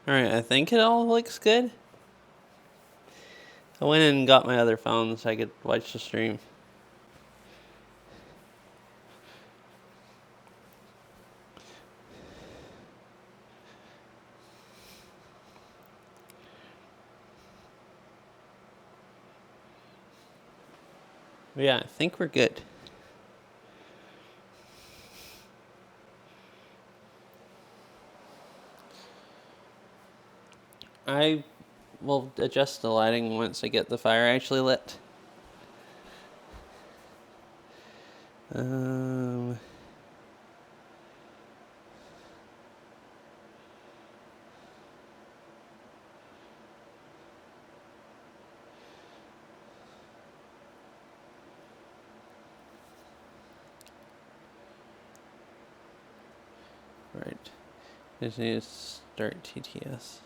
Alright, I think it all looks good. I went and got my other phone so I could watch the stream. But yeah, I think we're good. I will adjust the lighting once I get the fire actually lit. Right. Just need to start TTS.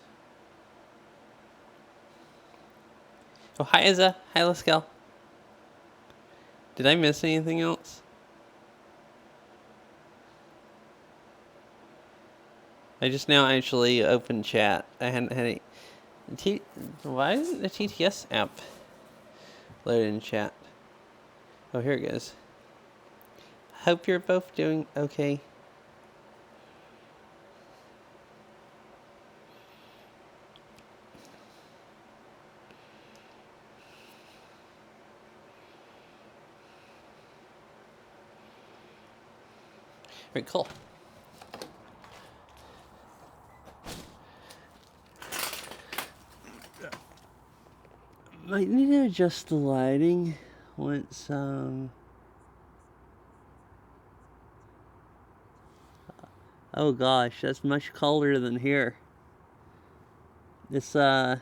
Oh, hi, Izza. Hi, Laskel. Did I miss anything else? I just now actually opened chat. I hadn't had any... Why isn't the TTS app loaded in chat? Oh, here it goes. Hope you're both doing okay. Very cool. Might need to adjust the lighting once, oh gosh, that's much colder than here. This, was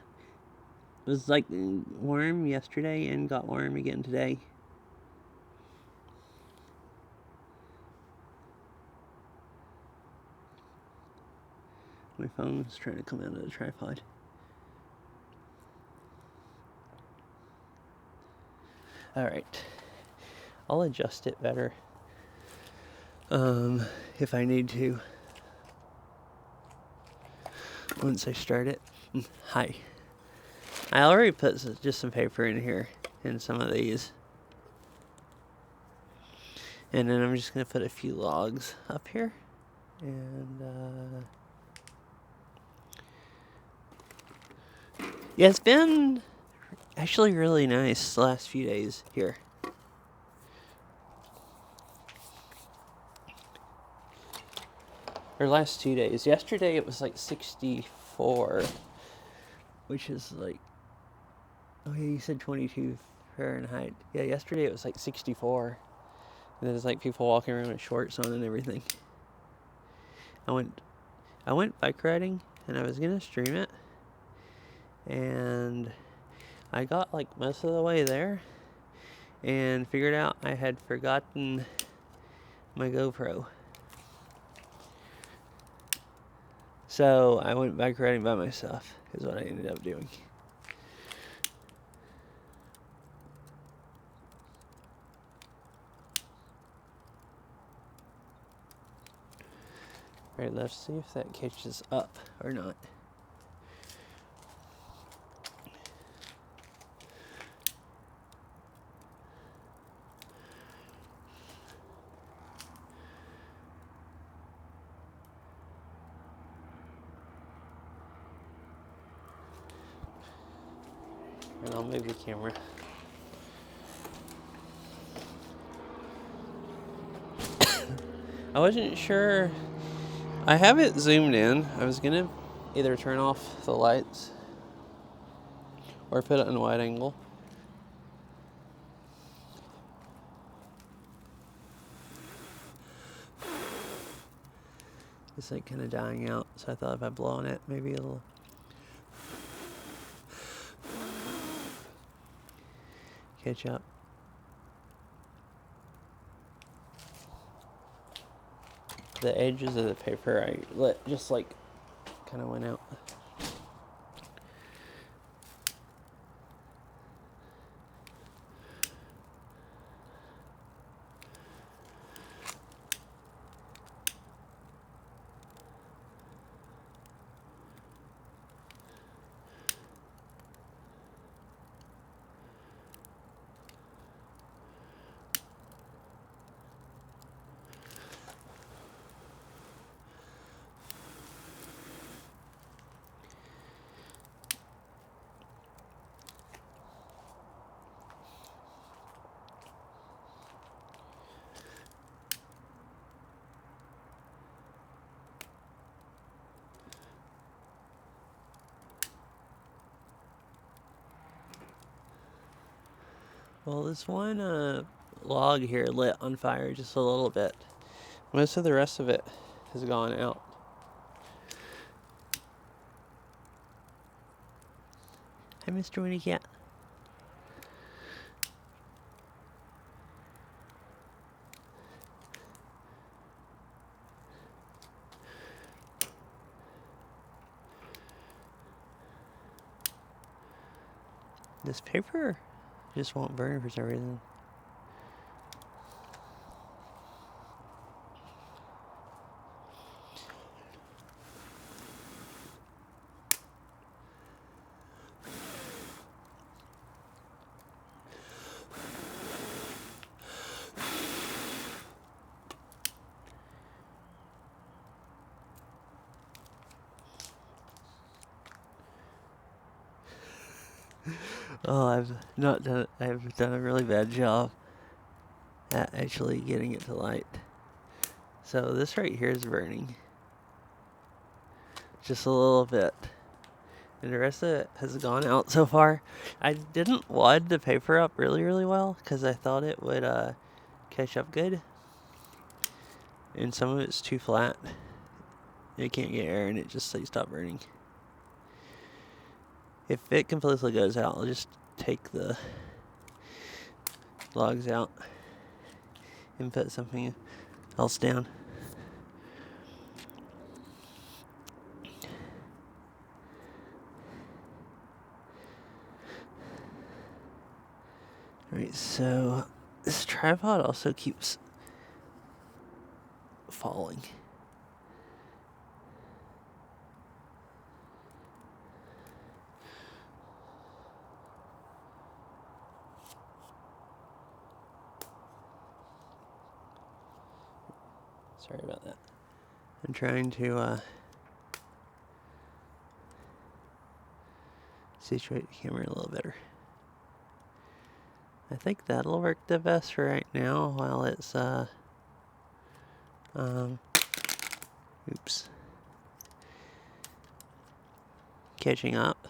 like warm yesterday and got warm again today. My phone's trying to come out of the tripod. Alright. I'll adjust it better. If I need to. Once I start it. Hi. I already put just some paper in here. In some of these. And then I'm just going to put a few logs up here. And, yeah, it's been actually really nice the last few days here. Or last 2 days. Yesterday it was like 64, which is like, oh yeah, you said 22 Fahrenheit. Yeah, yesterday it was like 64. And there's like people walking around with shorts on and everything. I went bike riding and I was gonna stream it. And I got like most of the way there and figured out I had forgotten my GoPro. So I went bike riding by myself, is what I ended up doing. Alright, let's see if that catches up or not. And I'll move the camera. I wasn't sure. I have it zoomed in. I was gonna either turn off the lights or put it in wide angle. It's like kind of dying out, so I thought if I blow on it, maybe it'll catch up. The edges of the paper I let just like kind of went out. Well, this one log here lit on fire just a little bit. Most of the rest of it has gone out. Hi, Mr. Winnie Cat. This paper just won't burn for some reason. Oh, I've done a really bad job at actually getting it to light. So this right here is burning. Just a little bit. And the rest of it has gone out so far. I didn't wad the paper up really well because I thought it would catch up good. And some of it's too flat. It can't get air and it just stopped burning. If it completely goes out, I'll just take the logs out and put something else down. Alright, so this tripod also keeps falling. Sorry about that. I'm trying to situate the camera a little better. I think that'll work the best for right now while it's catching up.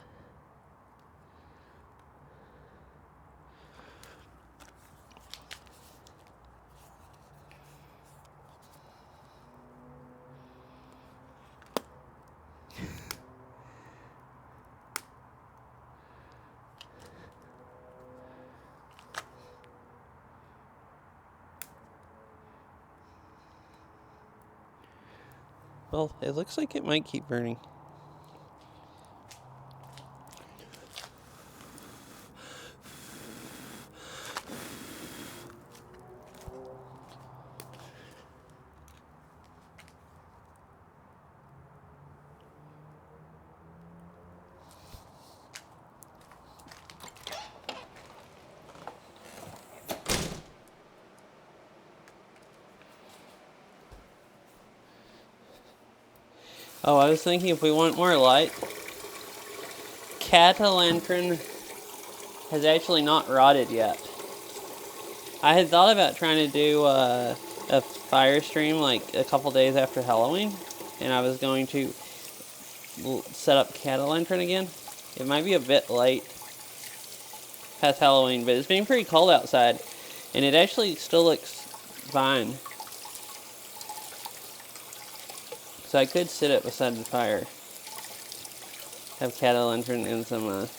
Well, it looks like it might keep burning. Oh, I was thinking if we want more light, Catalantron has actually not rotted yet. I had thought about trying to do a fire stream like a couple days after Halloween, and I was going to set up Catalantron again. It might be a bit late past Halloween, but it's been pretty cold outside, and it actually still looks fine. So I could sit it beside the fire. Have Catalantron and some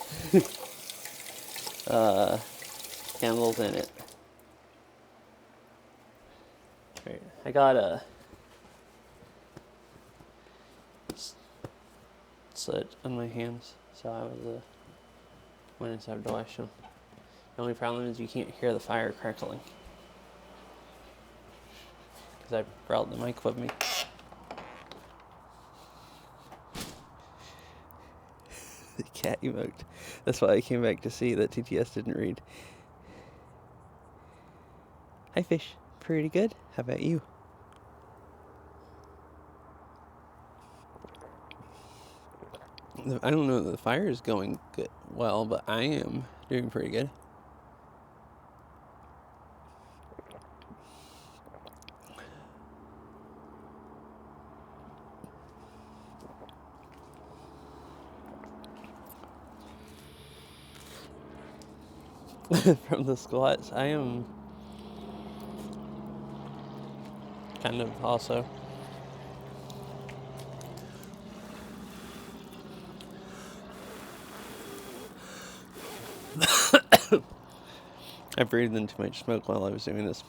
candles in it. Right. I got a slit on my hands, so I was went inside to wash them. The only problem is you can't hear the fire crackling because I brought the mic with me. The cat emote. That's why I came back to see that TTS didn't read. Hi, fish. Pretty good. How about you? I don't know that the fire is going good, well, but I am doing pretty good. from the squats. I am kind of also. I breathed in too much smoke while I was doing this.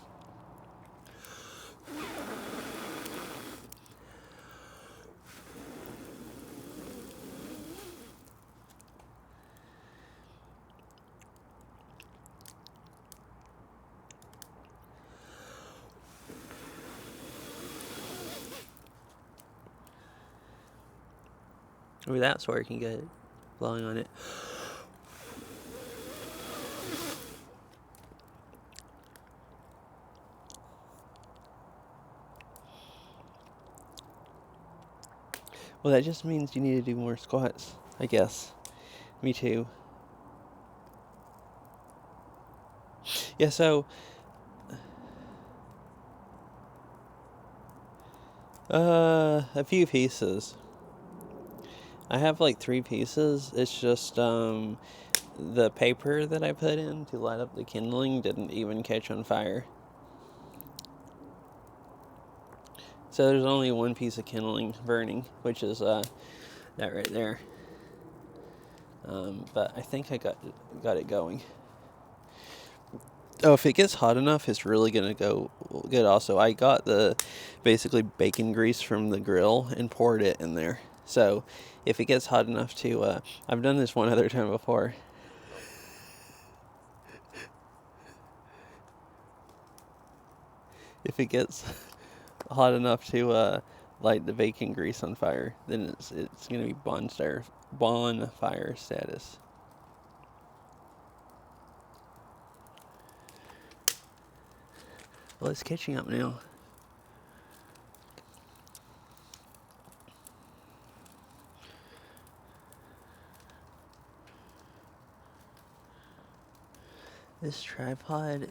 Oh, that's working good. Blowing on it. Well, that just means you need to do more squats, I guess. Me too. Yeah, so a few pieces. I have like 3 pieces. It's just the paper that I put in to light up the kindling didn't even catch on fire. So there's only 1 piece of kindling burning, which is that right there. But I think I got it going. Oh, if it gets hot enough, it's really gonna go good. Also, I got the basically bacon grease from the grill and poured it in there. So if it gets hot enough to, I've done this one other time before. If it gets hot enough to light the bacon grease on fire, then it's gonna be bonfire status. Well, it's catching up now. This tripod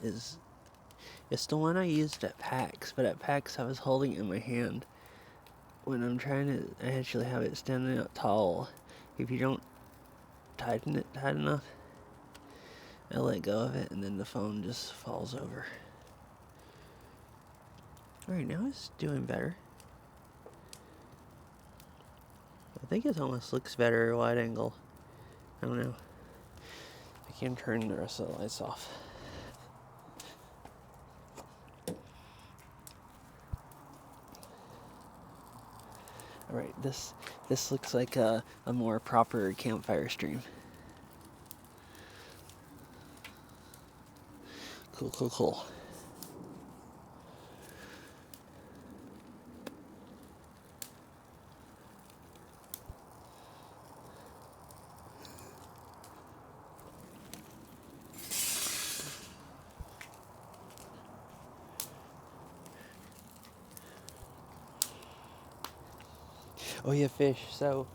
it's the one I used at PAX, but at PAX I was holding it in my hand. When I'm trying to actually have it standing up tall, if you don't tighten it tight enough, I let go of it and then the phone just falls over. Alright, now it's doing better. I think it almost looks better wide angle. I don't know. I can turn the rest of the lights off. Alright, this looks like a more proper campfire stream. Cool. Oh yeah, fish. So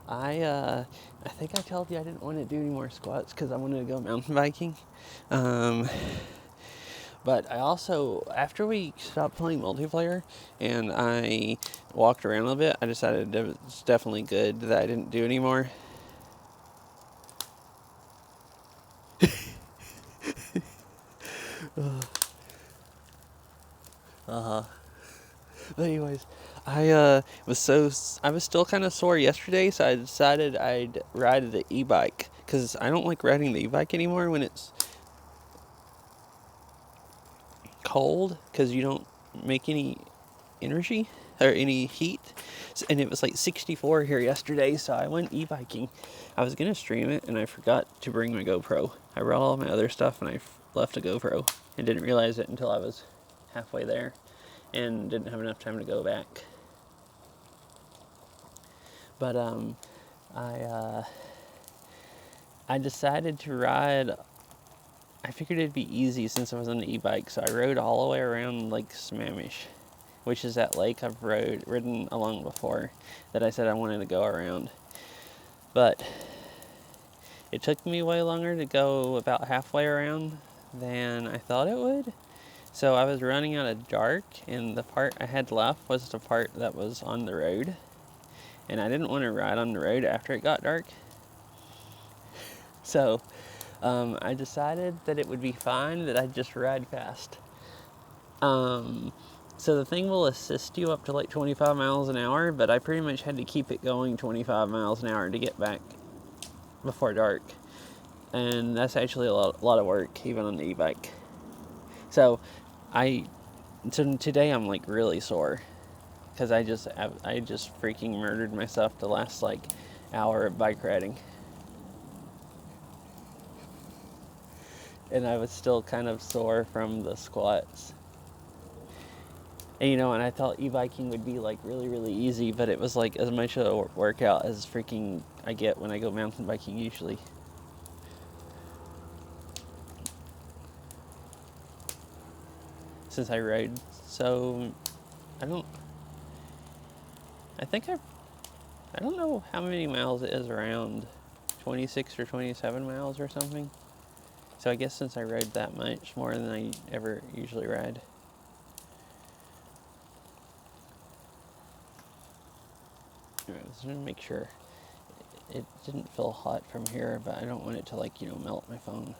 I think I told you I didn't want to do any more squats because I wanted to go mountain biking. But I also, after we stopped playing multiplayer and I walked around a little bit, I decided it was definitely good that I didn't do anymore. But anyways, I was still kind of sore yesterday, so I decided I'd ride the e-bike because I don't like riding the e-bike anymore when it's cold because you don't make any energy or any heat. And it was like 64 here yesterday, so I went e-biking. I was gonna stream it and I forgot to bring my GoPro. I brought all my other stuff and I left a GoPro and didn't realize it until I was halfway there and didn't have enough time to go back. But I decided to ride. I figured it'd be easy since I was on the e-bike, so I rode all the way around Lake Sammamish, which is that lake I've ridden along before that I said I wanted to go around. But it took me way longer to go about halfway around than I thought it would. So I was running out of dark, and the part I had left was the part that was on the road. And I didn't want to ride on the road after it got dark. So I decided that it would be fine that I'd just ride fast. So the thing will assist you up to like 25 miles an hour, but I pretty much had to keep it going 25 miles an hour to get back before dark. And that's actually a lot of work, even on the e-bike. So today I'm like really sore because I just freaking murdered myself the last like hour of bike riding. And I was still kind of sore from the squats. And and I thought e-biking would be like really, really easy, but it was like as much a workout as freaking I get when I go mountain biking usually. Since I rode so, I don't know how many miles it is around, 26 or 27 miles or something. So I guess since I rode that much more than I ever usually ride. Alright, let's just make sure. It didn't feel hot from here, but I don't want it to like, melt my phone.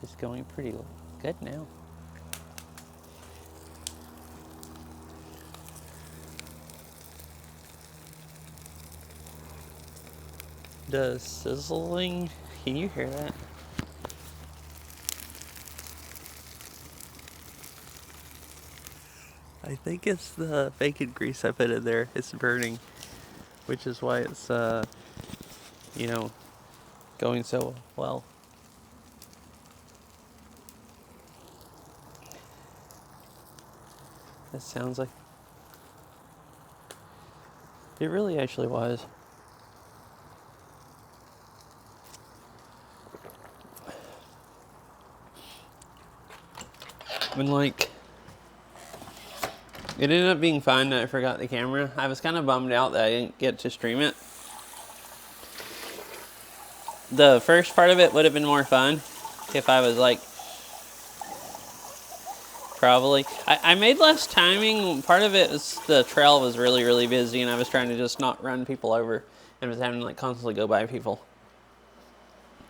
It's going pretty good now. The sizzling, can you hear that? I think it's the bacon grease I put in there. It's burning, which is why it's, going so well. It sounds like it really actually was. And like, it ended up being fine that I forgot the camera. I was kind of bummed out that I didn't get to stream it. The first part of it would have been more fun if I was like, probably. I made less timing. Part of it is the trail was really, really busy and I was trying to just not run people over and was having to like constantly go by people.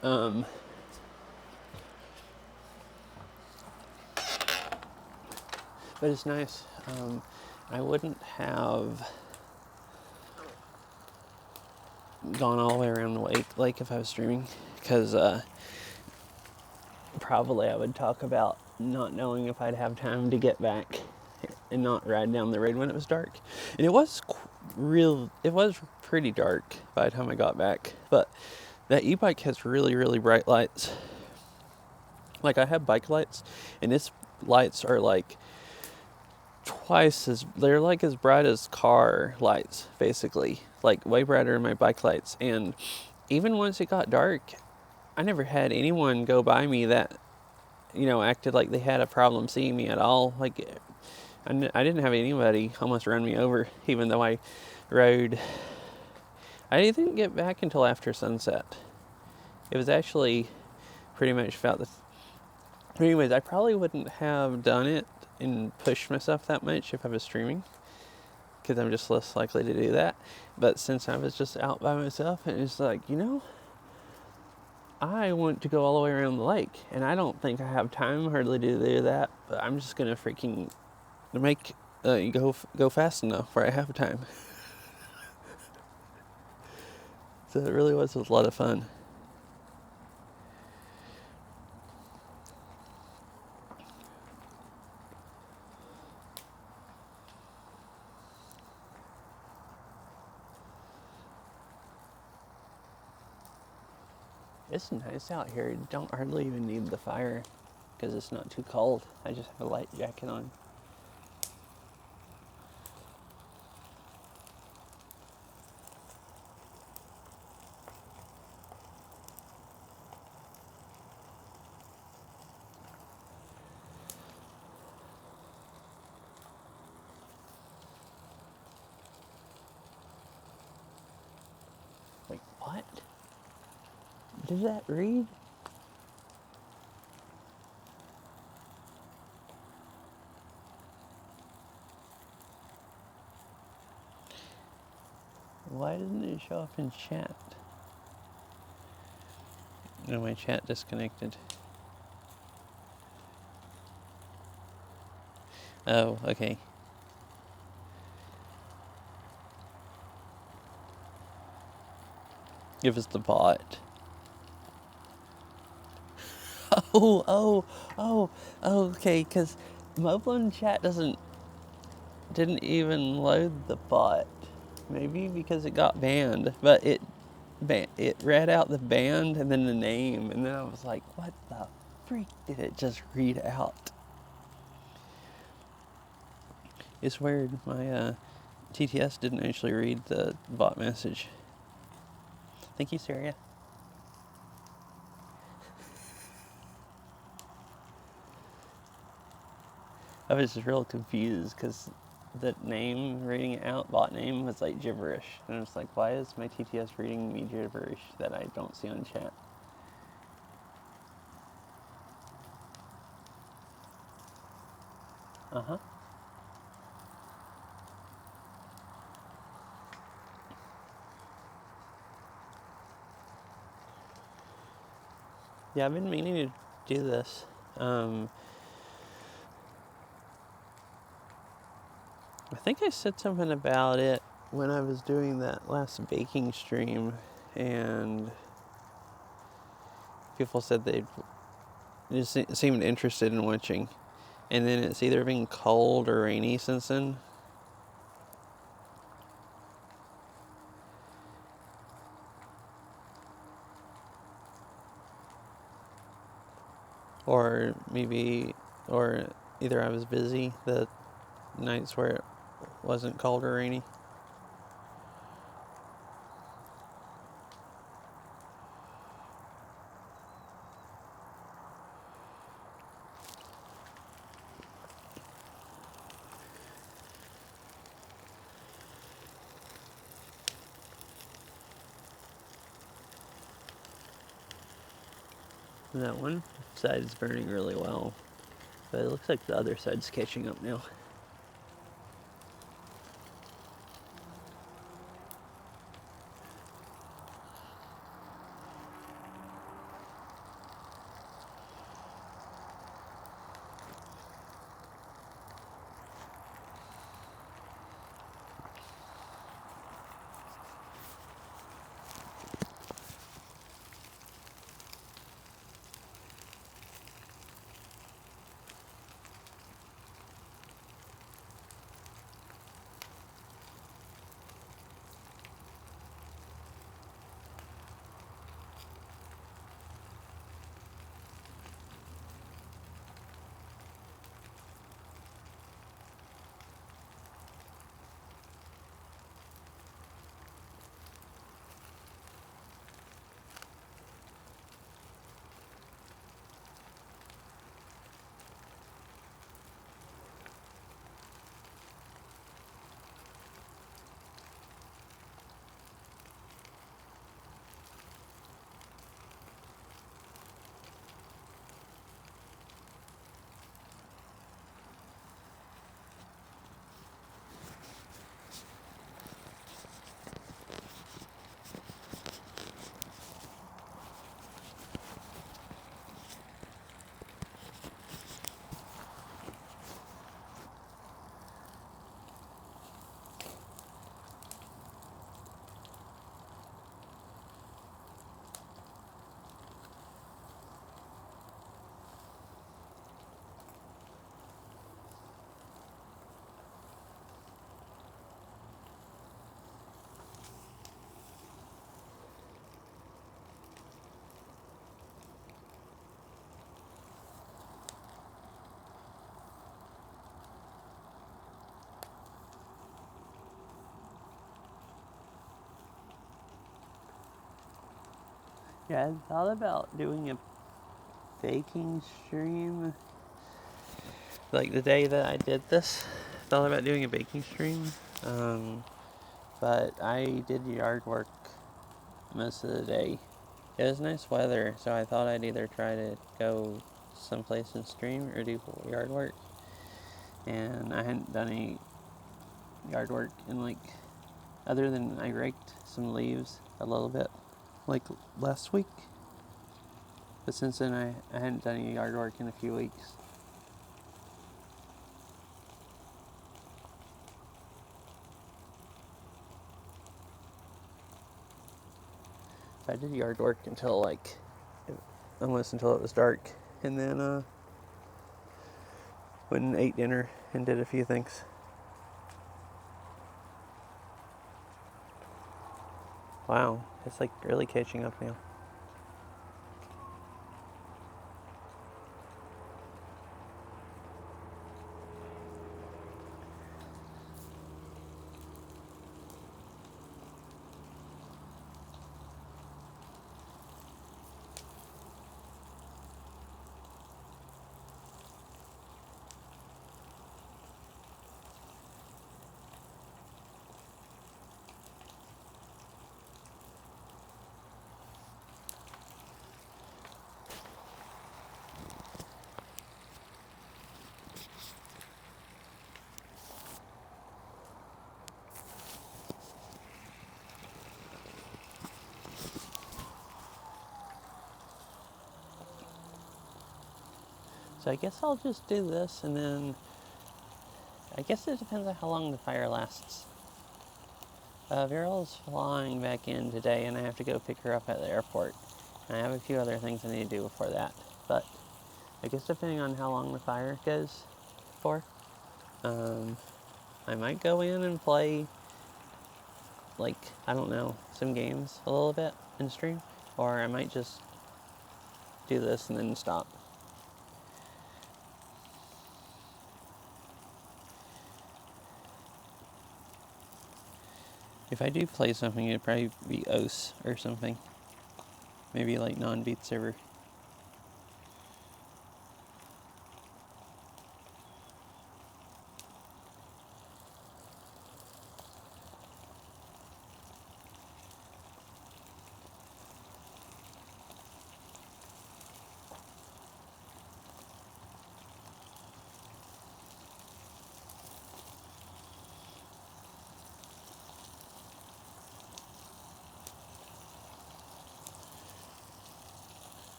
But it's nice. I wouldn't have gone all the way around the lake if I was streaming, because probably I would talk about not knowing if I'd have time to get back and not ride down the road when it was dark. And it was pretty dark by the time I got back. But that e-bike has really, really bright lights. Like, I have bike lights, and its lights are like they're like as bright as car lights, basically. Like, way brighter than my bike lights. And even once it got dark, I never had anyone go by me that, acted like they had a problem seeing me at all. Like, I didn't have anybody almost run me over, even though I rode. I didn't get back until after sunset. It was actually pretty much about the... Anyways, I probably wouldn't have done it and pushed myself that much if I was streaming, because I'm just less likely to do that. But since I was just out by myself, and it's like, I want to go all the way around the lake, and I don't think I have time hardly to do that, but I'm just gonna freaking make go fast enough where I have time. So it really was a lot of fun. It's nice out here. You don't hardly even need the fire because it's not too cold. I just have a light jacket on. Did that read? Why didn't it show up in chat? No, my chat disconnected. Oh, okay. It was the bot. Oh, okay, because mobile chat didn't even load the bot. Maybe because it got banned, but it read out the band and then the name, and then I was like, what the freak did it just read out? It's weird. My TTS didn't actually read the bot message. Thank you, Syria. I was just real confused because the name reading it out, bot name, was like gibberish. And I was like, why is my TTS reading me gibberish that I don't see on chat? Uh-huh. Yeah, I've been meaning to do this. I think I said something about it when I was doing that last baking stream, and people said they just seemed interested in watching. And then it's either been cold or rainy since then. Or either I was busy the nights where it wasn't cold or rainy. That one side is burning really well, but it looks like the other side's catching up now. Yeah, I thought about doing a baking stream. Like the day that I did this, I thought about doing a baking stream. But I did yard work most of the day. It was nice weather, so I thought I'd either try to go someplace and stream or do yard work. And I hadn't done any yard work in like, other than I raked some leaves a little bit, like last week. But since then, I hadn't done any yard work in a few weeks. I did yard work until like, almost until it was dark. And then went and ate dinner and did a few things. Wow, it's like really catching up now. So I guess I'll just do this, and then I guess it depends on how long the fire lasts. Viral's flying back in today, and I have to go pick her up at the airport. And I have a few other things I need to do before that. But I guess depending on how long the fire goes for, I might go in and play, like, I don't know, some games a little bit and stream. Or I might just do this and then stop. If I do play something, it'd probably be OS or something. Maybe like non-Beat Saber.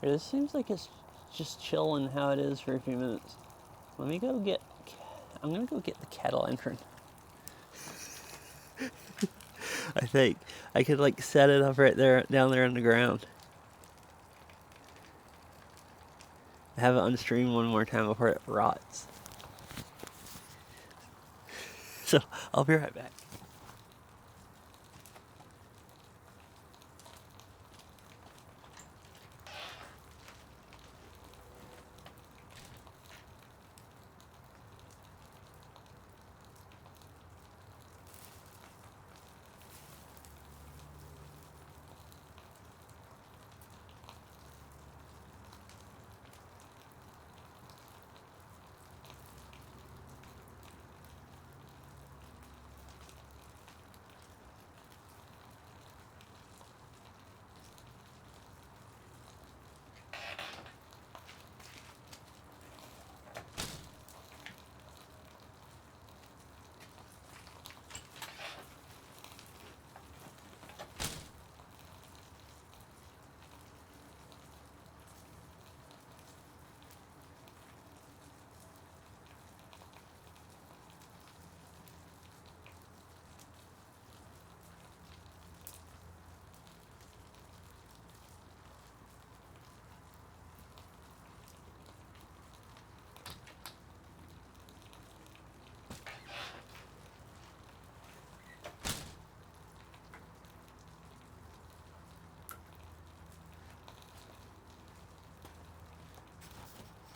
This seems like it's just chilling how it is for a few minutes. Let me go get, I'm gonna go get the cattle entrance. I think I could like set it up right there, down there on the ground. Have it on stream one more time before it rots. So I'll be right back.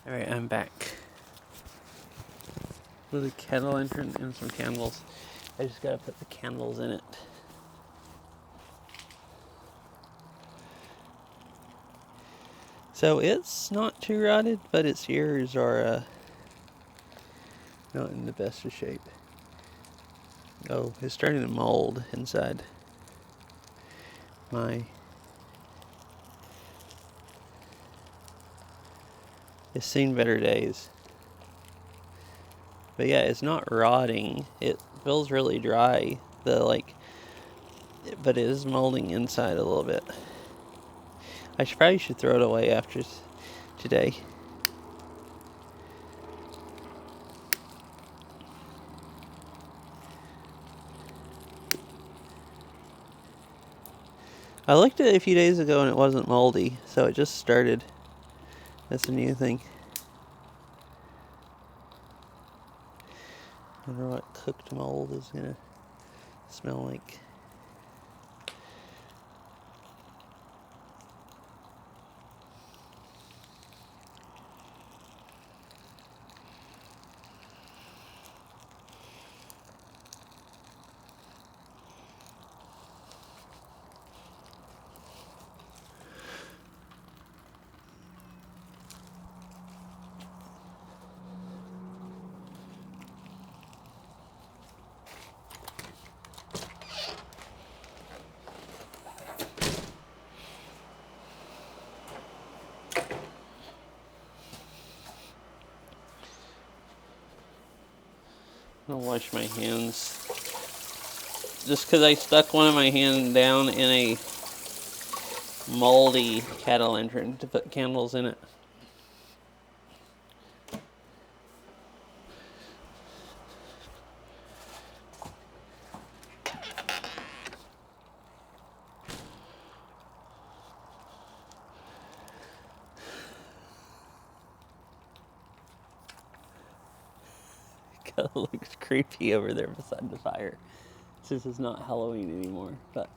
Alright, I'm back with a kettle entrant and some candles. I just gotta put the candles in it. So it's not too rotted, but its ears are not in the best of shape. Oh, it's starting to mold inside my... It's seen better days. But yeah, it's not rotting. It feels really dry. But it is molding inside a little bit. I probably should throw it away after today. I looked at it a few days ago and it wasn't moldy, so it just started. That's a new thing. I wonder what cooked mold is gonna smell like. I'm gonna wash my hands. Just because I stuck one of my hand down in a moldy cattle entrant to put candles in it. It looks creepy over there beside the fire. This is not Halloween anymore, but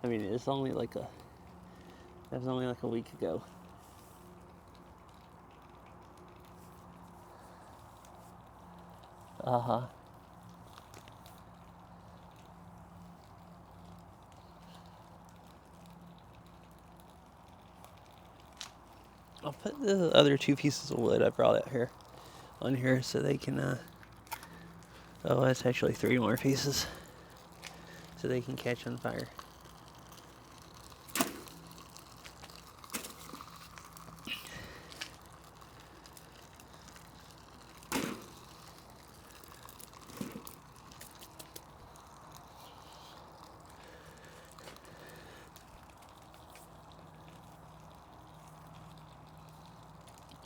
I mean it was only like a week ago. Uh-huh. I'll put the other two pieces of wood I brought out here on here so they can oh, that's actually 3 more pieces so they can catch on fire.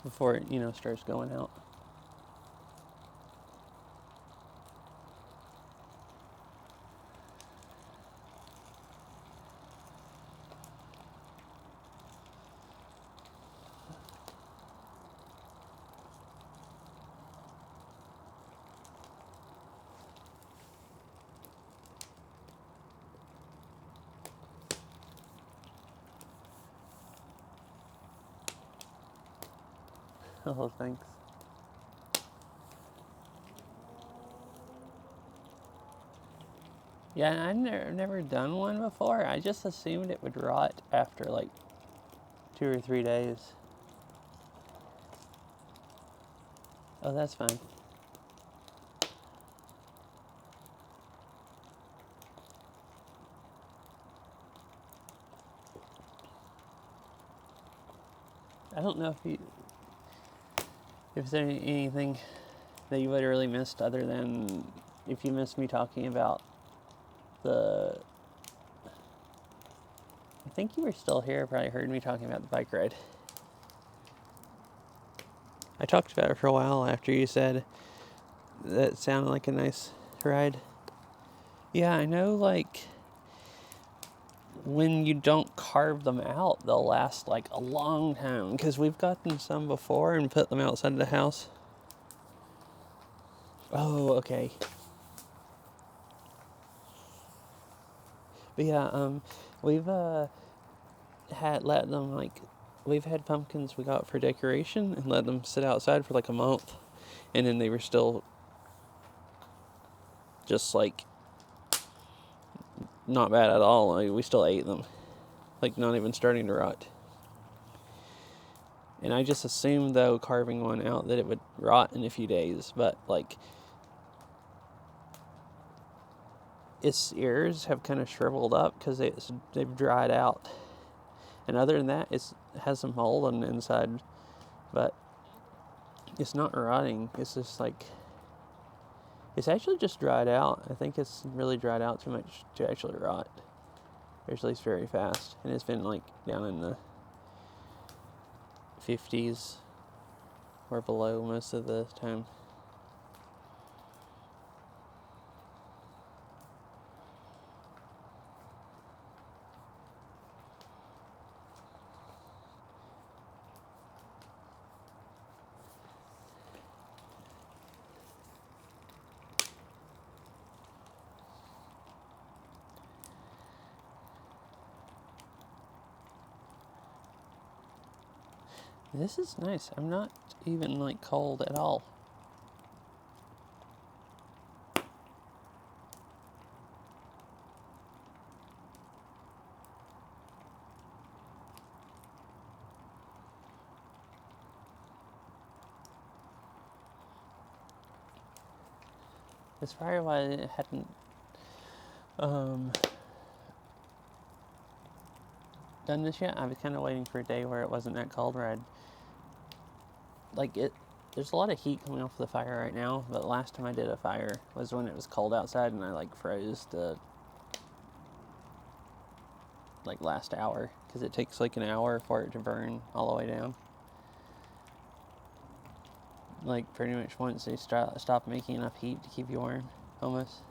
Before it, starts going out. Oh, thanks. Yeah, I've never done one before. I just assumed it would rot after like 2 or 3 days. Oh, that's fine. I don't know if there's anything that you would have really missed other than if you missed me talking about I think you were still here, probably heard me talking about the bike ride. I talked about it for a while after you said that it sounded like a nice ride. Yeah, I know, like, when you don't carve them out, they'll last, like, a long time. Because we've gotten some before and put them outside of the house. Oh, okay. But yeah, we've had let them, like, we've had pumpkins we got for decoration and let them sit outside for like a month, and then they were still just like not bad at all. Like, we still ate them, like not even starting to rot. And I just assumed, though, carving one out, that it would rot in a few days, but like its ears have kind of shriveled up because they've dried out. And other than that, it has some mold on the inside, but it's not rotting. It's just like, it's actually just dried out. I think it's really dried out too much to actually rot, or at least very fast. And it's been like down in the 50s or below most of the time. This is nice. I'm not even like cold at all. That's probably why it hadn't done this yet. I was kind of waiting for a day where it wasn't that cold, where I'd like it. There's a lot of heat coming off the fire right now, but last time I did a fire was when it was cold outside, and I like froze the like last hour, because it takes like an hour for it to burn all the way down. Like pretty much once they stop making enough heat to keep you warm, almost.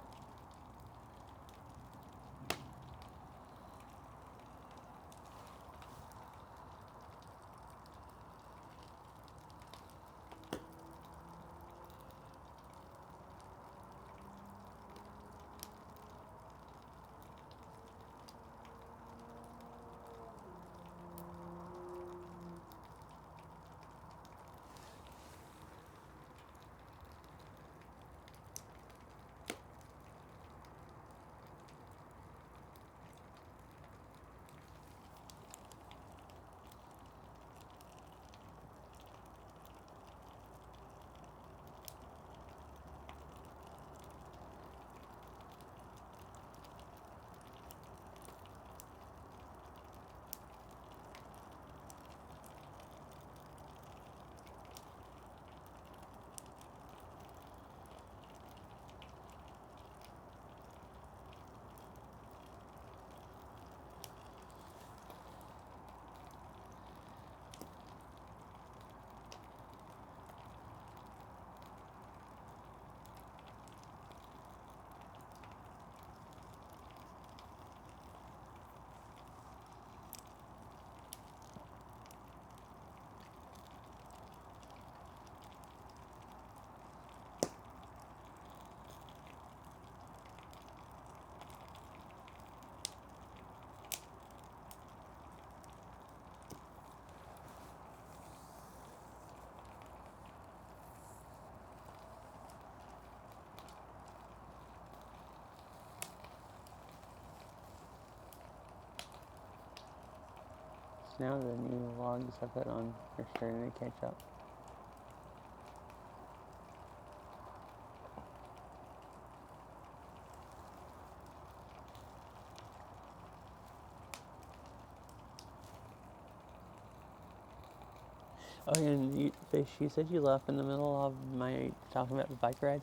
Now the new logs I put on are starting to catch up. Oh, and Fish, you said you left in the middle of my talking about the bike ride.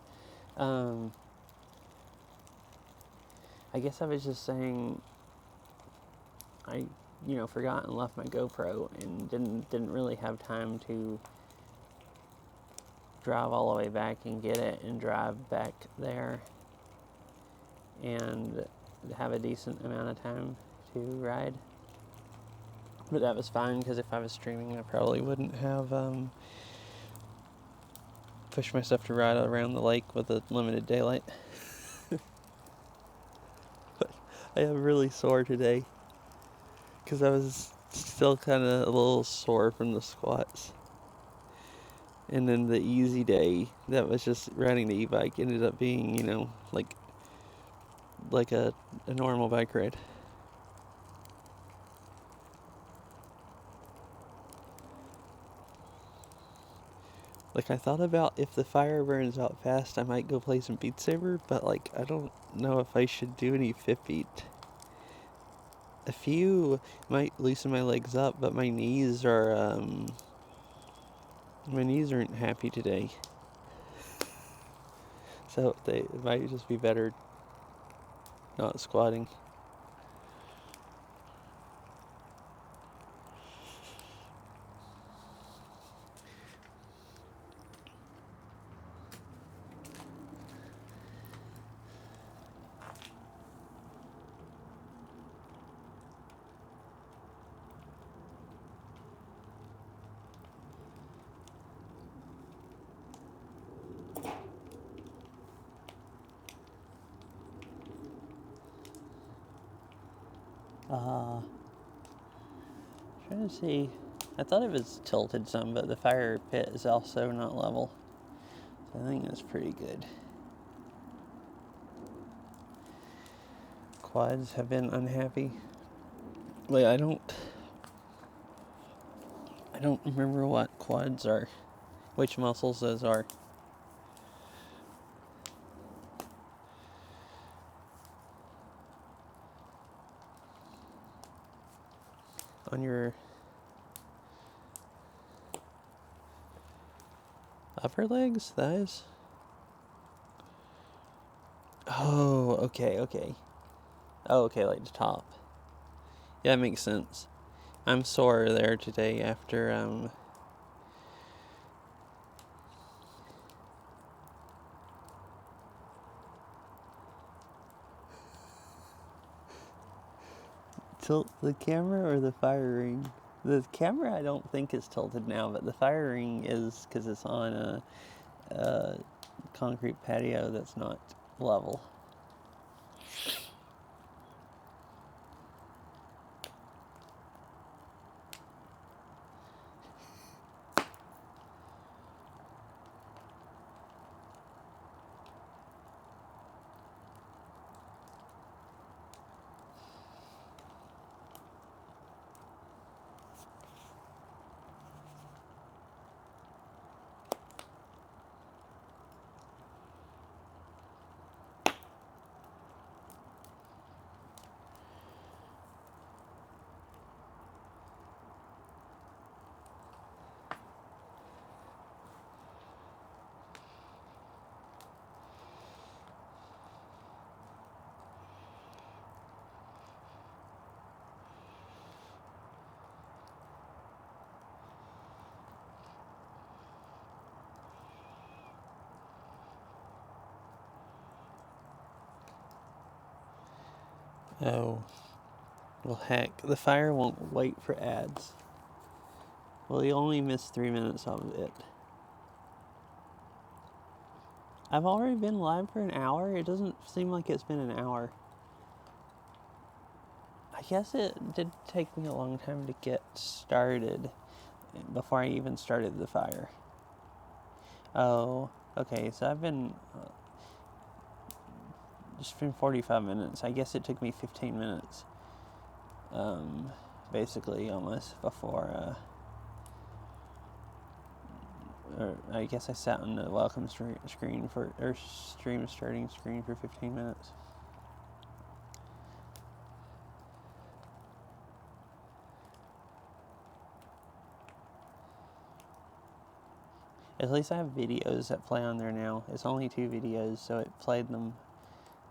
I guess I was just saying, I forgot and left my GoPro and didn't really have time to drive all the way back and get it and drive back there and have a decent amount of time to ride. But that was fine, because if I was streaming, I probably wouldn't have pushed myself to ride around the lake with a limited daylight. But I am really sore today, because I was Still kind of a little sore from the squats. And then the easy day, that was just riding the e-bike, ended up being, like a normal bike ride. Like, I thought about if the fire burns out fast, I might go play some Beat Saber, but, like, I don't know if I should do any fit beat. A few might loosen my legs up, but my knees aren't happy today. So it might just be better not squatting. Trying to see. I thought it was tilted some, but the fire pit is also not level. So I think that's pretty good. Quads have been unhappy. Wait, I don't remember what quads are. Which muscles those are. On your upper legs, thighs? Oh, okay. Oh, okay, like the top. Yeah, that makes sense. I'm sore there today after, tilt the camera or the fire ring? The camera I don't think is tilted now, but the fire ring is, because it's on a concrete patio that's not level. Oh, well, heck, the fire won't wait for ads. Well, you only missed 3 minutes of it. I've already been live for an hour. It doesn't seem like it's been an hour. I guess it did take me a long time to get started before I even started the fire. Oh, okay, so I've been... it's been 45 minutes. I guess it took me 15 minutes. Basically, almost, before... or I guess I sat on the welcome screen or stream starting screen for 15 minutes. At least I have videos that play on there now. It's only 2 videos, so it played them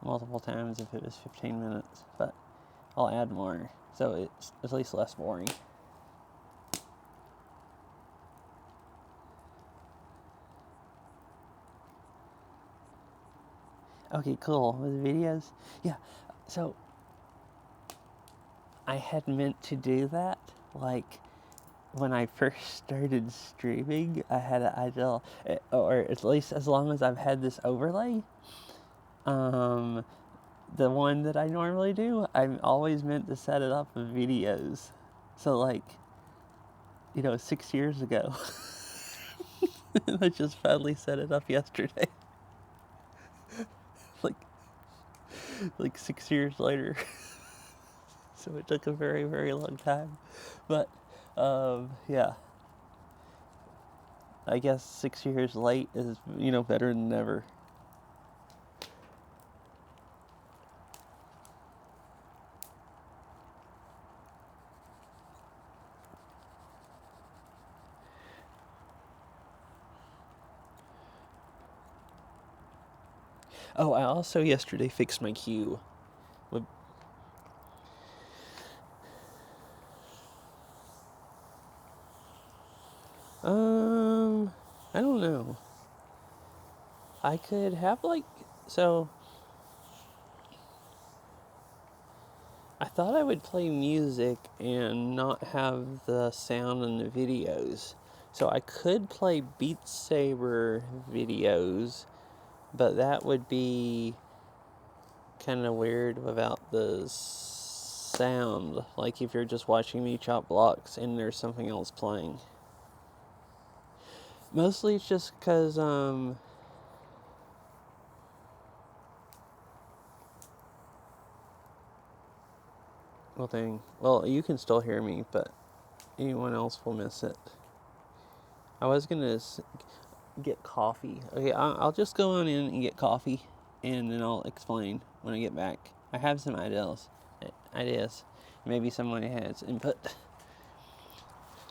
multiple times if it was 15 minutes. But I'll add more, so it's at least less boring. Okay, cool. With videos? Yeah, so I had meant to do that, like, when I first started streaming. I had an idea, or at least as long as I've had this overlay, the one that I normally do, I'm always meant to set it up with videos. So, like, 6 years ago. I just finally set it up yesterday. like, like 6 years later. So it took a very, very long time. But, yeah. I guess 6 years late is, better than never. Oh, I also yesterday fixed my queue. I don't know. I could have so I thought I would play music and not have the sound in the videos. So I could play Beat Saber videos, but that would be kind of weird without the sound. Like if you're just watching me chop blocks and there's something else playing. Mostly it's just because, well, dang. Well, you can still hear me, but anyone else will miss it. I was gonna get coffee. Okay, I'll just go on in and get coffee, and then I'll explain when I get back. I have some ideas. Maybe someone has input. So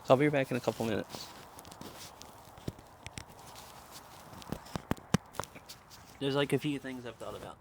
I'll be back in a couple minutes. There's a few things I've thought about.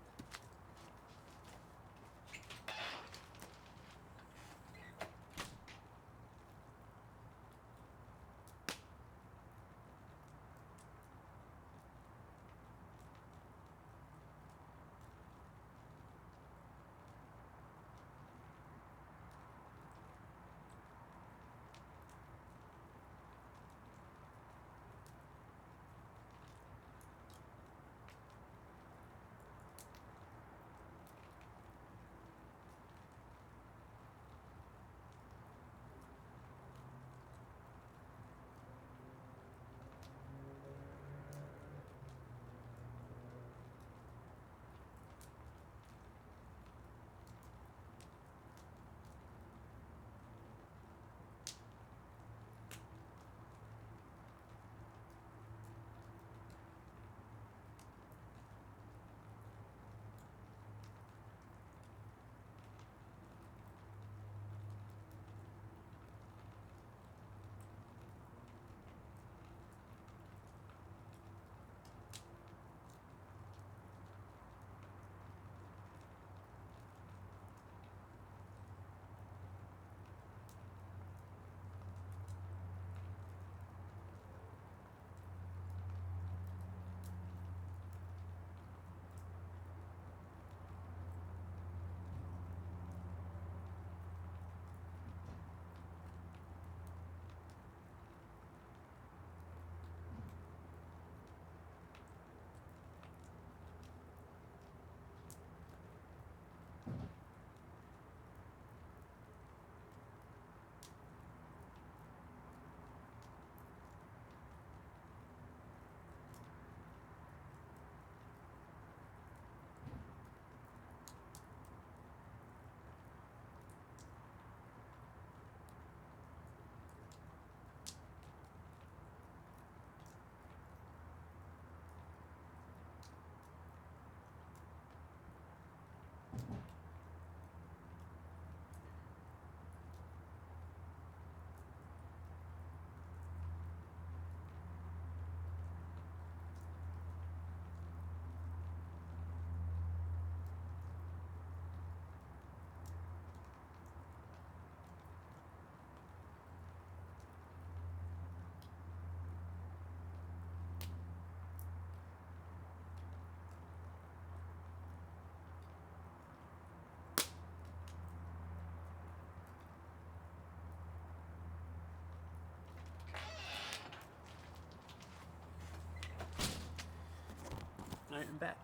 I'm back.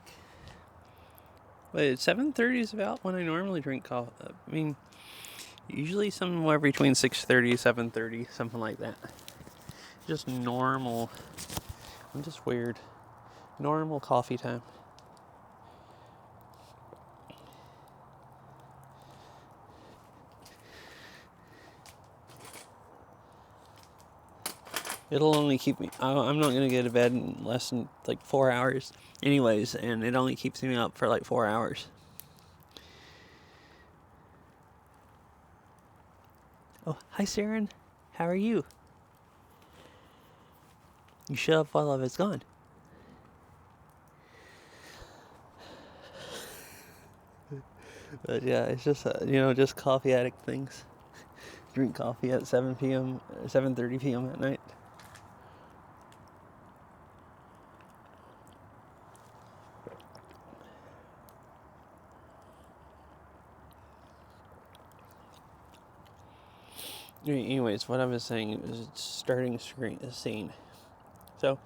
Wait, 7:30 is about when I normally drink coffee. I mean, Usually somewhere between 6:30, 7:30, something like that. Just normal. I'm just weird. Normal coffee time. It'll only keep me... I'm not going to go to bed in less than like 4 hours anyways, and it only keeps me up for like 4 hours. Oh, hi Saren. How are you? You shut up while I was gone. But yeah, it's just, just coffee addict things. Drink coffee at 7 p.m., 7:30 p.m. at night. Anyways, what I was saying is starting scene. So,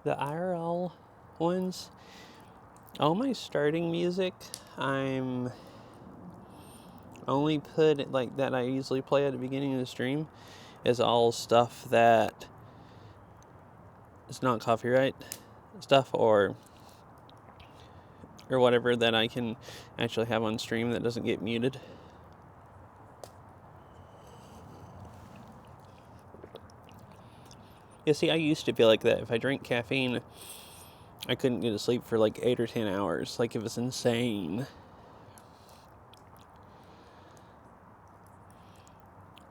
the IRL ones, all my starting music, I'm only put, like, that I usually play at the beginning of the stream, is all stuff that is not copyright stuff, or whatever that I can actually have on stream that doesn't get muted. You see, I used to be like that. If I drank caffeine, I couldn't go to sleep for like 8 or 10 hours. Like, it was insane.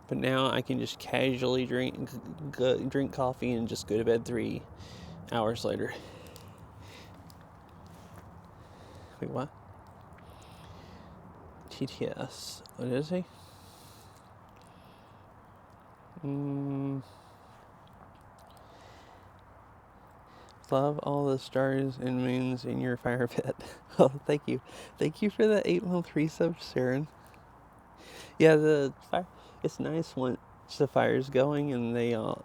But now I can just casually drink coffee and just go to bed 3 hours later. Wait, what? TTS. What is he? Love all the stars and moons in your fire pit. Oh, thank you. Thank you for the 8-month resub, Sharon. Yeah, the fire, it's nice once the fire's going and they all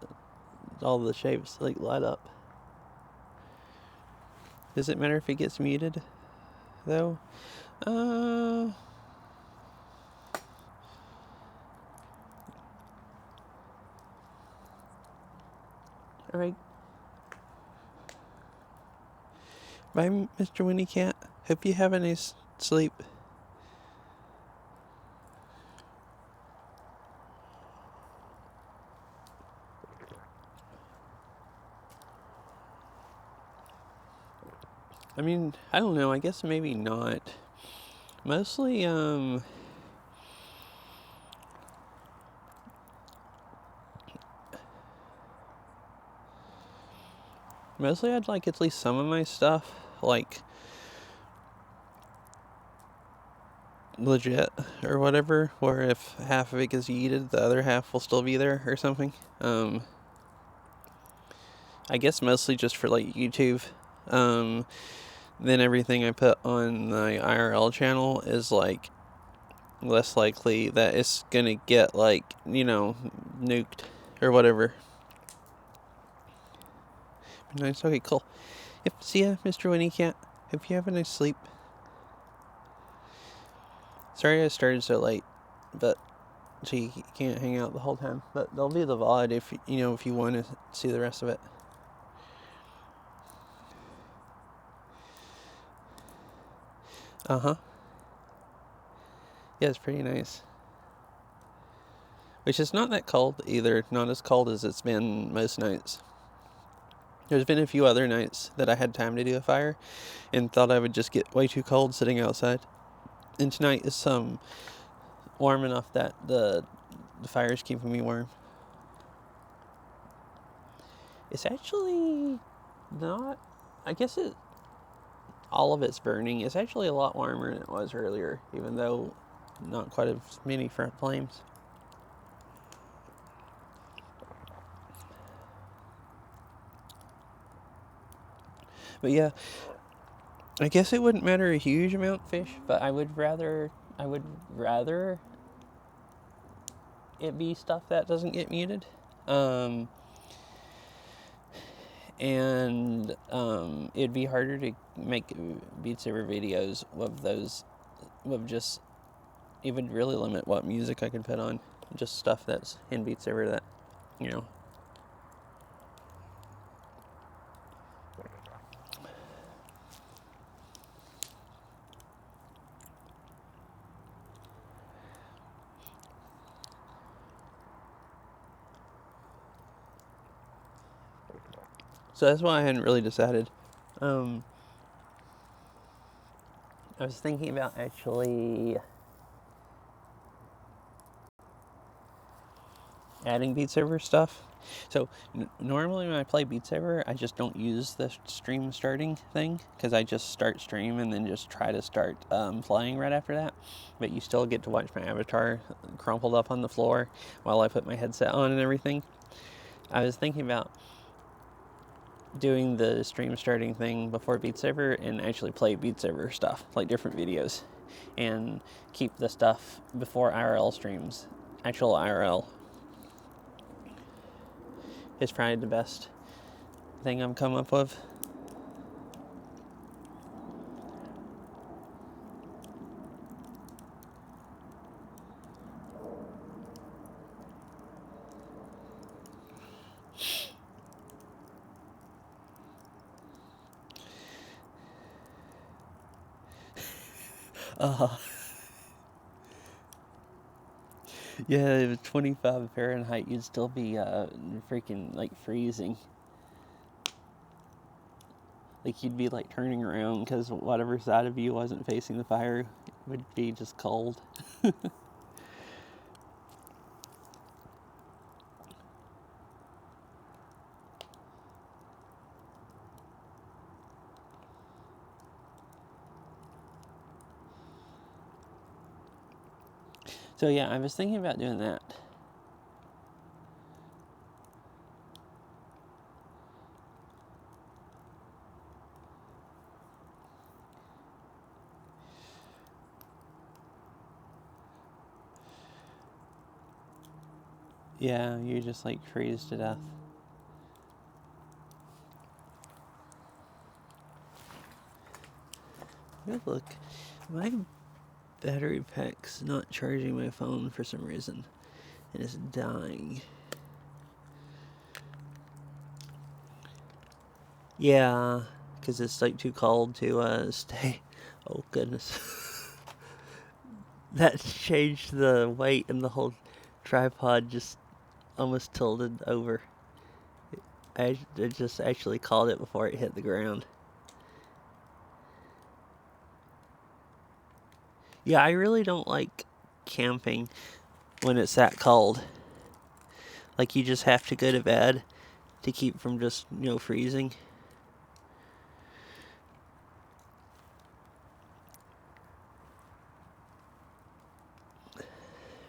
the shapes like light up. Does it matter if it gets muted though? Alright. Bye, Mr. Winnie Cat. Hope you have a nice sleep. I mean, I don't know. I guess maybe not. Mostly, mostly I'd like at least some of my stuff, like, legit or whatever, where if half of it gets yeeted, the other half will still be there or something. I guess mostly just for like YouTube. Then everything I put on the IRL channel is like less likely that it's gonna get like, nuked or whatever. Nice. Okay, cool. Yep, see ya, Mr. Winnie Cat. Hope you have a nice sleep. Sorry I started so late, but so you can't hang out the whole time. But there'll be the VOD if you want to see the rest of it. Uh-huh. Yeah, it's pretty nice. Which is not that cold either. Not as cold as it's been most nights. There's been a few other nights that I had time to do a fire and thought I would just get way too cold sitting outside. And tonight is warm enough that the fire's keeping me warm. It's actually not... I guess all of it's burning. It's actually a lot warmer than it was earlier, even though not quite as many front flames. But yeah, I guess it wouldn't matter a huge amount, fish, but I would rather it be stuff that doesn't get muted. And it'd be harder to make Beat Saber videos of those of just, it would really limit what music I could put on. Just stuff that's in Beat Saber that, you know. So that's why I hadn't really decided. I was thinking about actually adding Beat Saber stuff. So normally when I play Beat Saber, I just don't use the stream starting thing, because I just start stream and then just try to start playing right after that. But you still get to watch my avatar crumpled up on the floor while I put my headset on and everything. I was thinking about doing the stream starting thing before Beat Saber and actually play Beat Saber stuff, like different videos, and keep the stuff before IRL streams. Actual IRL is probably the best thing I've come up with. Yeah, if it was 25 Fahrenheit, you'd still be freaking like freezing. Like you'd be like turning around because whatever side of you wasn't facing the fire would be just cold. So yeah, I was thinking about doing that. Yeah, you just like freeze to death. Good look. My battery pack's not charging my phone for some reason, and it's dying. Yeah, because it's like too cold to stay. Oh goodness. That changed the weight, and the whole tripod just almost tilted over. I just actually called it before it hit the ground. Yeah, I really don't like camping when it's that cold. Like, you just have to go to bed to keep from just, freezing.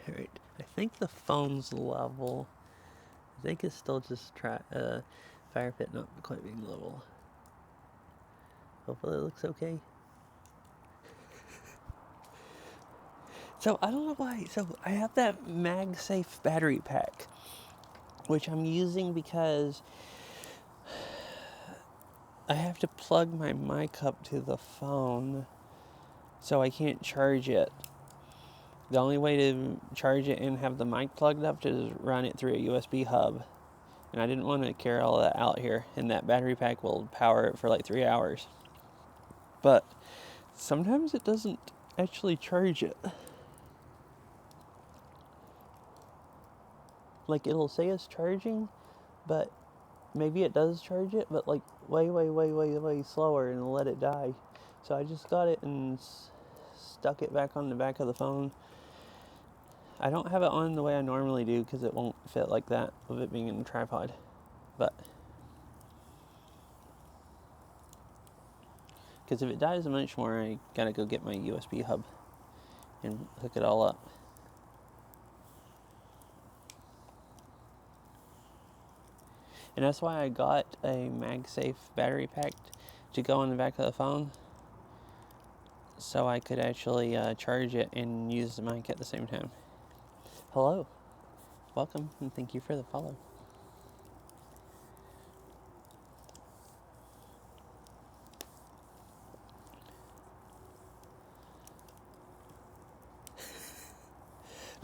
Alright, I think the phone's level. I think it's still just fire pit not quite being level. Hopefully it looks okay. So, I don't know why. So, I have that MagSafe battery pack, which I'm using because I have to plug my mic up to the phone, so I can't charge it. The only way to charge it and have the mic plugged up is run it through a USB hub. And I didn't want to carry all that out here, and that battery pack will power it for like 3 hours. But sometimes it doesn't actually charge it. Like, it'll say it's charging, but maybe it does charge it, but like way slower, and it'll let it die. So I just got it and stuck it back on the back of the phone. I don't have it on the way I normally do because it won't fit like that with it being in a tripod. But because if it dies much more, I gotta go get my USB hub and hook it all up. And that's why I got a MagSafe battery pack to go on the back of the phone, so I could actually charge it and use the mic at the same time. Hello, welcome, and thank you for the follow.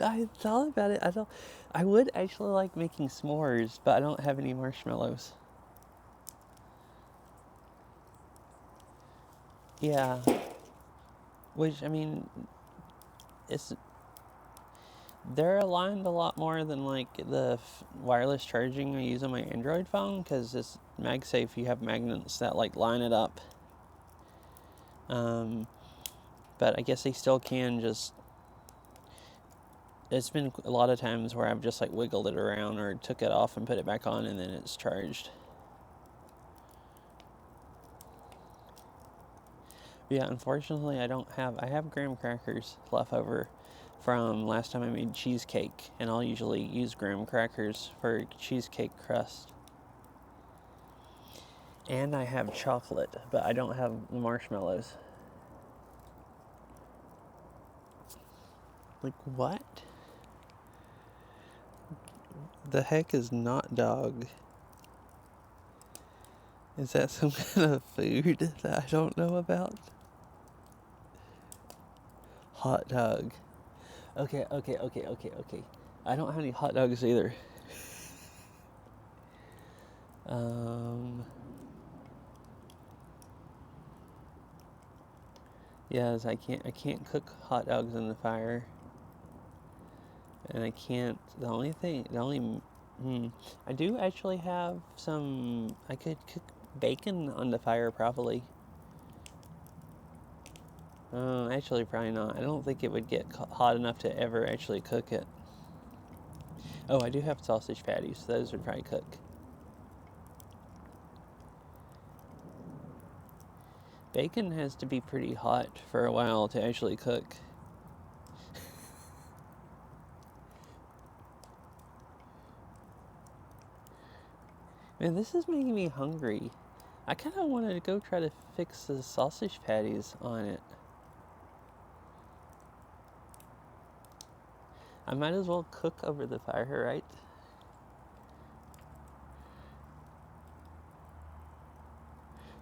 I thought about it. I would actually like making s'mores, but I don't have any marshmallows. Yeah. Which, I mean, it's they're aligned a lot more than like the wireless charging I use on my Android phone, because it's MagSafe. You have magnets that like line it up. But I guess they still can just. It's been a lot of times where I've just like wiggled it around or took it off and put it back on, and then it's charged. Yeah, unfortunately, I have graham crackers left over from last time I made cheesecake, and I'll usually use graham crackers for cheesecake crust. And I have chocolate, but I don't have marshmallows. Like, what? The heck is not dog? Is that some kind of food that I don't know about? Hot dog. Okay. I don't have any hot dogs either. Yes, I can't cook hot dogs in the fire. And I can't, I do actually have some, I could cook bacon on the fire probably. Actually probably not. I don't think it would get hot enough to ever actually cook it. Oh, I do have sausage patties. Those would probably cook. Bacon has to be pretty hot for a while to actually cook. Man, this is making me hungry. I kind of wanted to go try to fix the sausage patties on it. I might as well cook over the fire, right?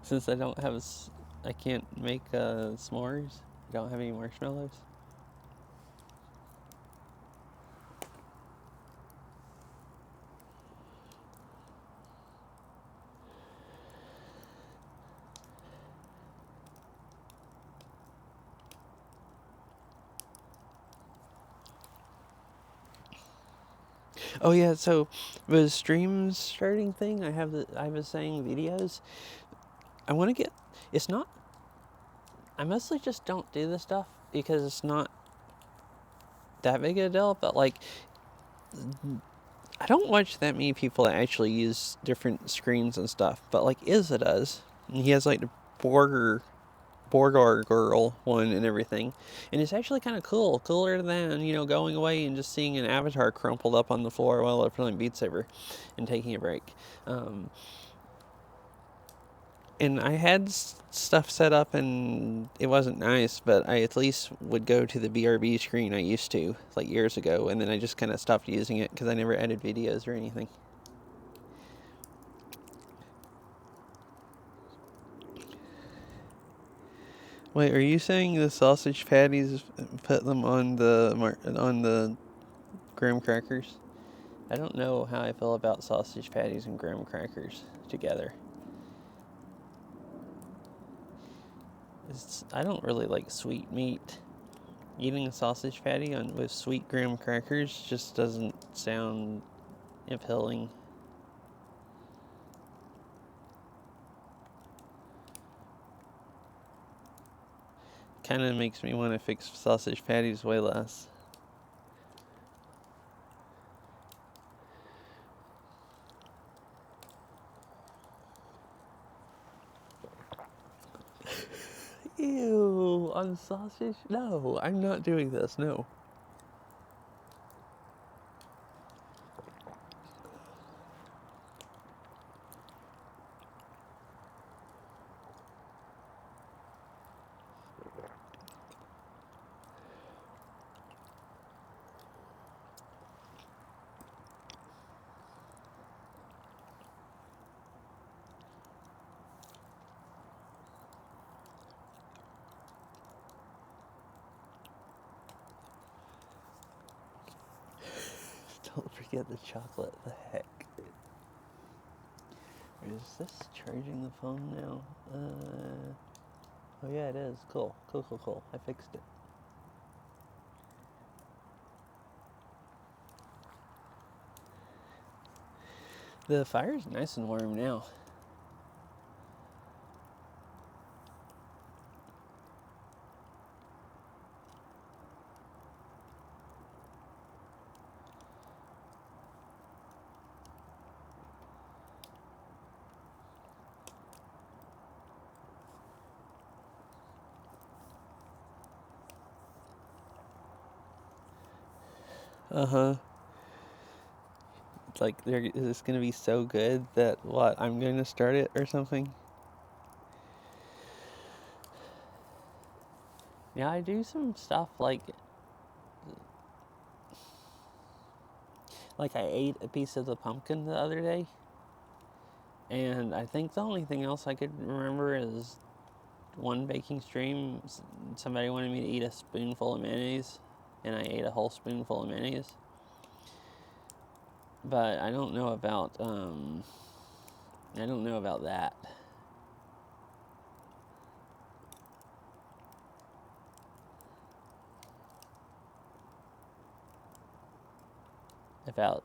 Since I can't make s'mores. I don't have any marshmallows. Oh yeah, so the stream starting thing, I was saying videos. I want to get. It's not. I mostly just don't do this stuff because it's not that big of a deal. But like, I don't watch that many people that actually use different screens and stuff. But like Izza does, and he has like the Borgar girl one and everything, and it's actually kind of cooler than going away and just seeing an avatar crumpled up on the floor while they're playing Beat Saber and taking a break. And I had stuff set up and it wasn't nice, but I at least would go to the BRB screen I used to like years ago, and then I just kind of stopped using it because I never added videos or anything. Wait, are you saying the sausage patties put them on the graham crackers? I don't know how I feel about sausage patties and graham crackers together. I don't really like sweet meat. Eating a sausage patty with sweet graham crackers just doesn't sound appealing. Kind of makes me want to fix sausage patties way less. Ew, on sausage? No, I'm not doing this, no. Don't forget the chocolate. The heck. Is this charging the phone now? Oh yeah, it is. Cool. Cool. I fixed it. The fire's nice and warm now. Uh-huh. It's like, is this going to be so good that, I'm going to start it or something? Yeah, I do some stuff like I ate a piece of the pumpkin the other day. And I think the only thing else I could remember is one baking stream, somebody wanted me to eat a spoonful of mayonnaise. And I ate a whole spoonful of mayonnaise. But I don't know about that. About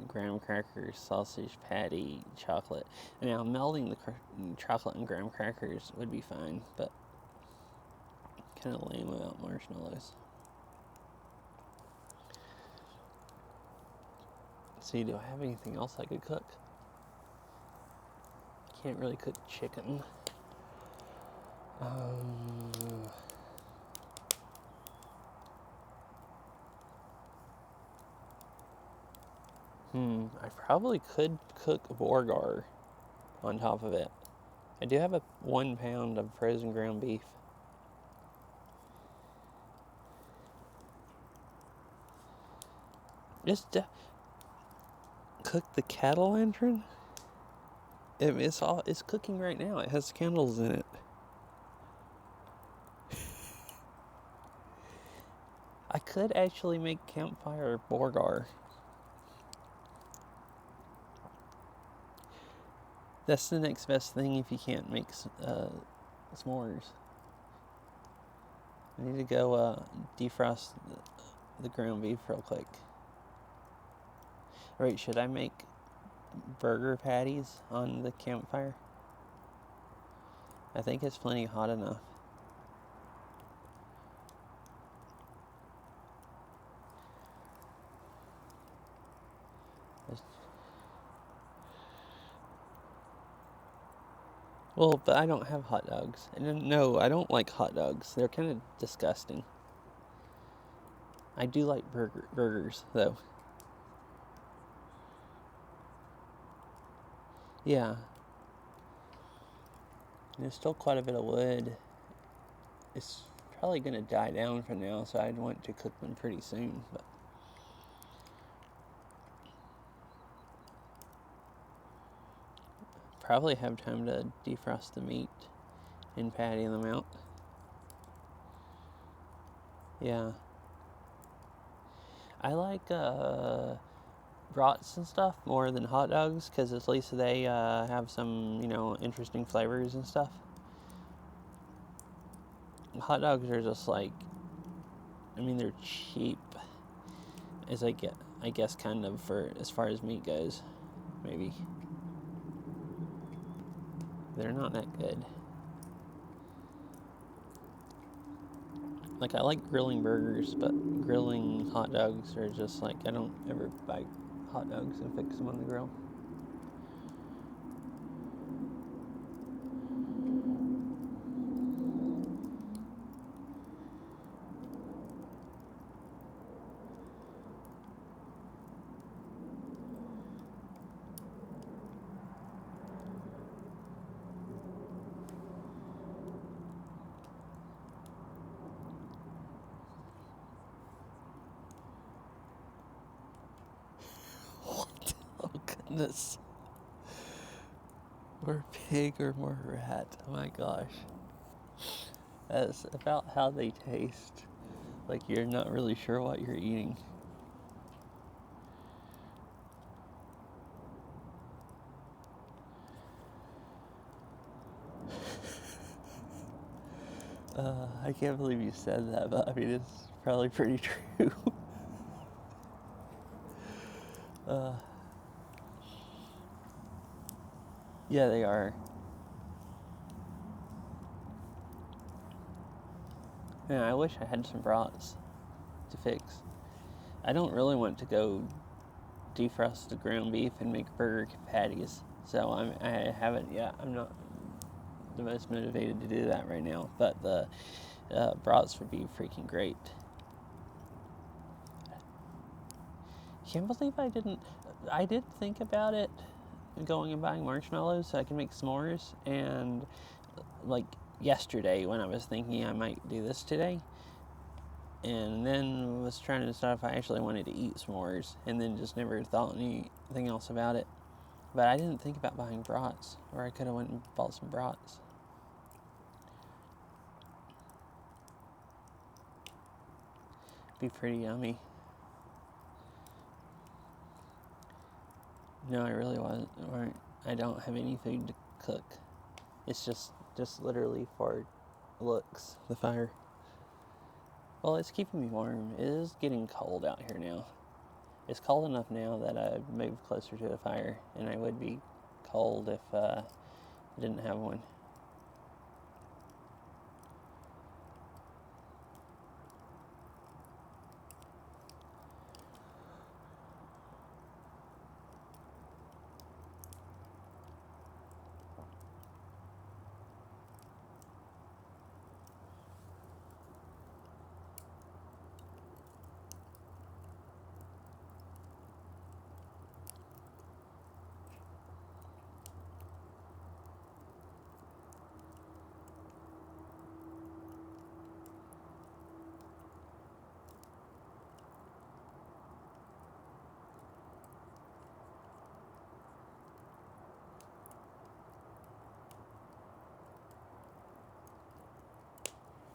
graham crackers, sausage patty, chocolate. Now, melding the chocolate and graham crackers would be fine, but kind of lame without marshmallows. See, do I have anything else I could cook? Can't really cook chicken. I probably could cook Borgar on top of it. I do have 1 pound of frozen ground beef. Just cook the cattle lantern. It's cooking right now. It has candles in it. I could actually make Campfire Borgar. That's the next best thing if you can't make s'mores. I need to go defrost the ground beef real quick. Alright, should I make burger patties on the campfire? I think it's plenty hot enough. Well, but I don't have hot dogs. No, I don't like hot dogs. They're kind of disgusting. I do like burgers, though. Yeah. There's still quite a bit of wood. It's probably going to die down for now, so I'd want to cook them pretty soon. But probably have time to defrost the meat and patty them out. Yeah. I like brats and stuff more than hot dogs because at least they have some, interesting flavors and stuff. Hot dogs are just they're cheap, I guess kind of for as far as meat goes, maybe. They're not that good. I like grilling burgers, but grilling hot dogs are just I don't ever buy hot dogs and fix them on the grill. What? Oh goodness. More pig or more rat? Oh my gosh. That's about how they taste. You're not really sure what you're eating. I can't believe you said that, but I mean, it's probably pretty true. uh, yeah, they are. Man, I wish I had some brats to fix. I don't really want to go defrost the ground beef and make burger patties, so I haven't yet. I'm not the most motivated to do that right now, but the brats would be freaking great. Can't believe I did think about it, going and buying marshmallows so I can make s'mores, and like yesterday when I was thinking I might do this today, and then was trying to decide if I actually wanted to eat s'mores, and then just never thought anything else about it. But I didn't think about buying brats, or I could have went and bought some brats. Be pretty yummy. No, I really wasn't. Or I don't have any food to cook. It's just literally for looks. The fire. Well, it's keeping me warm. It is getting cold out here now. It's cold enough now that I've moved closer to a fire, and I would be cold if I didn't have one.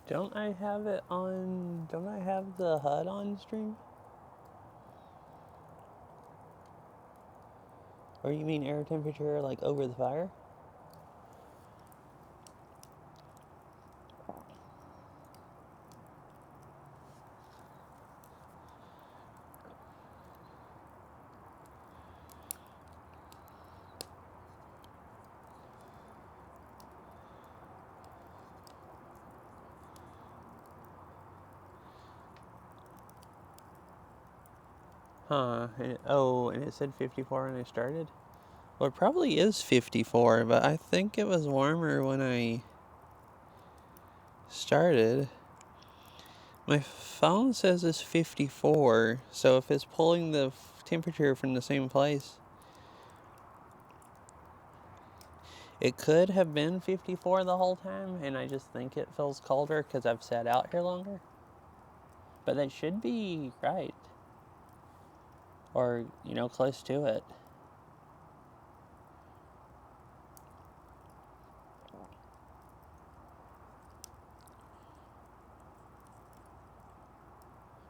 Don't I have it on? Don't I have the HUD on stream? Or you mean air temperature, like over the fire? Huh. And it said 54 when I started? Well, it probably is 54, but I think it was warmer when I started. My phone says it's 54, so if it's pulling the temperature from the same place, it could have been 54 the whole time, and I just think it feels colder because I've sat out here longer. But that should be right. Or, close to it.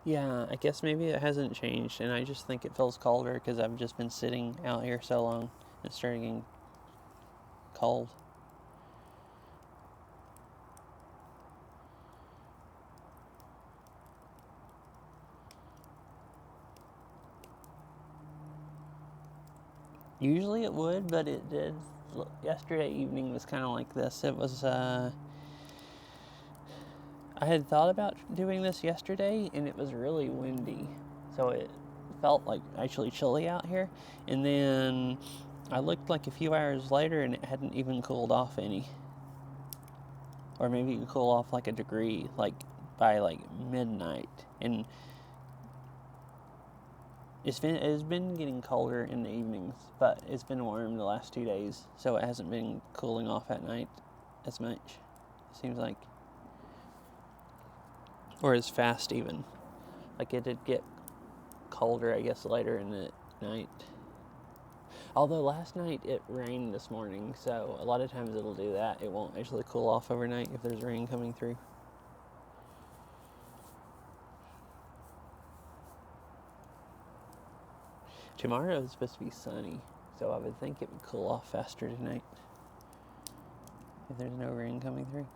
Yeah, I guess maybe it hasn't changed, and I just think it feels colder because I've just been sitting out here so long. It's starting getting cold. Usually it would, but it did. Yesterday evening was kind of like this. It was, I had thought about doing this yesterday, and it was really windy. So it felt like actually chilly out here. And then I looked like a few hours later, and it hadn't even cooled off any. Or maybe it could cool off like a degree, like by like midnight. And it's been getting colder in the evenings, but it's been warm the last 2 days, so it hasn't been cooling off at night as much, it seems like. Or as fast even. Like it did get colder, I guess, later in the night. Although last night it rained this morning, so a lot of times it'll do that. It won't actually cool off overnight if there's rain coming through. Tomorrow is supposed to be sunny, so I would think it would cool off faster tonight if there's no rain coming through.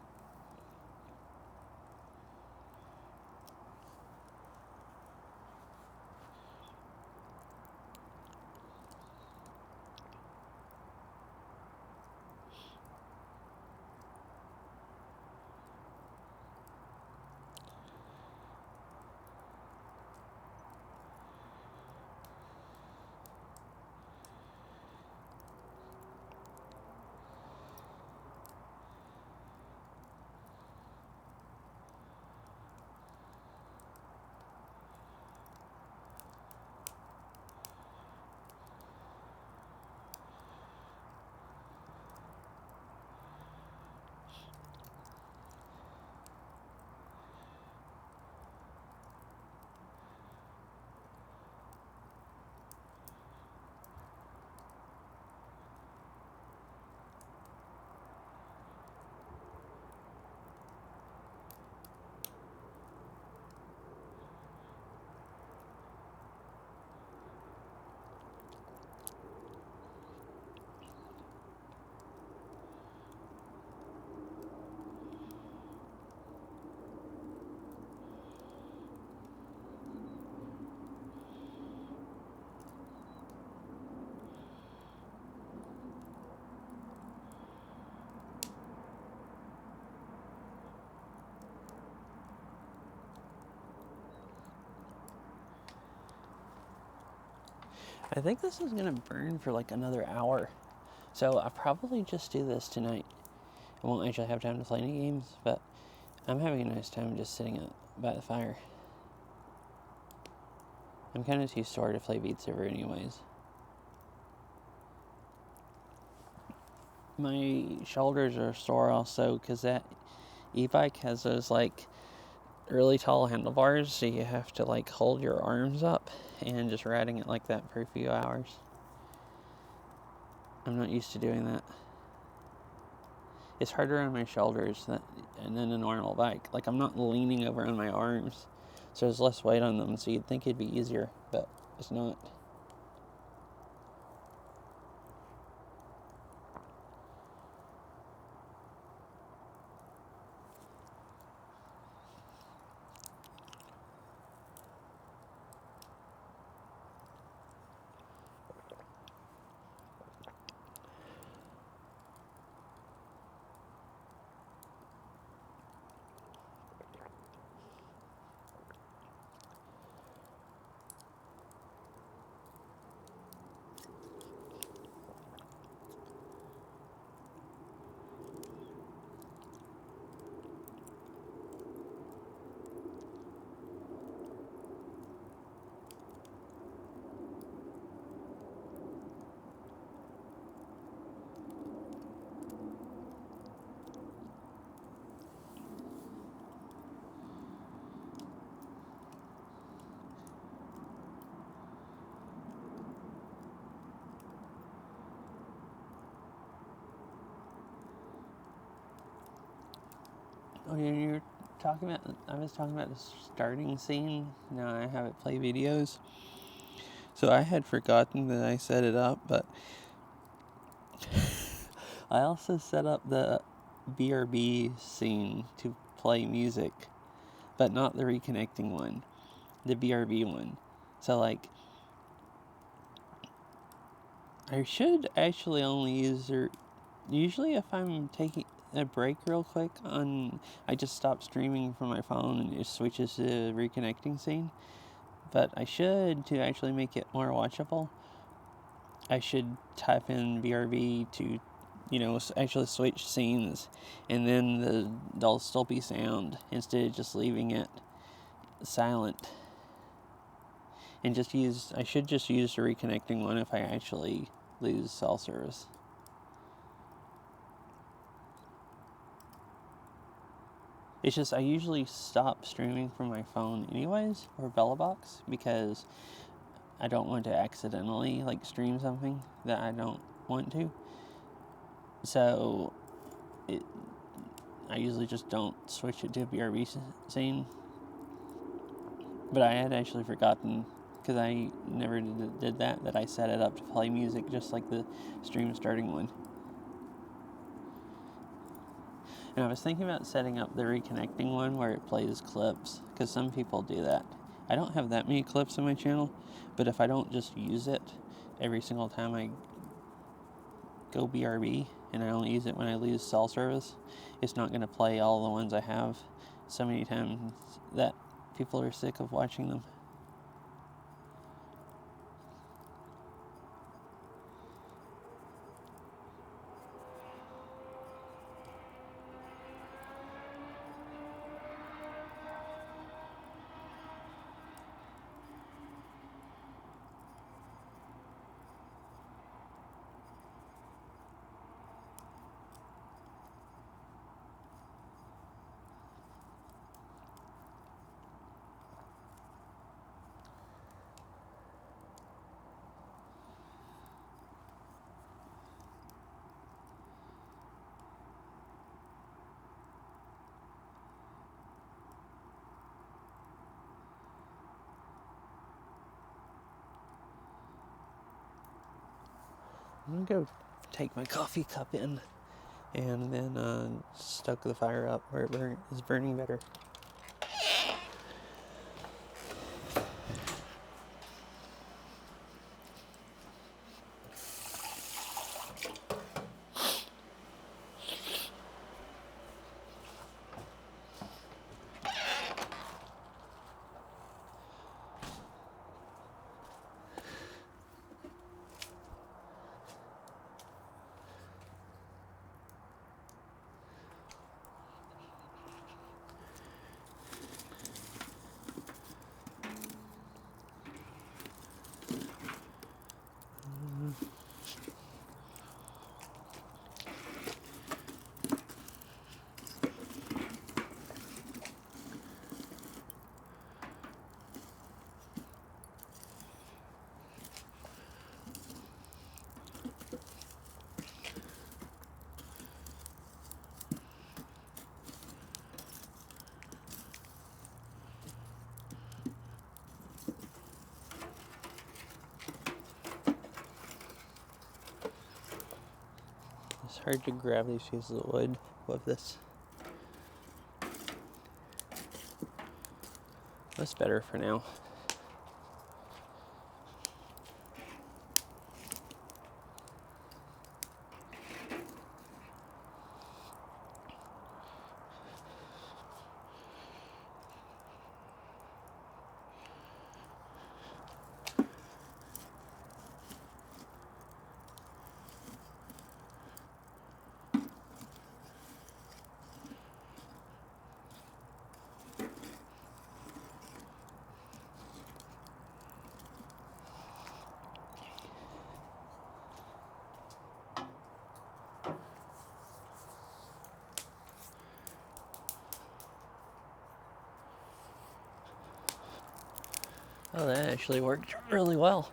I think this is gonna burn for like another hour. So I'll probably just do this tonight. I won't actually have time to play any games, but I'm having a nice time just sitting by the fire. I'm kind of too sore to play Beat Saber anyways. My shoulders are sore also because that e-bike has those like really tall handlebars, so you have to like hold your arms up, and just riding it like that for a few hours. I'm not used to doing that. It's harder on my shoulders than a normal bike. Like, I'm not leaning over on my arms, so there's less weight on them, so you'd think it'd be easier, but it's not. Oh, you're talking about, I was talking about the starting scene. Now I have it play videos. So I had forgotten that I set it up, but I also set up the BRB scene to play music, but not the reconnecting one, the BRB one. So, like, I should actually only use usually if I'm taking a break real quick I just stop streaming from my phone and it switches to reconnecting scene. But I should, to actually make it more watchable, I should type in BRB to, actually switch scenes, and then there'll still be sound instead of just leaving it silent. And I should just use the reconnecting one if I actually lose cell service. It's just I usually stop streaming from my phone anyways, or BellaBox, because I don't want to accidentally stream something that I don't want to. So I usually just don't switch it to a BRB scene. But I had actually forgotten, because I never did that I set it up to play music just like the stream starting one. And I was thinking about setting up the reconnecting one where it plays clips, because some people do that. I don't have that many clips on my channel, but if I don't just use it every single time I go BRB, and I only use it when I lose cell service, it's not going to play all the ones I have so many times that people are sick of watching them. I'm gonna go take my coffee cup in and then stoke the fire up where it is burning better. hard to grab these pieces of wood with this. That's better for now. Oh, that actually worked really well.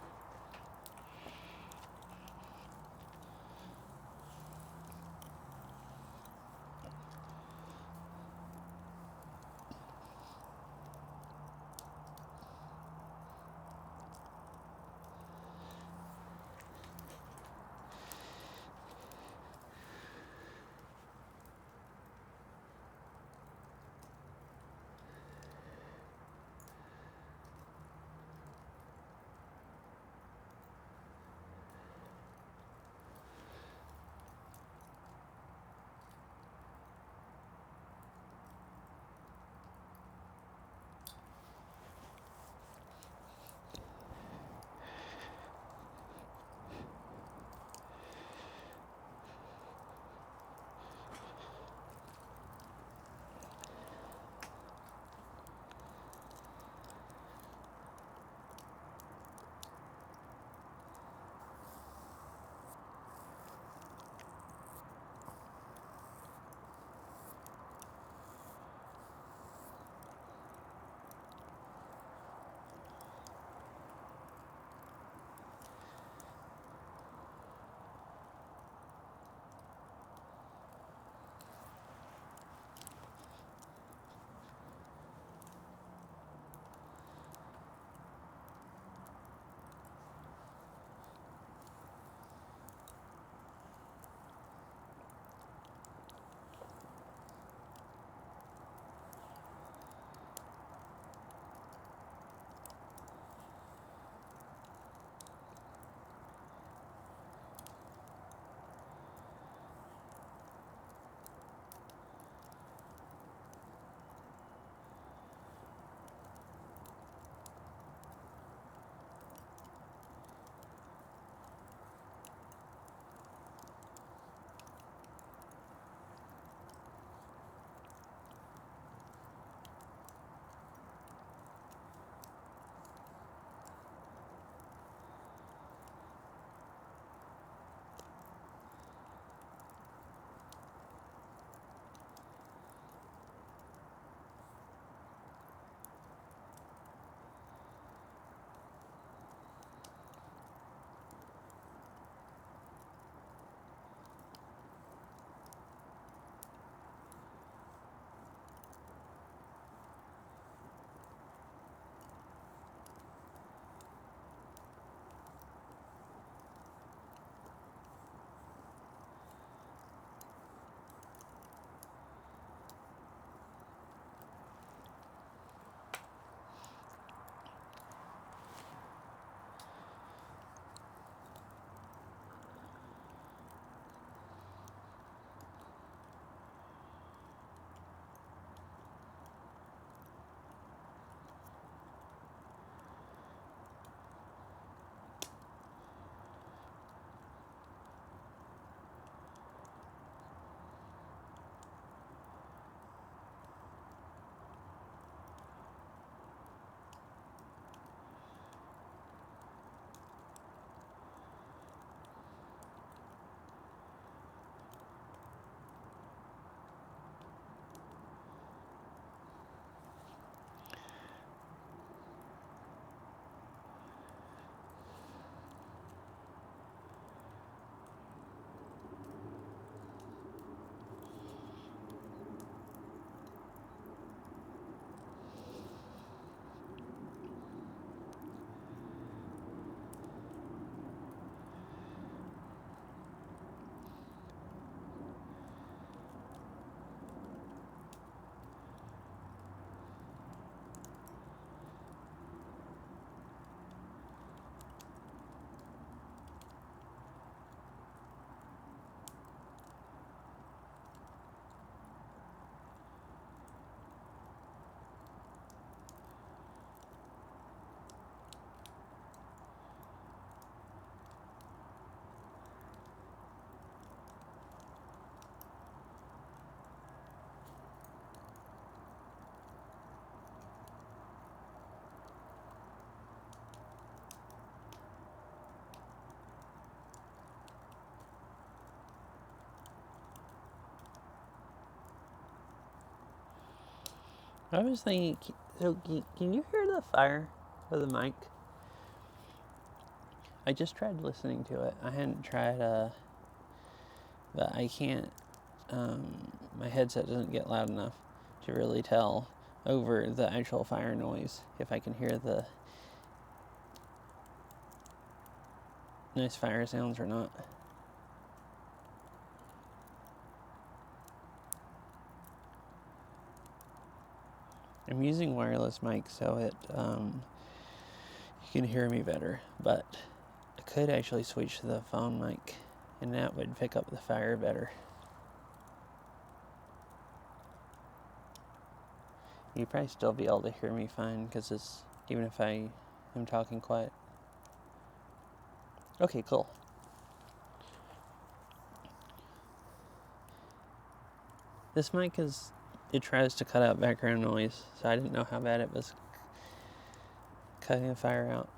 I was thinking, so can you hear the fire of the mic? I just tried listening to it. I hadn't tried, but I can't, my headset doesn't get loud enough to really tell over the actual fire noise if I can hear the nice fire sounds or not. I'm using wireless mic so it you can hear me better, but I could actually switch to the phone mic and that would pick up the fire better. You'd probably still be able to hear me fine because it's even if I am talking quiet. Okay, cool. This mic it tries to cut out background noise, so I didn't know how bad it was cutting the fire out.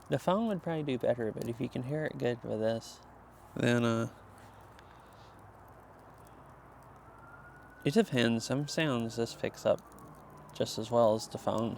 The phone would probably do better, but if you can hear it good with this, then it depends. Some sounds this picks up just as well as the phone.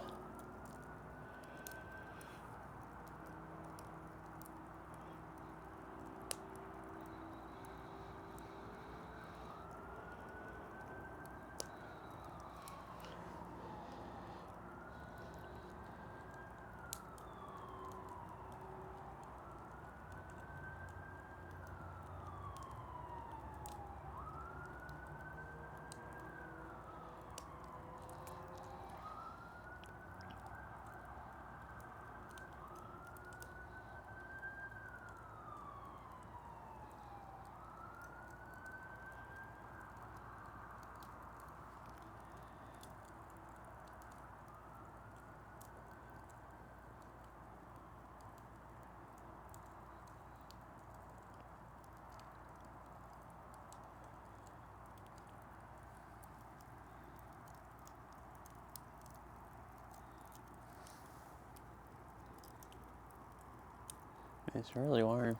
It's really warm.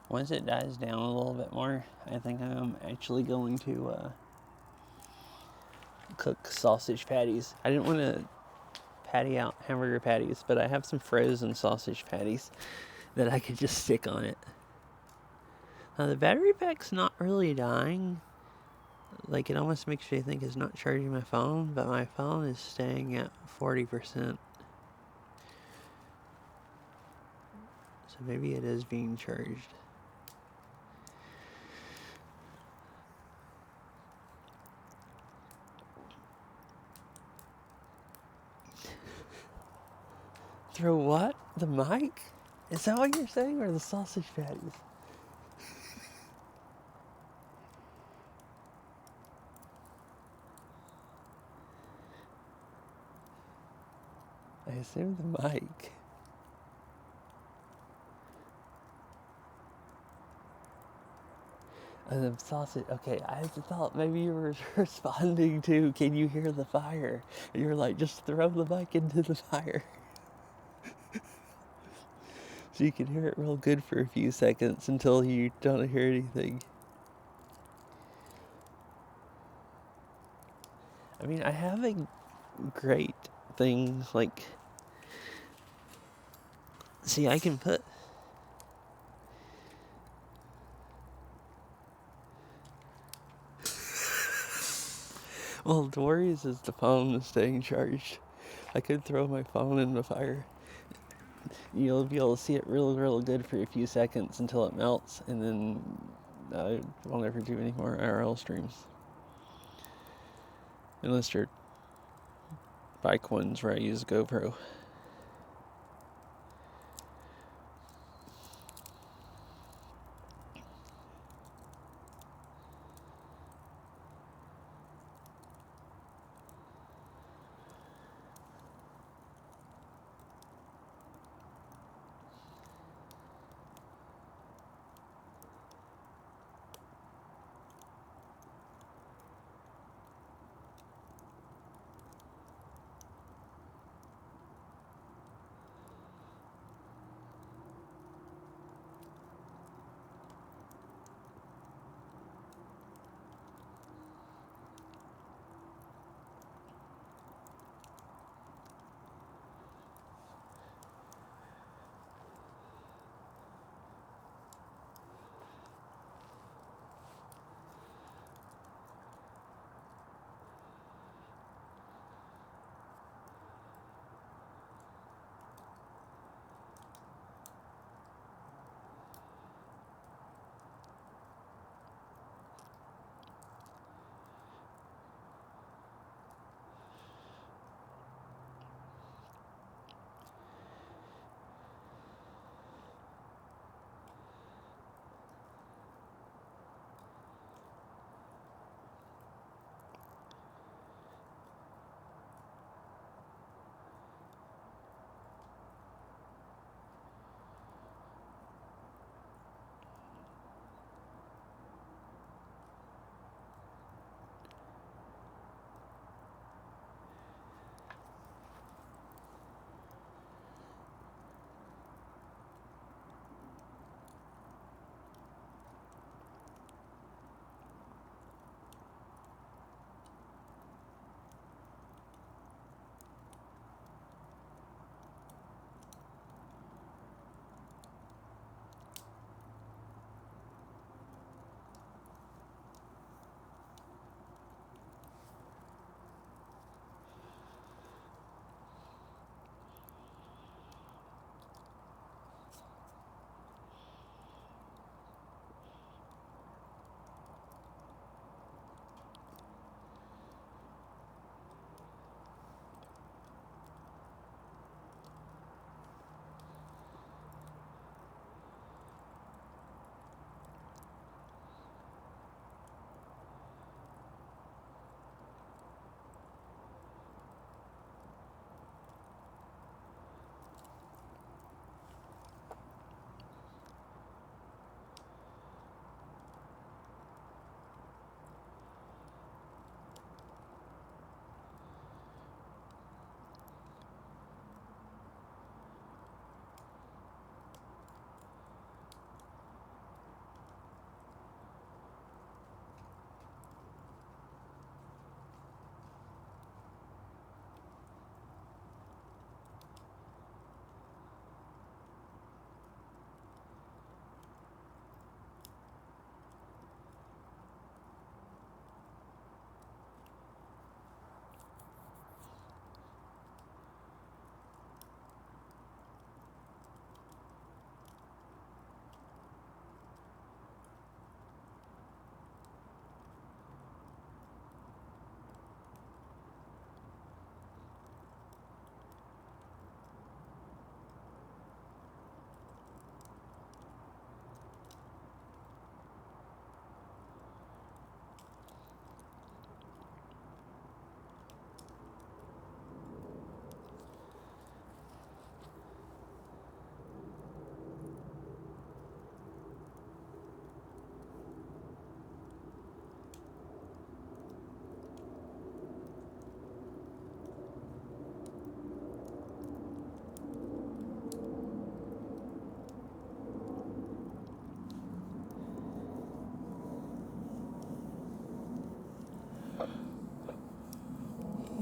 Once it dies down a little bit more, I think I'm actually going to cook sausage patties. I didn't want to patty out hamburger patties, but I have some frozen sausage patties that I could just stick on it. Now the battery pack's not really dying. Like, it almost makes me think it's not charging my phone, but my phone is staying at 40%. So maybe it is being charged. Throw what? The mic? Is that what you're saying? Or the sausage patties? I assume the mic. And the sausage, okay, I thought maybe you were responding to, can you hear the fire? And you were like, just throw the mic into the fire. So you can hear it real good for a few seconds until you don't hear anything. I mean, I have a great thing, like, see, I can put, well, the worries is the phone is staying charged. I could throw my phone in the fire. You'll be able to see it real good for a few seconds until it melts, and then I won't ever do any more IRL streams. Unless you're bike ones where I use GoPro.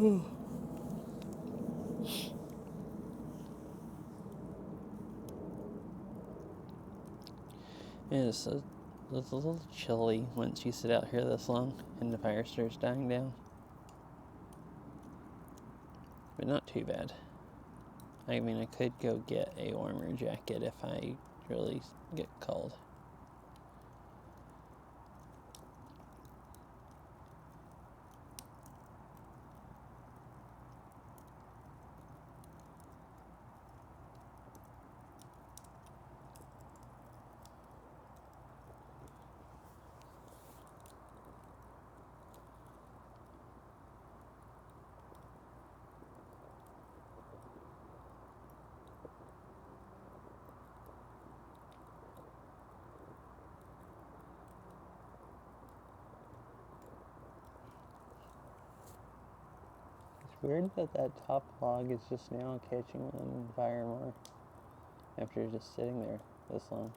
It's a little chilly once you sit out here this long and the fire starts dying down. But not too bad. I mean, I could go get a warmer jacket if I really get cold. Weird that top log is just now catching on fire more after just sitting there this long.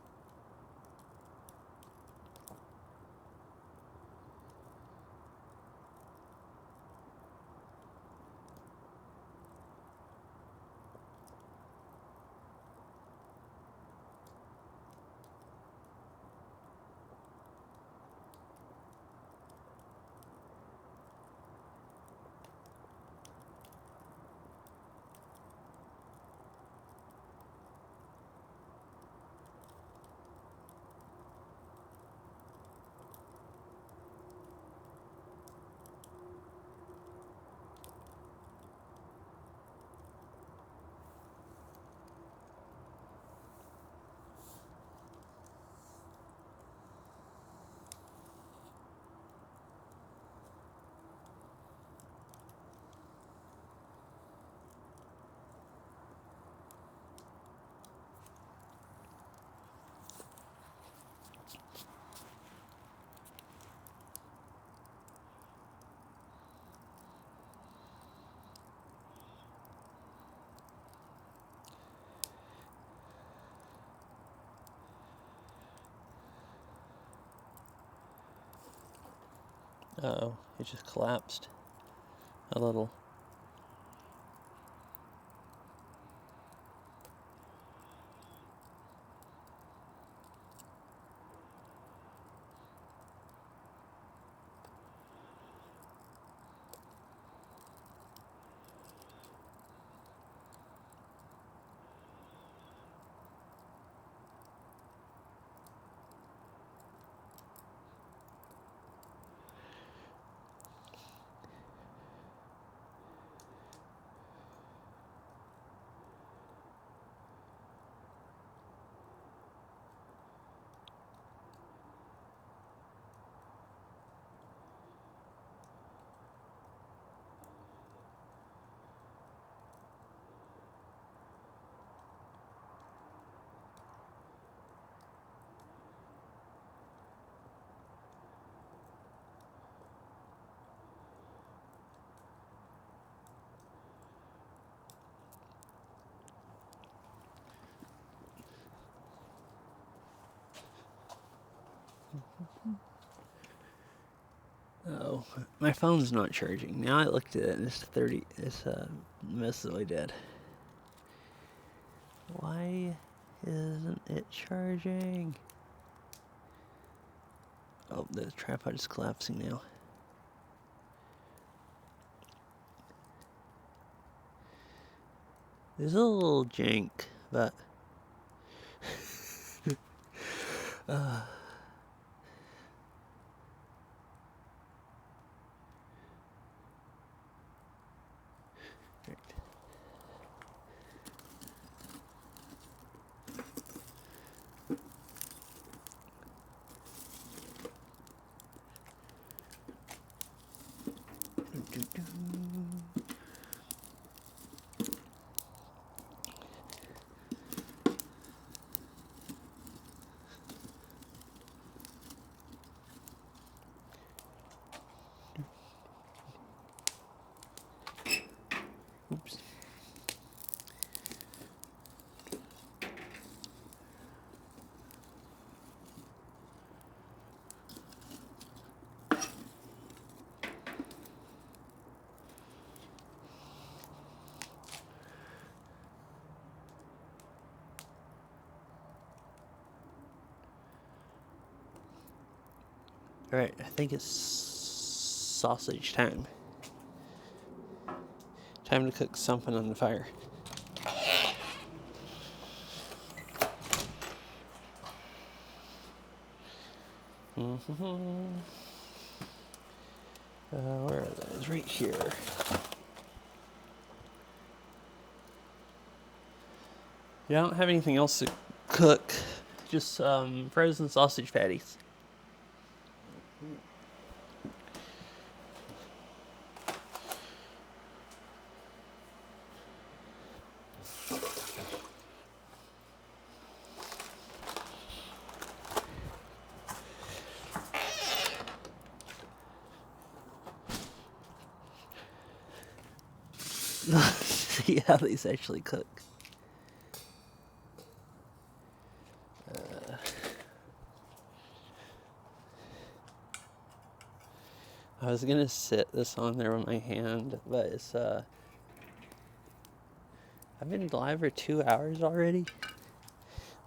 Uh-oh, it just collapsed a little. Oh, my phone's not charging. Now I looked at it and it's mostly dead. Why isn't it charging? Oh, the tripod is collapsing now. There's a little jank, but oops. Alright, I think it's sausage time. Time to cook something on the fire. Where are those? Right here. Yeah, I don't have anything else to cook. Just frozen sausage patties. See how these actually cook. I was gonna sit this on there with my hand, but it's I've been live for 2 hours already.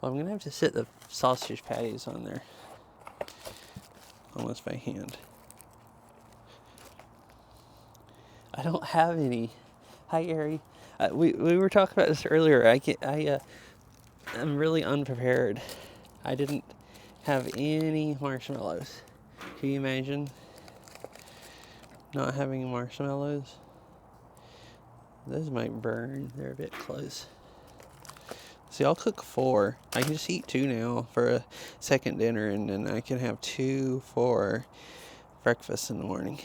Well, I'm gonna have to sit the sausage patties on there, almost by hand. I don't have any. Hi, Ari. We were talking about this earlier. I'm really unprepared. I didn't have any marshmallows. Can you imagine not having marshmallows? Those might burn. They're a bit close. See, I'll cook 4. I can just eat 2 now for a second dinner, and then I can have 2 for breakfast in the morning.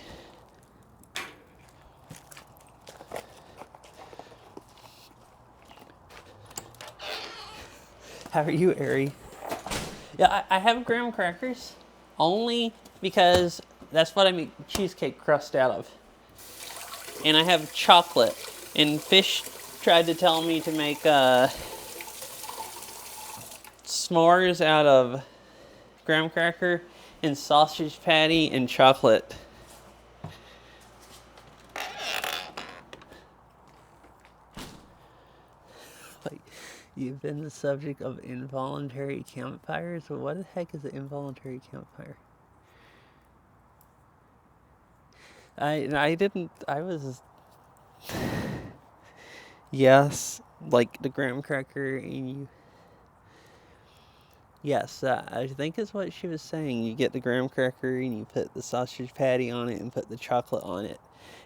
How are you, Ari? Yeah, I have graham crackers only because that's what I make cheesecake crust out of. And I have chocolate. And Fish tried to tell me to make s'mores out of graham cracker and sausage patty and chocolate. Like, you've been the subject of involuntary campfires? Well, what the heck is an involuntary campfire? I was... Yes, like the graham cracker and you... Yes, I think is what she was saying. You get the graham cracker and you put the sausage patty on it and put the chocolate on it.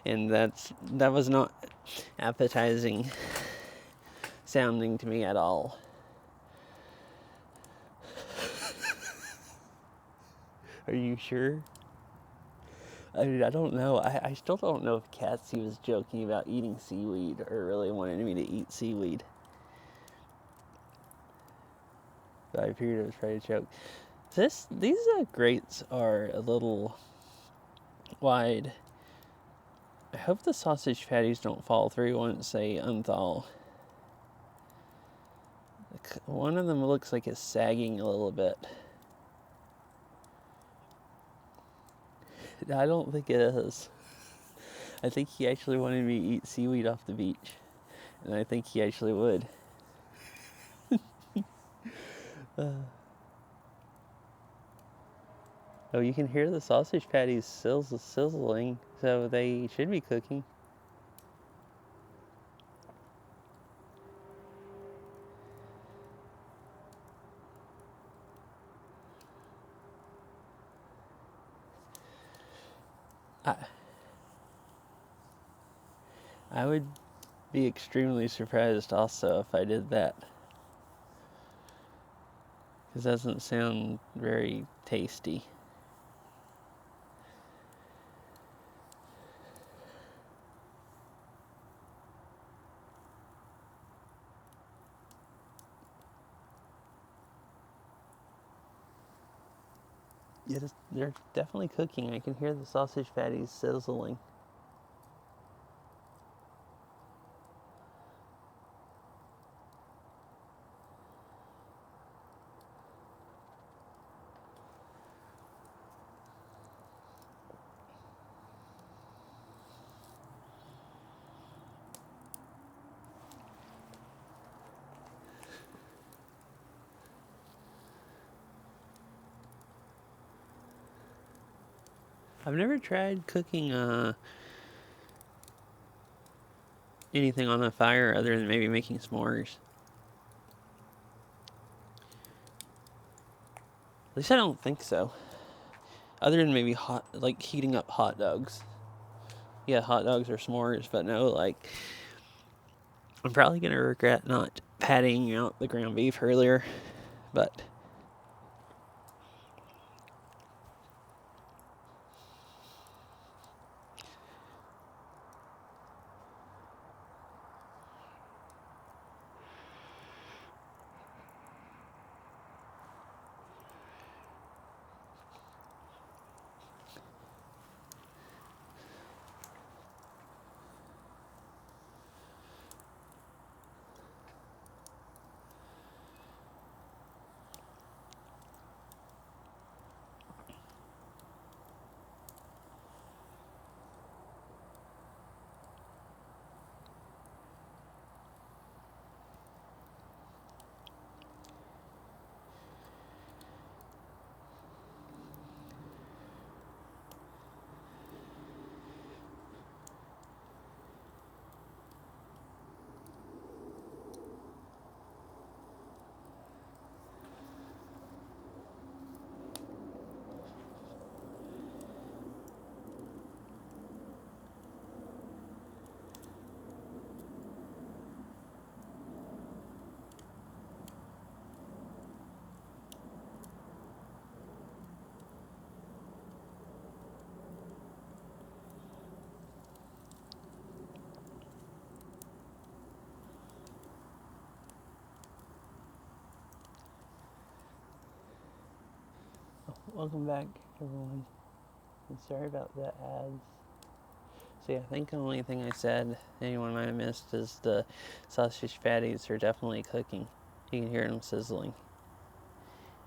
And that was not appetizing sounding to me at all. Are you sure? I mean, I don't know. I still don't know if Catsy was joking about eating seaweed or really wanted me to eat seaweed. But I figured it was probably a joke. These grates are a little wide. I hope the sausage patties don't fall through once they unthaw. One of them looks like it's sagging a little bit. I don't think it is. I think he actually wanted me to eat seaweed off the beach. And I think he actually would. Oh, you can hear the sausage patties sizzling, so they should be cooking. I would be extremely surprised also if I did that. Because it doesn't sound very tasty. Yeah, they're definitely cooking. I can hear the sausage patties sizzling. I've never tried cooking anything on the fire other than maybe making s'mores. At least I don't think so. Other than maybe heating up hot dogs. Yeah, hot dogs or s'mores, but no, like, I'm probably going to regret not patting out the ground beef earlier, but welcome back, everyone. And sorry about the ads. So yeah, I think the only thing I said anyone might have missed is the sausage patties are definitely cooking. You can hear them sizzling.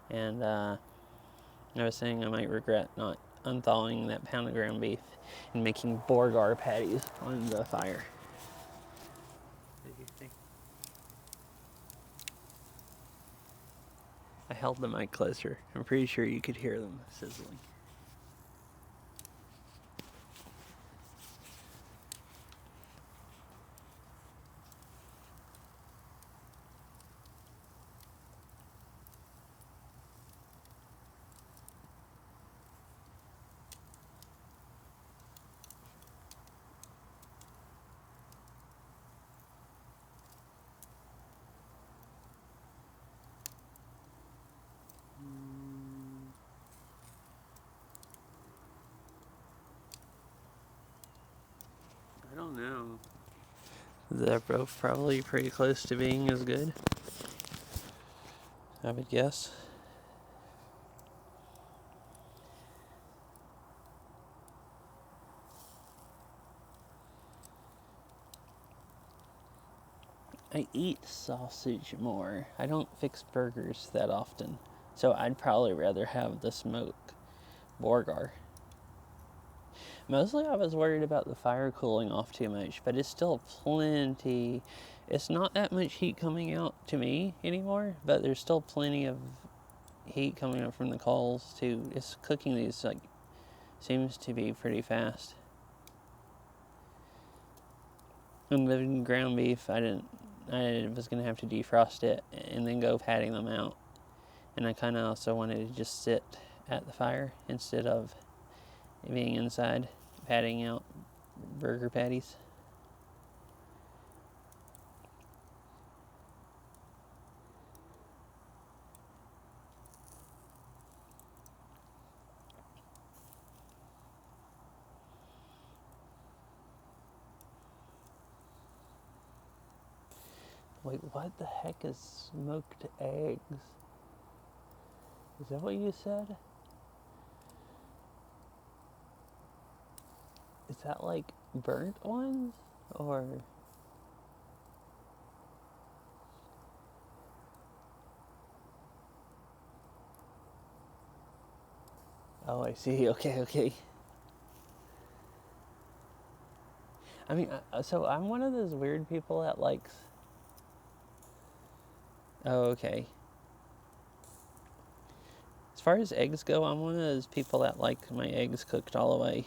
And I was saying I might regret not unthawing that pound of ground beef and making Borgar patties on the fire. What did you think? I held the mic closer. I'm pretty sure you could hear them sizzling. I don't know. They're both probably pretty close to being as good, I would guess. I eat sausage more. I don't fix burgers that often. So I'd probably rather have the smoked Borgar. Mostly I was worried about the fire cooling off too much, but it's still plenty. It's not that much heat coming out to me anymore, but there's still plenty of heat coming up from the coals too. It's cooking these, like, seems to be pretty fast. And the ground beef, I was going to have to defrost it and then go patting them out. And I kind of also wanted to just sit at the fire instead of being inside patting out burger patties. Wait, what the heck is smoked eggs? Is that what you said? Is that like burnt ones? Or... Oh, I see. Okay. I mean, so I'm one of those weird people that likes... Oh, okay. As far as eggs go, I'm one of those people that like my eggs cooked all the way.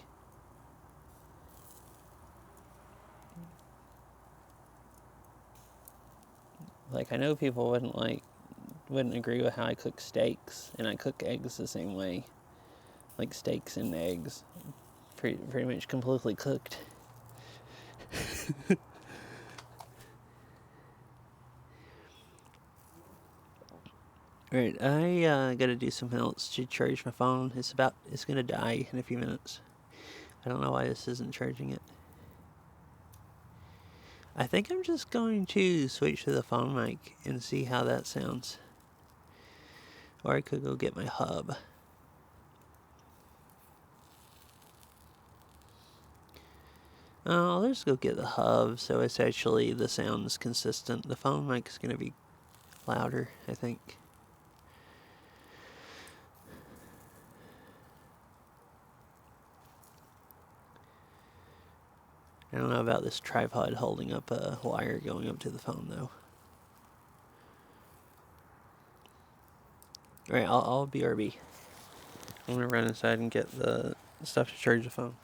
Like, I know people wouldn't agree with how I cook steaks, and I cook eggs the same way. Like steaks and eggs, pretty much completely cooked. Alright, I gotta do something else to charge my phone. It's gonna die in a few minutes. I don't know why this isn't charging it. I think I'm just going to switch to the phone mic and see how that sounds. Or I could go get my hub. I'll just go get the hub so it's actually, the sound is consistent. The phone mic is gonna be louder, I think. I don't know about this tripod holding up a wire going up to the phone, though. Alright, I'll BRB. I'm gonna run inside and get the stuff to charge the phone.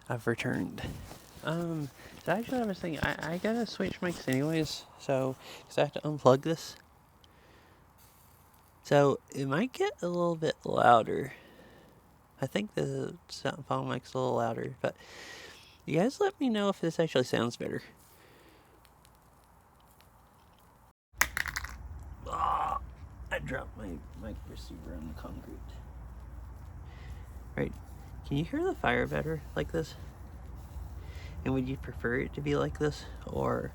I've returned. So actually I was thinking, I gotta switch mics anyways, so, because I have to unplug this. So, it might get a little bit louder. I think the phone mic's a little louder, but you guys let me know if this actually sounds better. Oh, I dropped my mic receiver on the concrete. Right, can you hear the fire better like this? And would you prefer it to be like this, or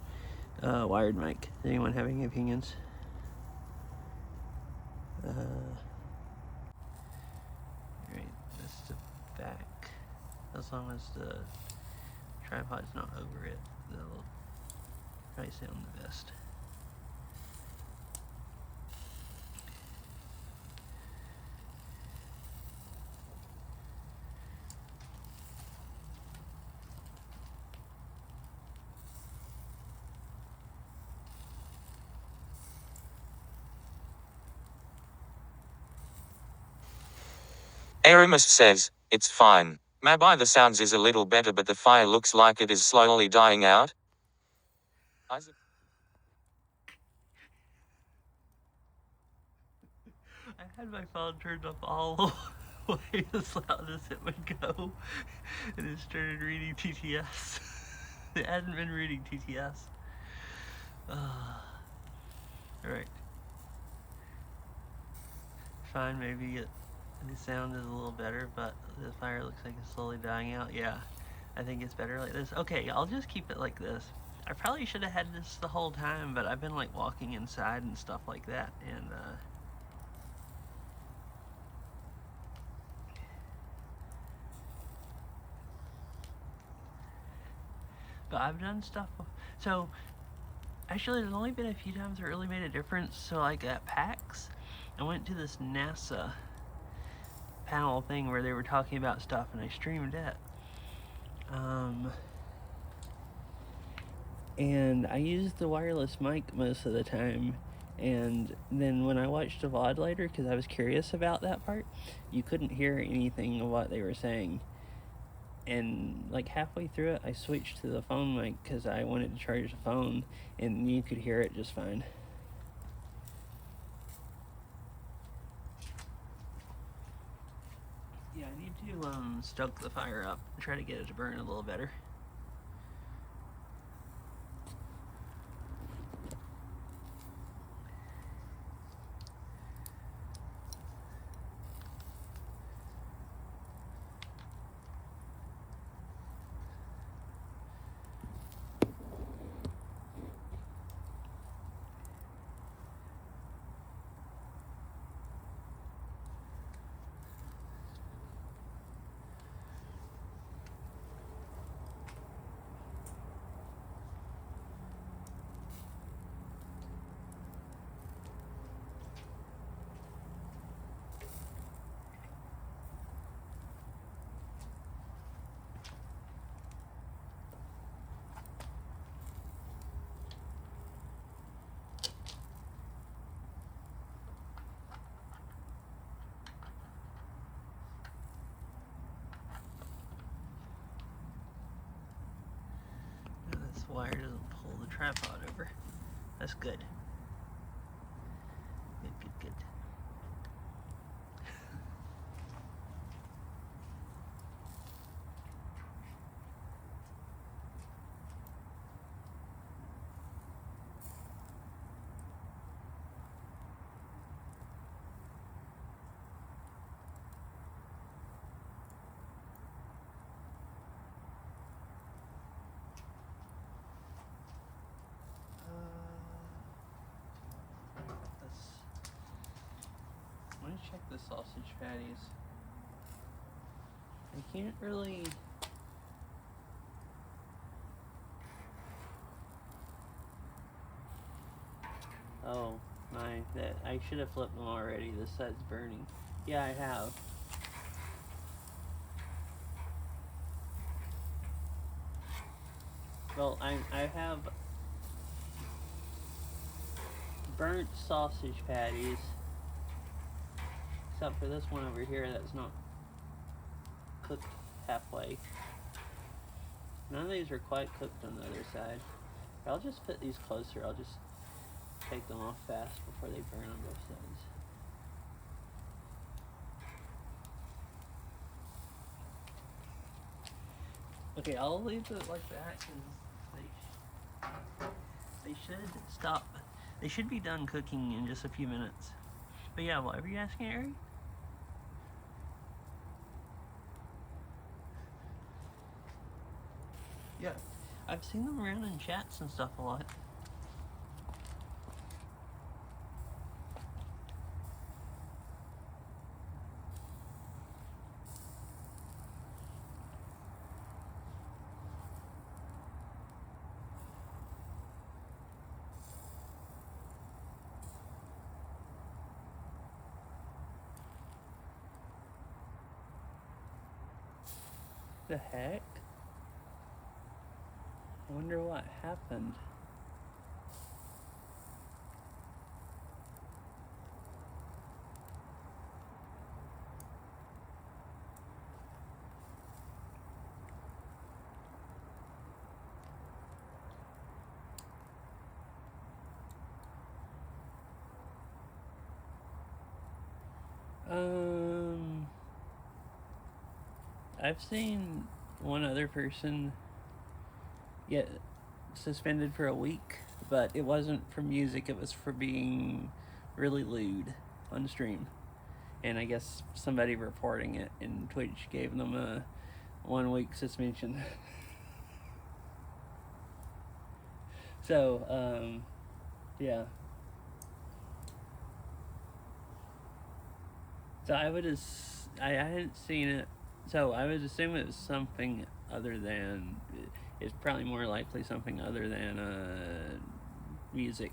wired mic? Does anyone have any opinions? Right, this is the back. As long as the tripod's not over it, they'll probably sound the best. Aramis says, it's fine. Maybe the sounds is a little better but the fire looks like it is slowly dying out. Isaac? I had my phone turned up all the way as loud as it would go, and it started reading TTS. It hadn't been reading TTS. Alright. Fine, maybe the sound is a little better, but the fire looks like it's slowly dying out. Yeah, I think it's better like this. Okay, I'll just keep it like this. I probably should have had this the whole time, but I've been like walking inside and stuff like that, and but I've done stuff. So actually, there's only been a few times it really made a difference. So like at PAX, I went to this NASA panel thing where they were talking about stuff, and I streamed it. And I used the wireless mic most of the time. And then when I watched a VOD later, because I was curious about that part, you couldn't hear anything of what they were saying. And like halfway through it, I switched to the phone mic because I wanted to charge the phone, and you could hear it just fine. Yeah, I need to stoke the fire up and try to get it to burn a little better. This wire doesn't pull the tripod over. That's good. Good. Let me check the sausage patties. I can't really... Oh, I should have flipped them already. This side's burning. Yeah, I have. Well, I have burnt sausage patties. Except for this one over here that's not cooked halfway. None of these are quite cooked on the other side. But I'll just put these closer. I'll just take them off fast before they burn on both sides. Okay, I'll leave it like that because they should stop. They should be done cooking in just a few minutes. But yeah, whatever you asking, Ari? Yeah, I've seen them around in chats and stuff a lot. The heck? I wonder what happened. I've seen one other person get suspended for a week but it wasn't for music, it was for being really lewd on stream. And I guess somebody reporting it, and Twitch gave them a 1 week suspension. So, yeah. So I hadn't seen it, so I would assume it was something other than. It's probably more likely something other than music.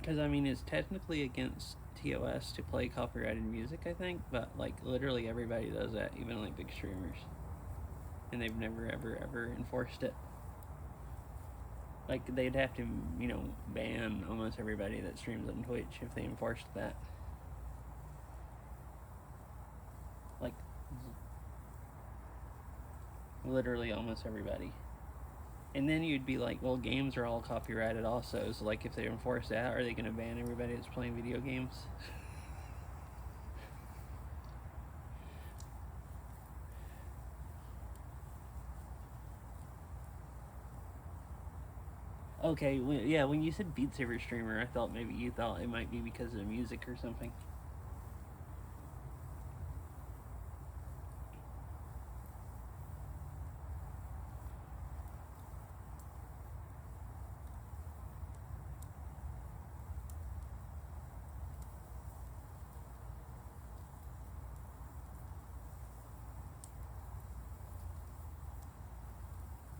Because, I mean, it's technically against TOS to play copyrighted music, I think, but, like, literally everybody does that, even, like, big streamers. And they've never, ever, ever enforced it. Like, they'd have to, ban almost everybody that streams on Twitch if they enforced that. Like, literally almost everybody. And then you'd be like, well, games are all copyrighted also, so, like, if they enforce that, are they going to ban everybody that's playing video games? Okay, when you said Beat Saber streamer, I thought maybe you thought it might be because of the music or something.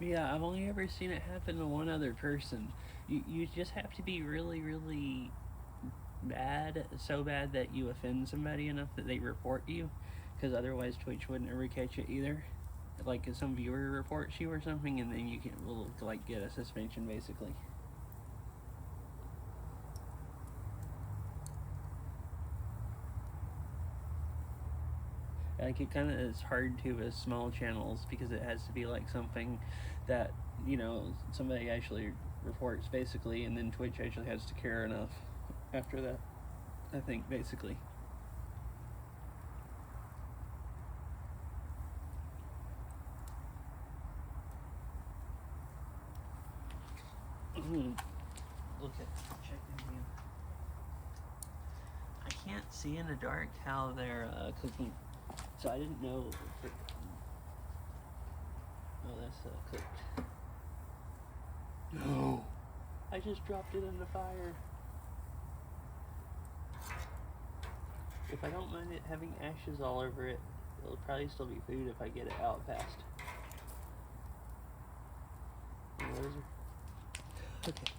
Yeah, I've only ever seen it happen to one other person. You just have to be really, really bad, so bad that you offend somebody enough that they report you, because otherwise Twitch wouldn't ever catch it either. Like, if some viewer reports you or something, and then you will like get a suspension basically. Like, it kind of is hard to with small channels because it has to be like something that somebody actually reports basically, and then Twitch actually has to care enough after that, I think, basically. Look at check in here. I can't see in the dark how they're cooking, so I didn't know. Oh, that's cooked. No, I just dropped it in the fire. If I don't mind it having ashes all over it, it'll probably still be food if I get it out fast. Okay.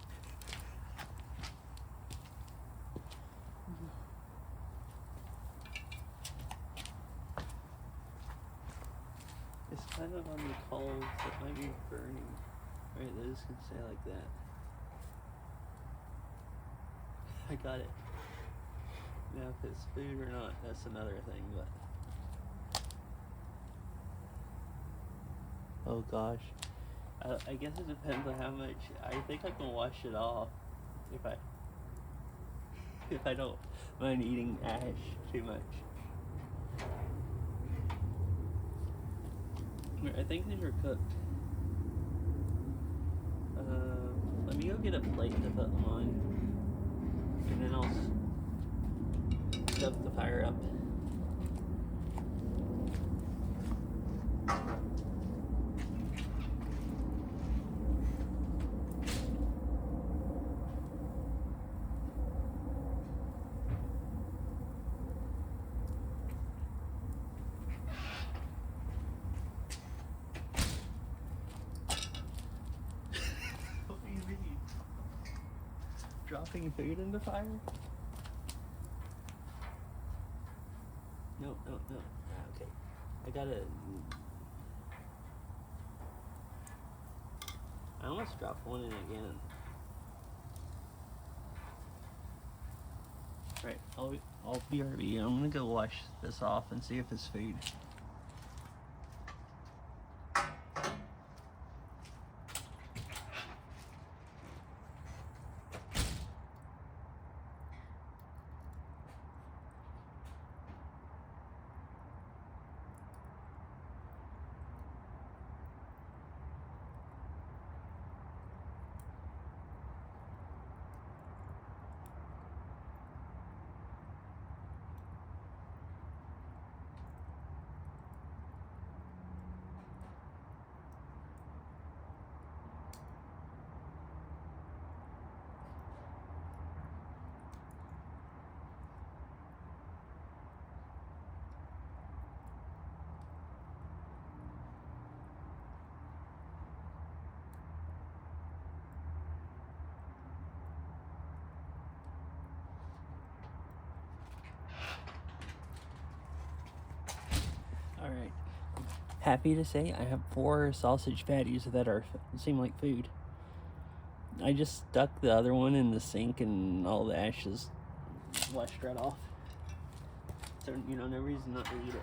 It's kind of on the coals that might be burning. Right, those can say like that. I got it. Now, if it's food or not, that's another thing, but. Oh gosh. I guess it depends on how much. I think I can wash it off if I don't mind eating ash too much. I think these are cooked. Let me go get a plate to put them on, and then I'll stove the fire up. What do you mean? Dropping food in the fire? No. Okay. I almost dropped one in again. Right, I'll BRB. I'm gonna go wash this off and see if it's food. happy to say I have 4 sausage patties that seem like food. I just stuck the other one in the sink and all the ashes washed right off. So, no reason not to eat it.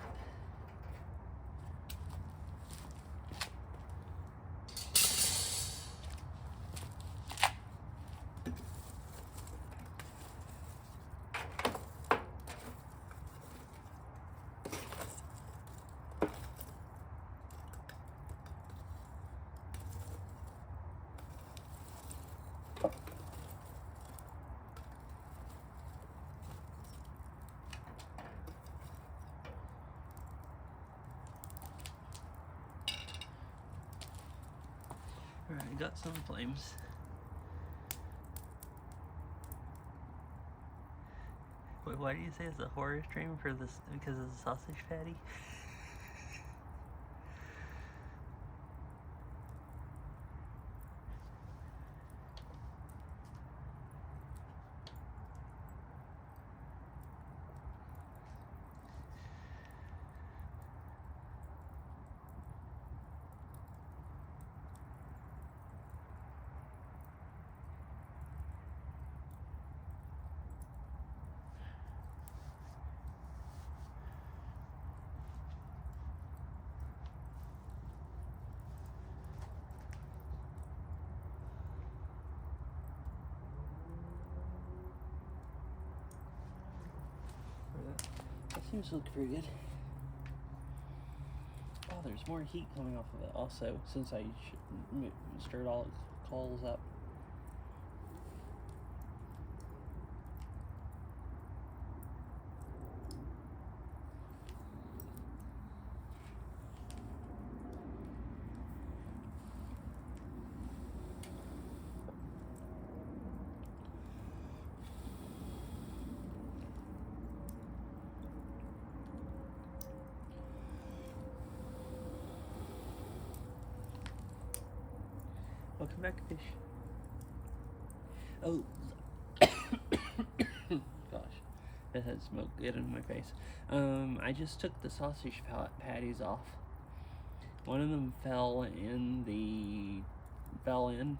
Alright, got some flames. Wait, why do you say it's a horror stream for this? Because of the sausage patty? That seems to look pretty good. Oh, there's more heat coming off of it also, since I stirred all the coals up. Welcome back, fish. Oh, gosh, that had smoke getting in my face. I just took the sausage patties off. One of them fell in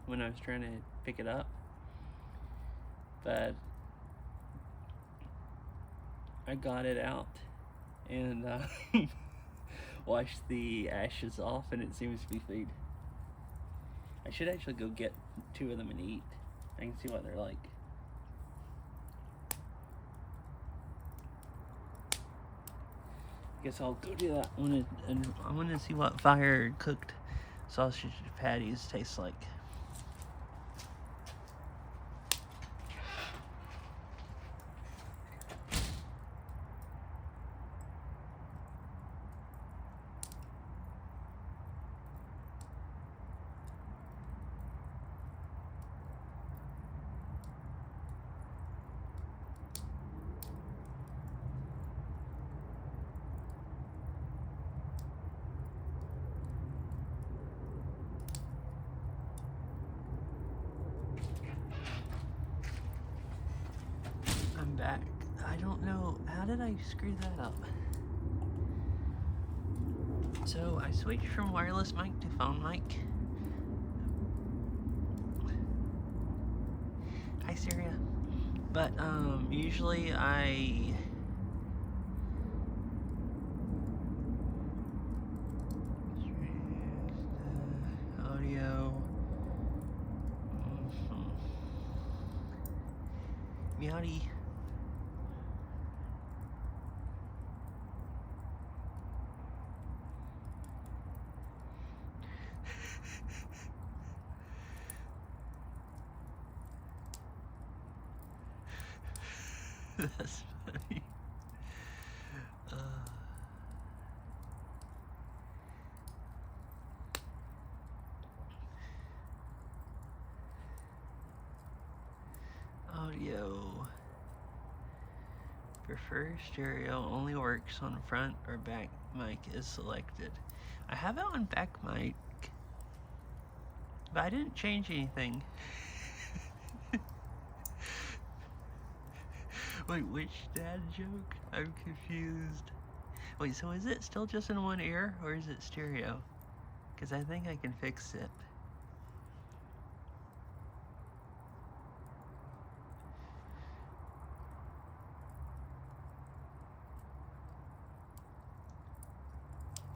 when I was trying to pick it up, but I got it out and washed the ashes off, and it seems to be food. I should actually go get 2 of them and eat. I can see what they're like. Guess I'll go do that one, and I want to see what fire cooked sausage patties taste like. Back. I don't know. How did I screw that up? So I switched from wireless mic to phone mic. Hi, Syria. But usually I audio. Meowdy. That's funny. Audio. Prefer stereo only works on front or back mic is selected. I have it on back mic, but I didn't change anything. Wait, which dad joke? I'm confused. Wait, so is it still just in one ear, or is it stereo? Because I think I can fix it.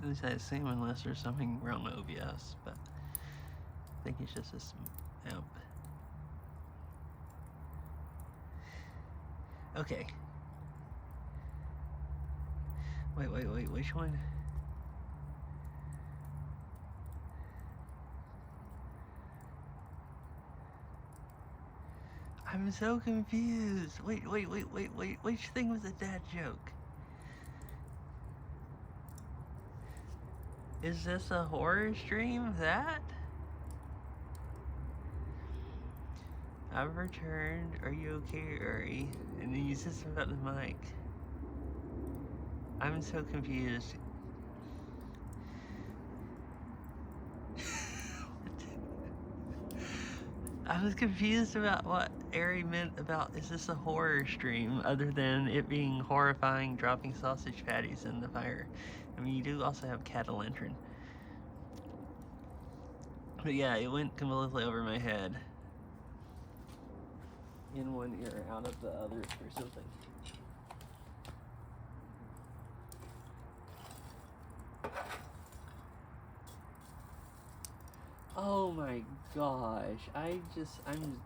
At least I assume, unless there's something wrong with OBS, but I think it's just this amp. Okay. Wait, which one? I'm so confused. Wait, which thing was a dad joke? Is this a horror stream? That? I've returned. Are you okay, Uri? And then you said something about the mic. I'm so confused. I was confused about what Ari meant about, is this a horror stream, other than it being horrifying dropping sausage patties in the fire. I mean, you do also have cat-o'-lantern. But yeah, it went completely over my head. In one ear, out of the other, or something. Oh my gosh, I'm just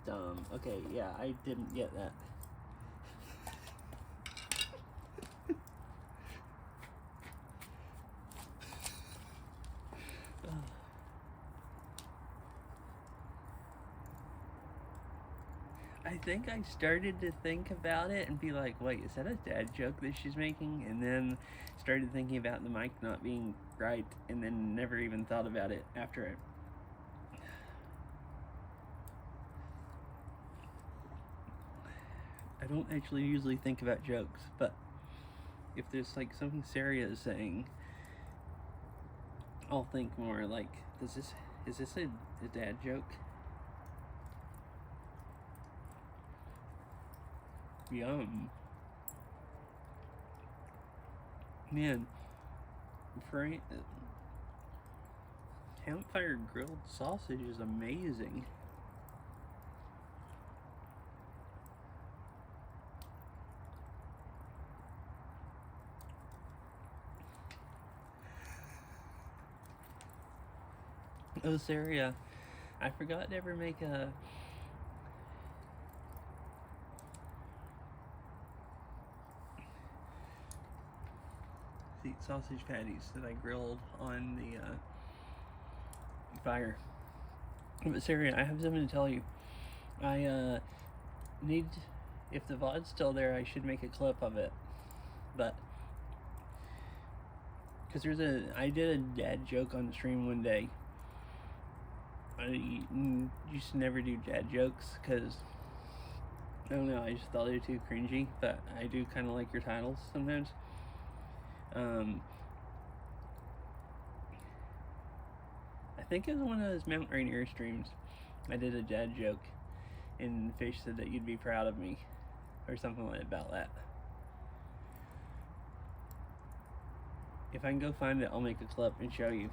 dumb. Okay, yeah, I didn't get that. I think I started to think about it and be like, wait, is that a dad joke that she's making? And then started thinking about the mic not being right, and then never even thought about it after it. I don't actually usually think about jokes, but if there's like something Sarah is saying, I'll think more like, is this a dad joke? Yum. Man, Campfire grilled sausage is amazing. Oh, Sarah, I forgot to ever make a sausage patties that I grilled on the fire. But Sarah, I have something to tell you. I need, if the VOD's still there, I should make a clip of it. But because I did a dad joke on the stream one day. I used to never do dad jokes because I don't know, I just thought they were too cringy. But I do kind of like your titles sometimes. I think it was one of those Mount Rainier streams. I did a dad joke, and Fish said that you'd be proud of me, or something like about that. If I can go find it, I'll make a clip and show you.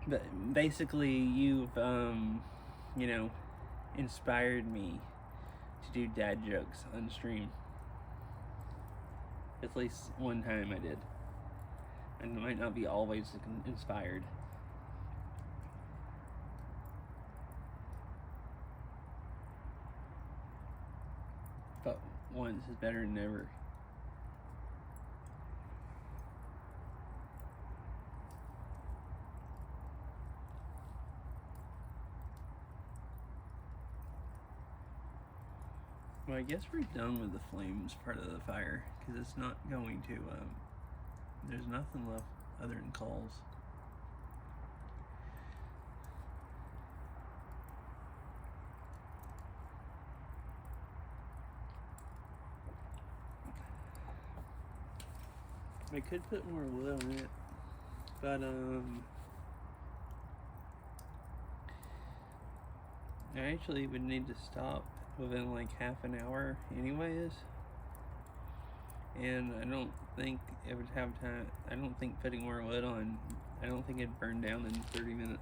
But basically, you've, you know, inspired me to do dad jokes on stream. At least one time I did. And I might not be always inspired. But once is better than never. Well, I guess we're done with the flames part of the fire, because it's not going to, there's nothing left other than coals. I could put more wood on it, but, I actually would need to stop within like half an hour anyways, and I don't think it would have time. I don't think putting more wood on, I don't think it'd burn down in 30 minutes.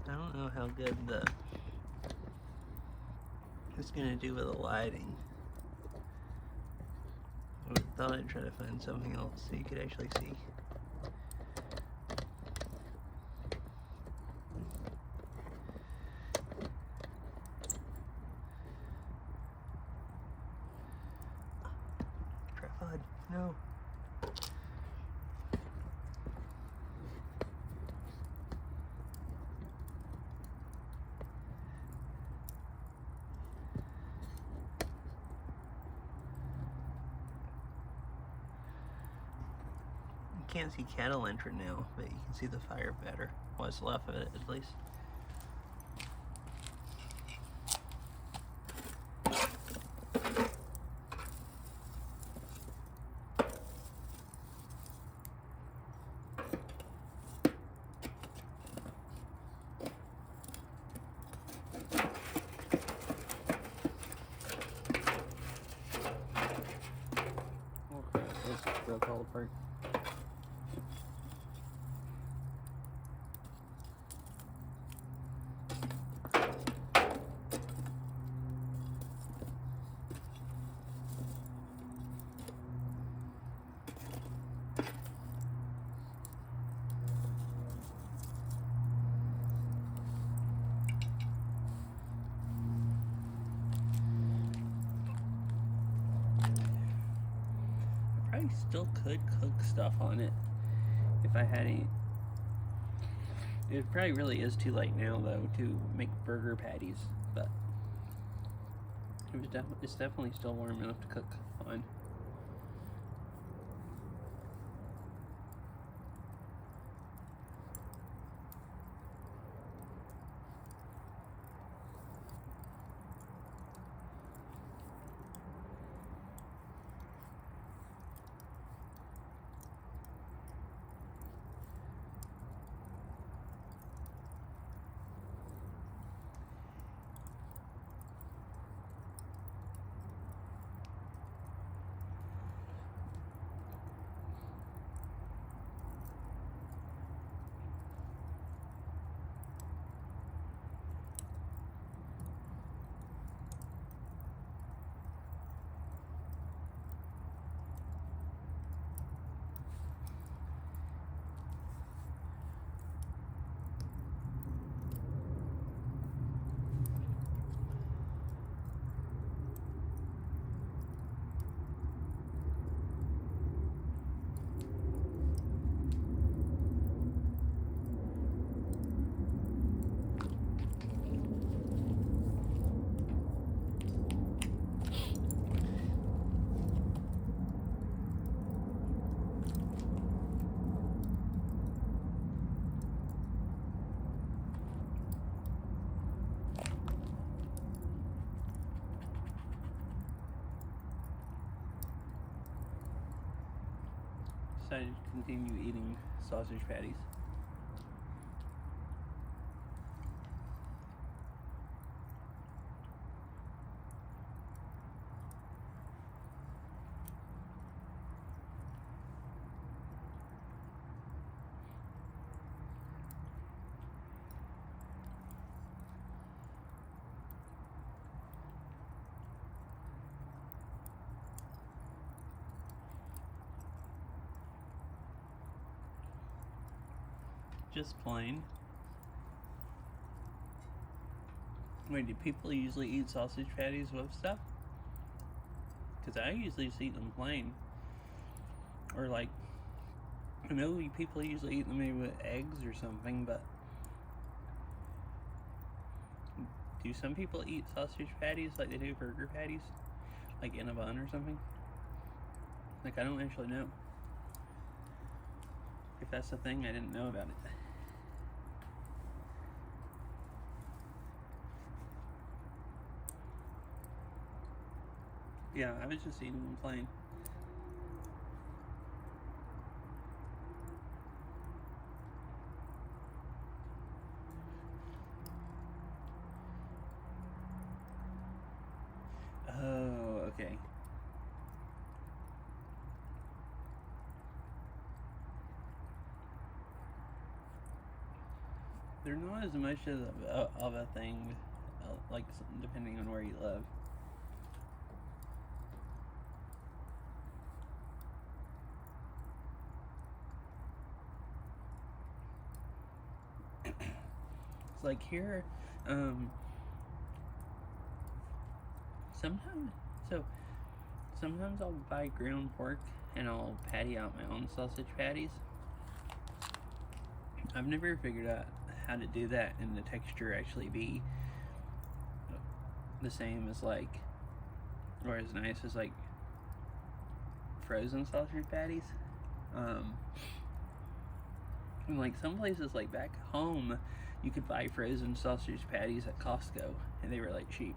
I don't know how good it's gonna do with the lighting. I thought I'd try to find something else so you could actually see. Tripod, no. You can't see cattle entrant now, but you can see the fire better. What's left of it, at least. Okay, this broke all apart. I still could cook stuff on it if I had any. It probably really is too late now though to make burger patties, but it's definitely still warm enough to cook on. Decided to continue eating sausage patties. Just plain. Wait, do people usually eat sausage patties with stuff? Because I usually just eat them plain. Or like, I know people usually eat them maybe with eggs or something, but do some people eat sausage patties like they do burger patties? Like in a bun or something? Like, I don't actually know. If that's a thing, I didn't know about it. Yeah, I was just eating them plain. Oh, okay. They're not as much of a thing, like, depending on where you live. It's like here, sometimes, so sometimes I'll buy ground pork and I'll patty out my own sausage patties. I've never figured out how to do that and the texture actually be the same as, like, or as nice as, like, frozen sausage patties. And, like, some places, like back home, you could buy frozen sausage patties at Costco and they were, like, cheap.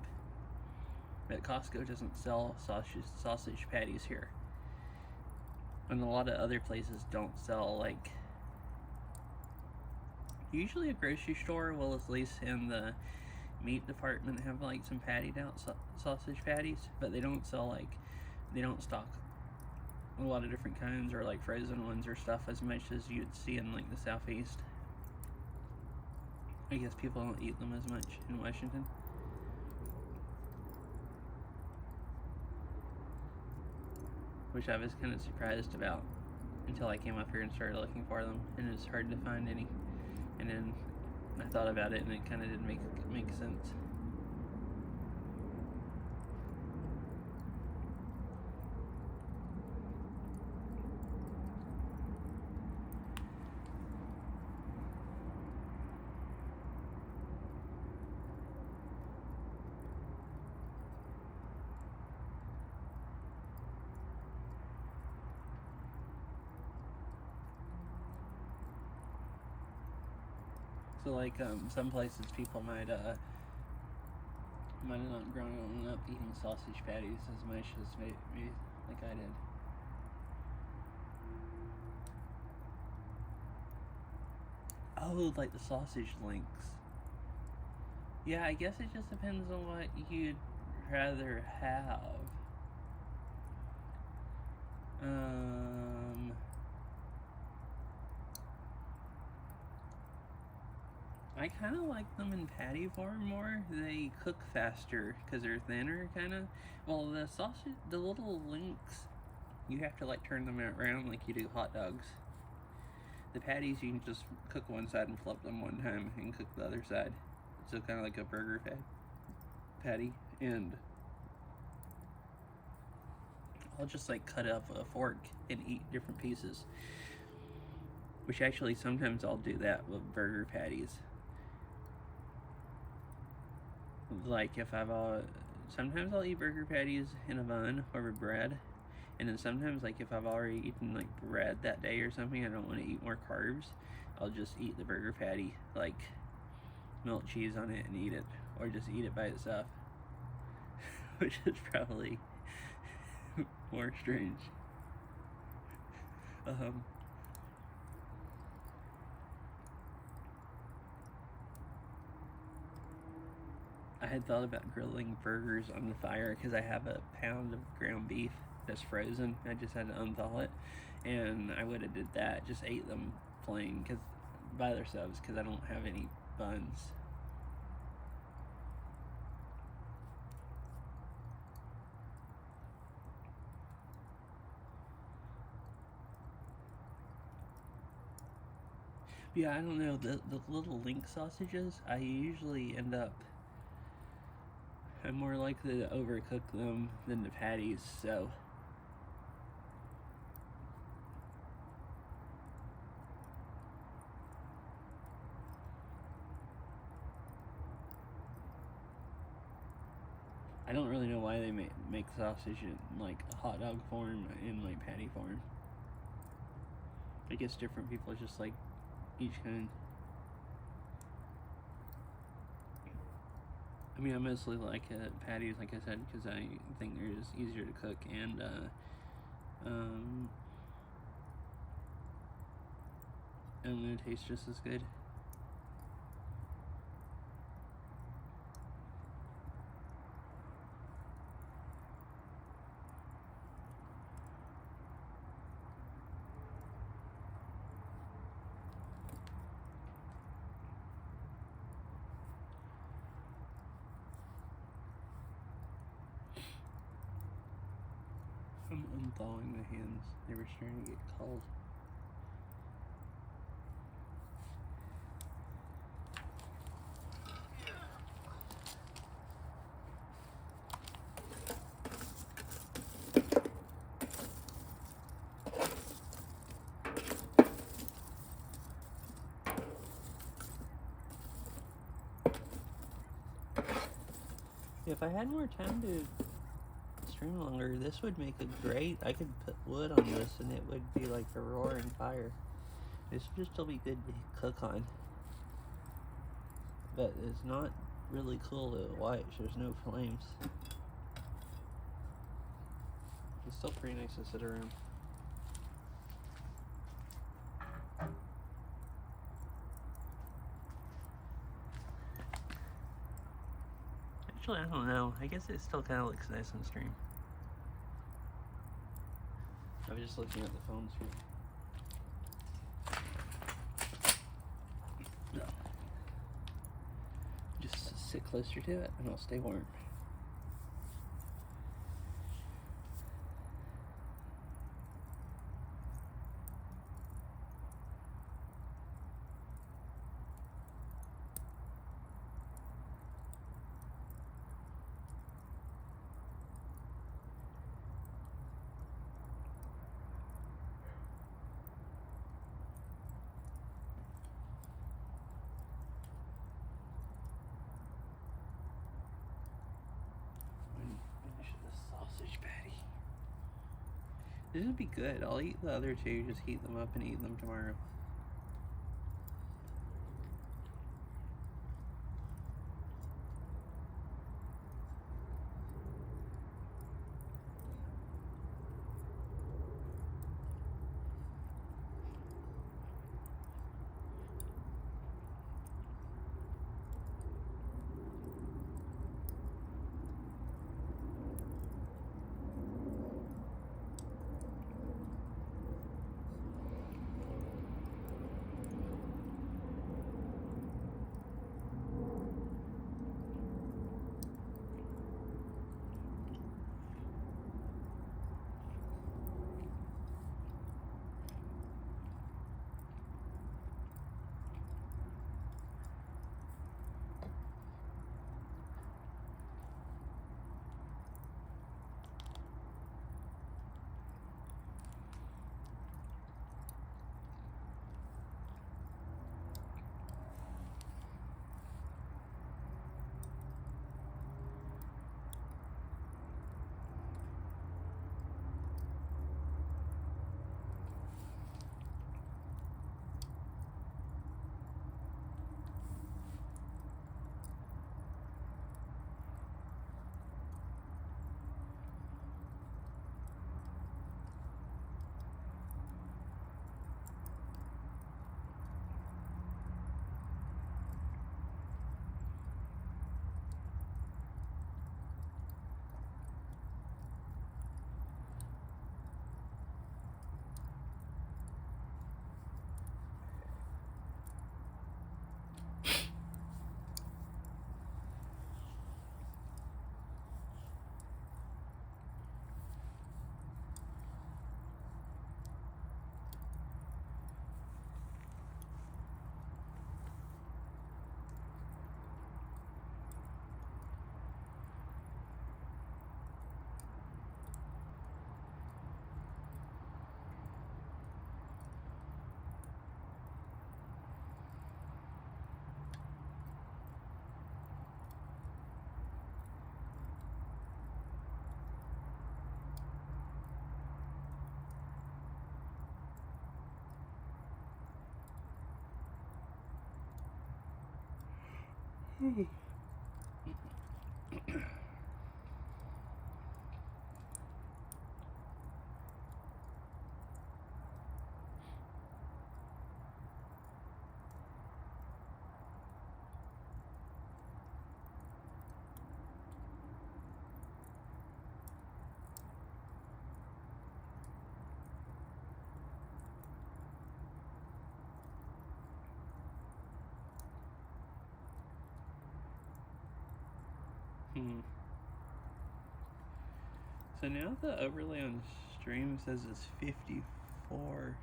But Costco doesn't sell sausage patties here. And a lot of other places don't sell, like, usually a grocery store will, at least in the meat department, have, like, some pattied out sausage patties, but they don't sell, like, they don't stock a lot of different kinds or, like, frozen ones or stuff as much as you'd see in, like, the southeast. I guess people don't eat them as much in Washington. Which I was kind of surprised about until I came up here and started looking for them, and it's hard to find any. And then I thought about it, and it kind of didn't make sense. So, like, some places people might have not grown up eating sausage patties as much as maybe like I did. Oh, like the sausage links. Yeah, I guess it just depends on what you'd rather have. I kind of like them in patty form more. They cook faster because they're thinner, kind of. Well, the sausage, the little links, you have to, like, turn them around like you do hot dogs. The patties, you can just cook one side and flip them one time and cook the other side. So kind of like a burger patty. And I'll just, like, cut up a fork and eat different pieces. Which actually sometimes I'll do that with burger patties. Like, if sometimes I'll eat burger patties in a bun or with bread. And then sometimes, like, if I've already eaten, like, bread that day or something, I don't want to eat more carbs, I'll just eat the burger patty, like, melt cheese on it and eat it. Or just eat it by itself. Which is probably more strange. I had thought about grilling burgers on the fire because I have a pound of ground beef that's frozen. I just had to unthaw it, and I would have did that. Just ate them plain by themselves because I don't have any buns. Yeah, I don't know, the little link sausages, I usually end up, I'm more likely to overcook them than the patties, so. I don't really know why they make sausage in like hot dog form and like patty form. I guess different people just like each kind. I mean, I mostly like patties, like I said, because I think they're just easier to cook, and they taste just as good. I'm unthawing my hands. They were starting to get cold. If I had more time to stream longer, this would make a great. I could put wood on this and it would be like a roaring fire. This would still be good to cook on. But it's not really cool to watch. There's no flames. It's still pretty nice to sit around. Actually, I don't know. I guess it still kind of looks nice on stream. I was just looking at the phone screen. No. Just sit closer to it and I'll stay warm. Sausage patty. This would be good. I'll eat the other two, just heat them up and eat them tomorrow. So now the overlay on stream says it's 54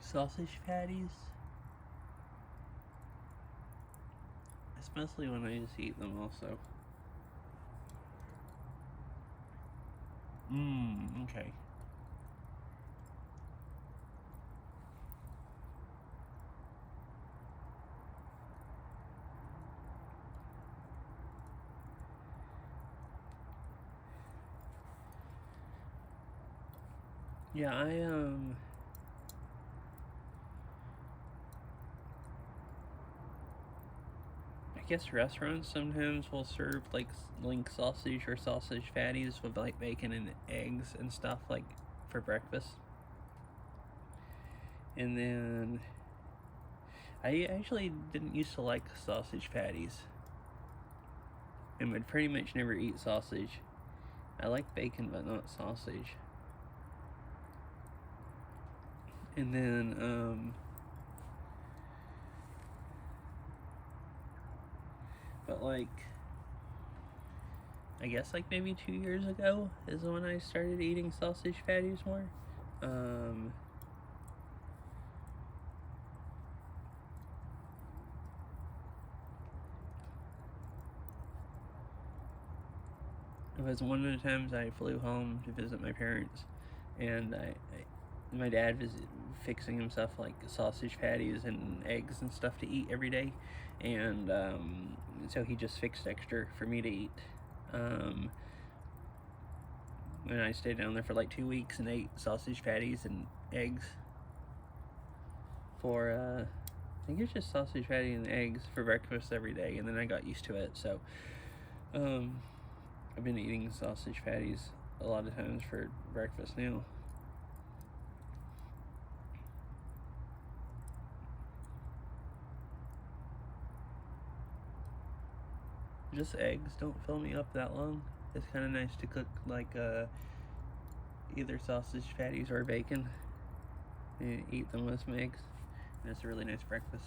sausage patties. Especially when I just eat them also. Okay. Yeah, I guess restaurants sometimes will serve like sausage or sausage patties with like bacon and eggs and stuff like for breakfast. And then I actually didn't used to like sausage patties. And would pretty much never eat sausage. I like bacon but not sausage. And then but like I guess like maybe 2 years ago is when I started eating sausage patties more. It was one of the times I flew home to visit my parents, and my dad was fixing himself like sausage patties and eggs and stuff to eat every day, and so he just fixed extra for me to eat. And I stayed down there for like 2 weeks and ate sausage patties and eggs for I think it's just sausage patty and eggs for breakfast every day, and then I got used to it. So I've been eating sausage patties a lot of times for breakfast now. Just eggs don't fill me up that long. It's kind of nice to cook like either sausage patties or bacon and eat them with some eggs. And it's a really nice breakfast.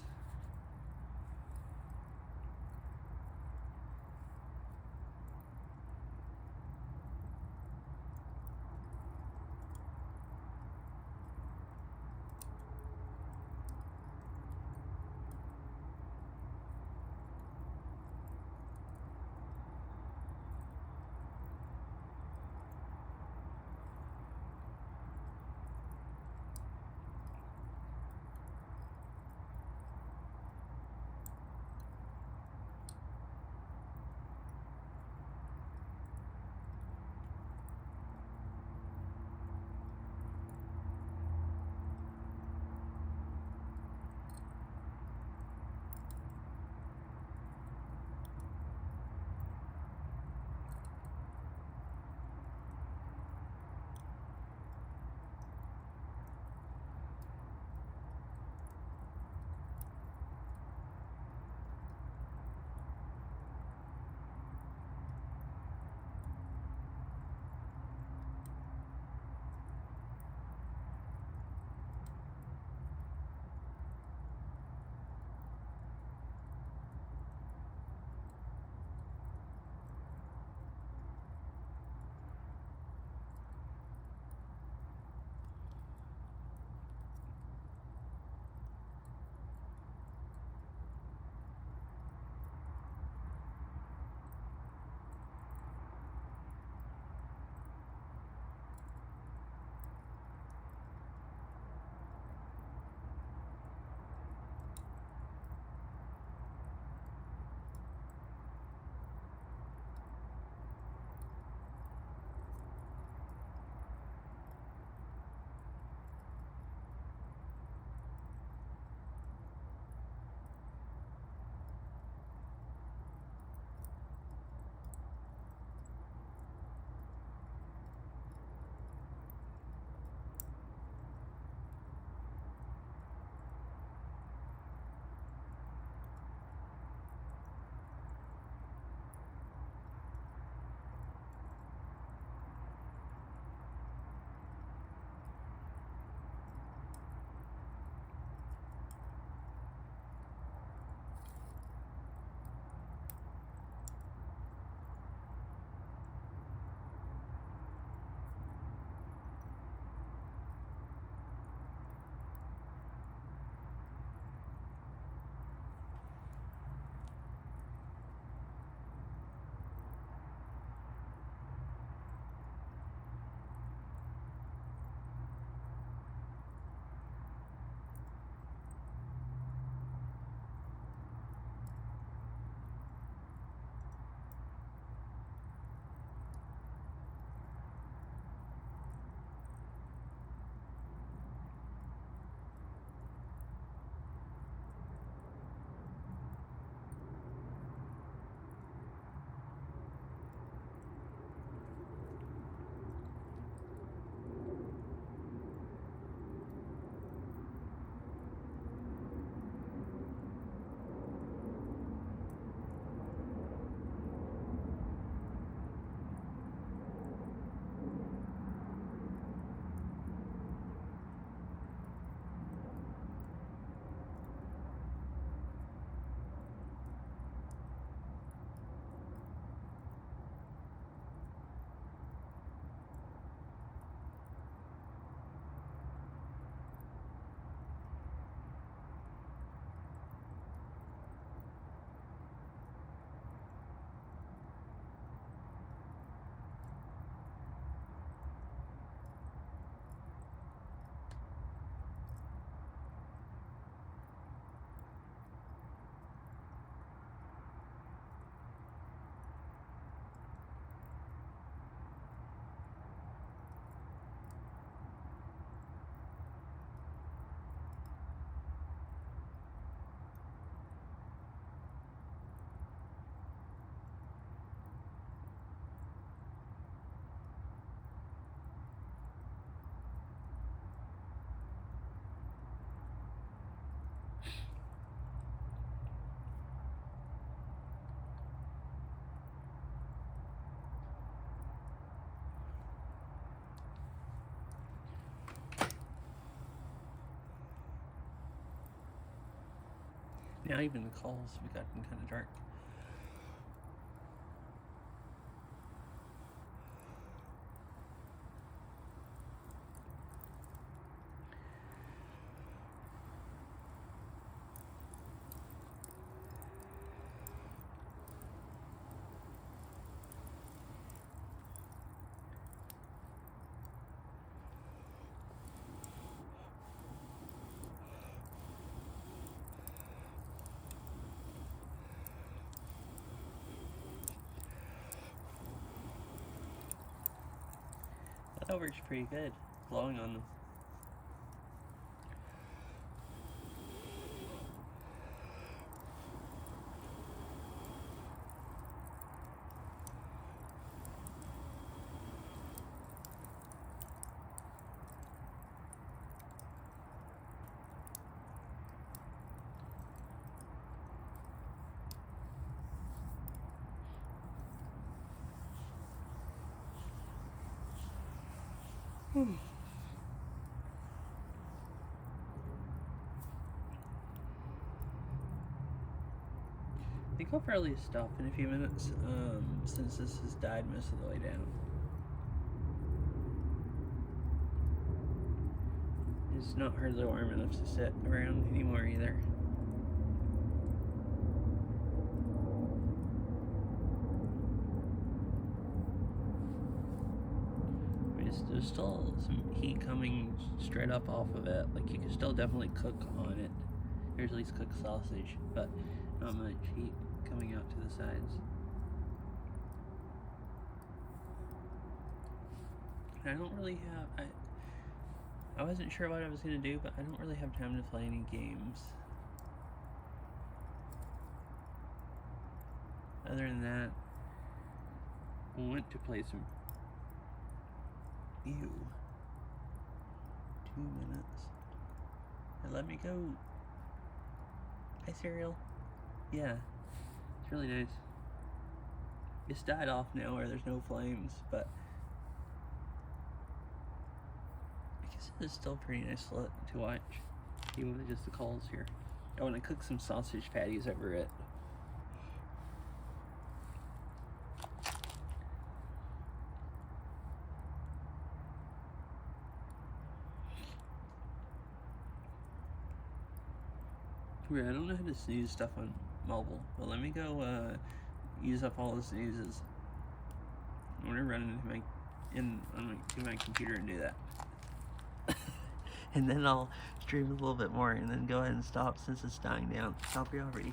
Now even the coals have gotten kind of dark. That works pretty good, blowing on them. I think I'll probably stop in a few minutes, since this has died most of the way down. It's not hardly warm enough to sit around anymore either. There's still some heat coming straight up off of it. Like, you can still definitely cook on it. There's at least cooked sausage, but not much heat coming out to the sides. I don't really have... I wasn't sure what I was going to do, but I don't really have time to play any games. Other than that, I want to play some... Ew. 2 minutes. Hey, let me go. Hi, cereal. Yeah. It's really nice. It's died off now where there's no flames, but I guess it is still pretty nice to watch, even with just the coals here. I want to cook some sausage patties over it. Weird, I don't know how to snooze stuff on mobile, but let me go use up all the snoozes. I'm gonna run into my computer and do that. And then I'll stream a little bit more and then go ahead and stop since it's dying down. Stop here already.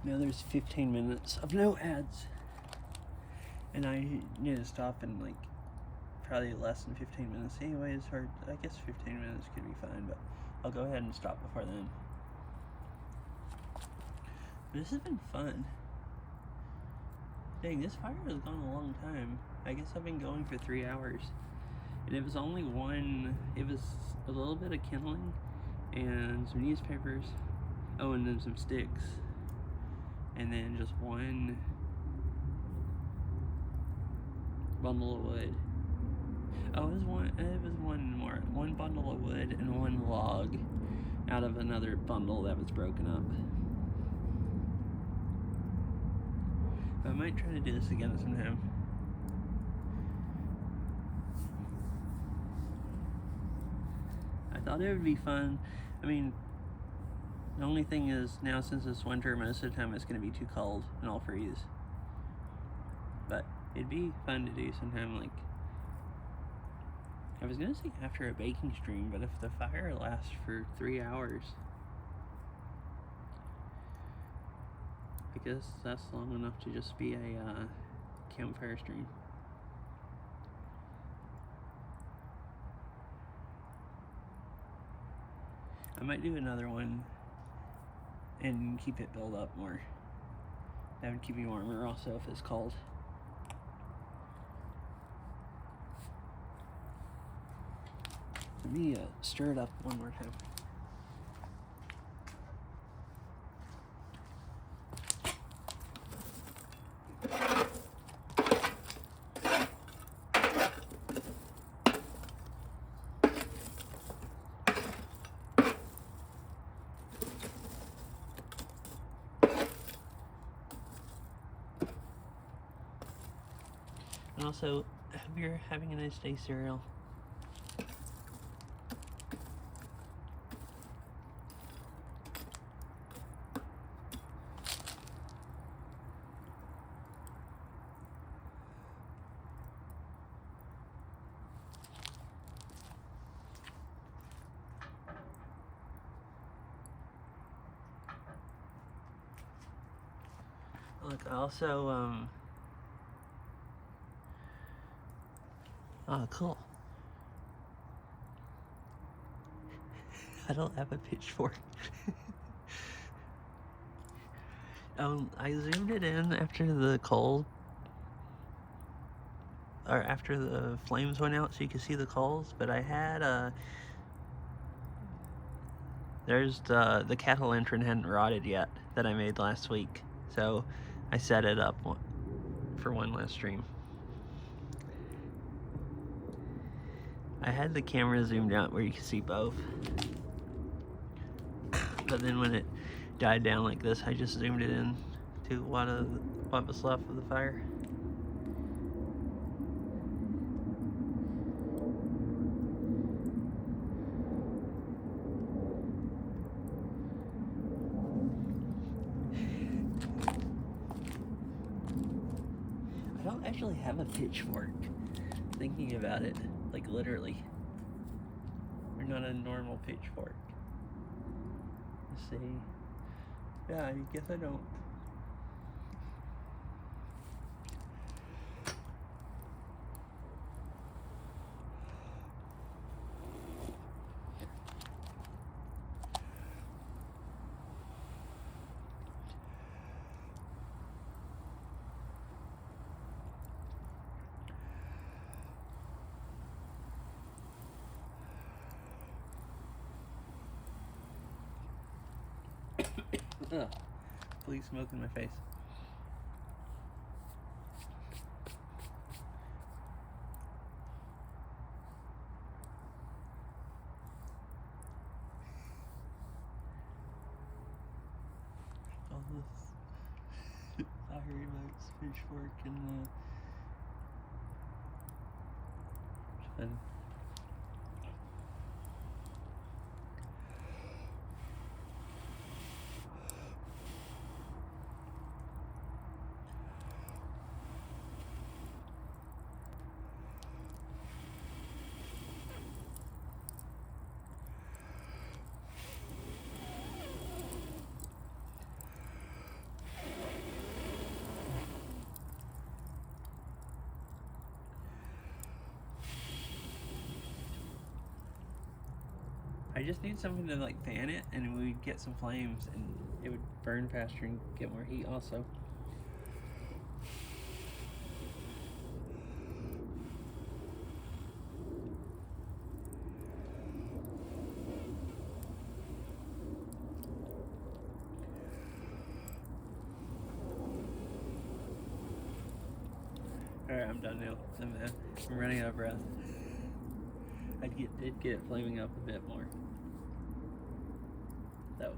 Now there's 15 minutes of no ads. And I need to stop in like probably less than 15 minutes anyways, or I guess 15 minutes could be fine, but I'll go ahead and stop before then. But this has been fun. Dang, this fire has gone a long time. I guess I've been going for 3 hours. And it was only it was a little bit of kindling and some newspapers. Oh, and then some sticks. And then just one bundle of wood. Oh, it was one bundle of wood and one log out of another bundle that was broken up. I might try to do this again sometime. I thought it would be fun. I mean, the only thing is now since it's winter, most of the time it's going to be too cold and I'll freeze. But it'd be fun to do sometime, like, I was going to say after a baking stream, but if the fire lasts for 3 hours, I guess that's long enough to just be a campfire stream. I might do another one and keep it build up more. That would keep me warmer also if it's cold. Let me stir it up one more time. And also, hope you're having a nice day, cereal. Look, I also, oh, cool. I don't have a pitchfork. I zoomed it in after the coal, or after the flames went out so you could see the coals, but I had, there's the cattle lantern hadn't rotted yet that I made last week, so I set it up for one last stream. I had the camera zoomed out where you can see both, but then when it died down like this, I just zoomed it in to what was left of the fire. I don't actually have a pitchfork, thinking about it, like literally. Or not a normal pitchfork. Let's see. Yeah, I guess I don't. Ugh. Please smoke in my face. All this fire emotes, pitchfork, and fun. I just need something to like fan it, and we'd get some flames, and it would burn faster and get more heat also. Alright, I'm done now. I'm running out of breath. I did get it flaming up a bit more, though.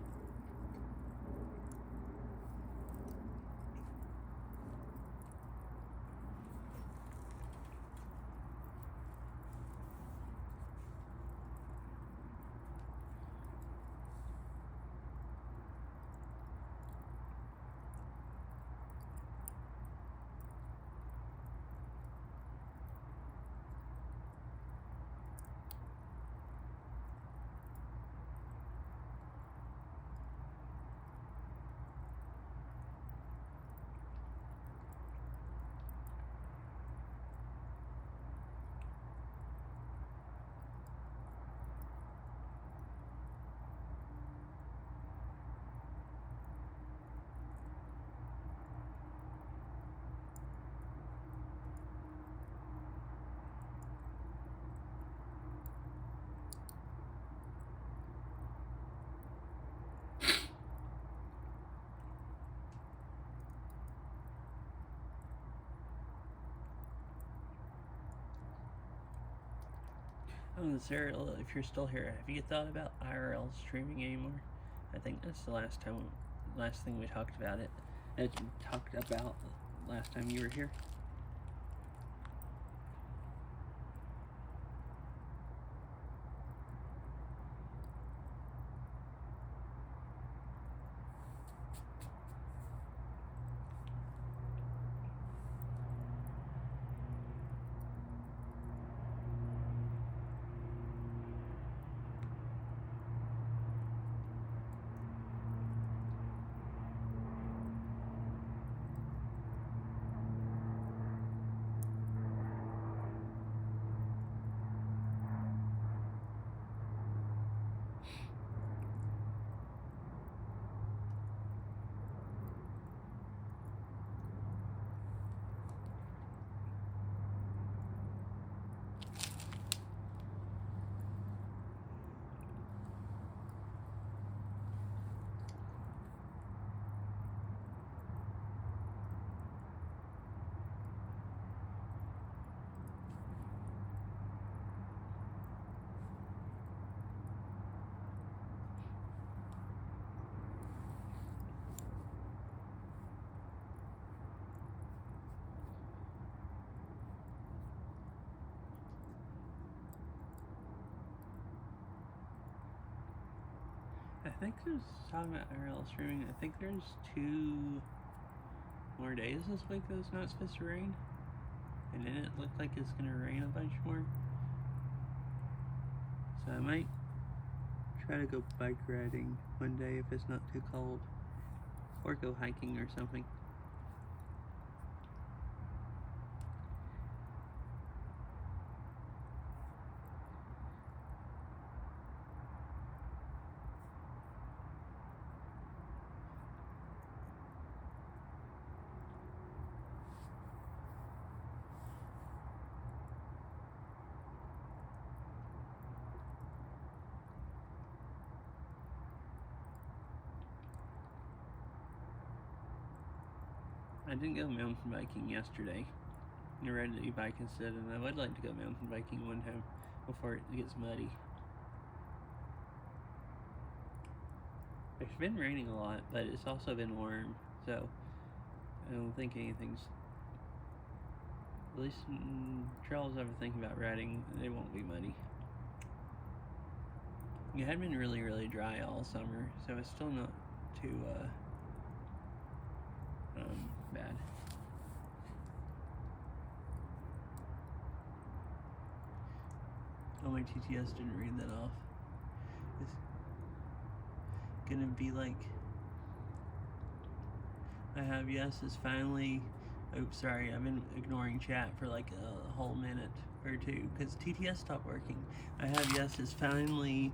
Sarah, if you're still here, have you thought about IRL streaming anymore? I think that's the last thing we talked about it. Talked about last time you were here. I think there's talking about IRL streaming. I think there's 2 more days this week that it's not supposed to rain, and then it looked like it's gonna rain a bunch more. So I might try to go bike riding one day if it's not too cold, or go hiking or something. I didn't go mountain biking yesterday. I rode the e-bike instead, and I would like to go mountain biking one time before it gets muddy. It's been raining a lot, but it's also been warm, so I don't think anything's... At least trails I ever think about riding, they won't be muddy. It had been really, really dry all summer, so it's still not too bad. Oh, my TTS didn't read that off. It's gonna be like... I have yes is finally... Oops, sorry, I've been ignoring chat for like a whole minute or two because TTS stopped working. I have yes is finally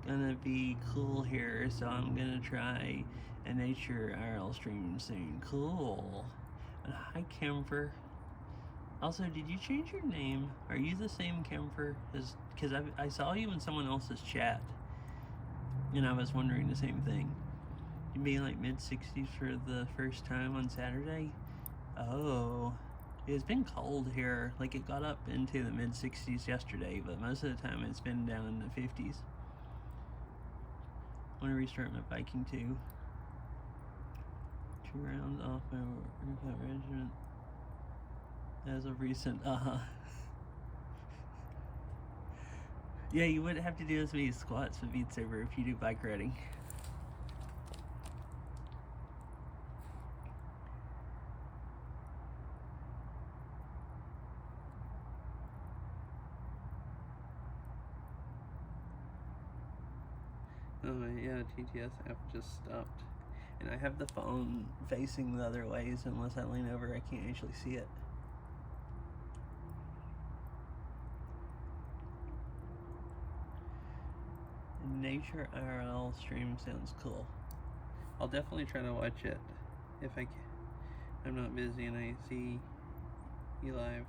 gonna be cool here, so I'm gonna try a nature IRL stream soon. Cool. Hi, Campfire. Also, did you change your name? Are you the same Campfire? Because I saw you in someone else's chat, and I was wondering the same thing. You being like mid-60s for the first time on Saturday? Oh, it's been cold here. Like, it got up into the mid-60s yesterday, but most of the time it's been down in the 50s. I want to restart my biking too. 2 rounds off my workout regimen as of recent. Yeah, you wouldn't have to do as many squats with Beat Saber if you do bike riding. Oh yeah, TTS app just stopped. And I have the phone facing the other way, so unless I lean over, I can't actually see it. Nature IRL stream sounds cool. I'll definitely try to watch it if I can. I'm not busy and I see you live.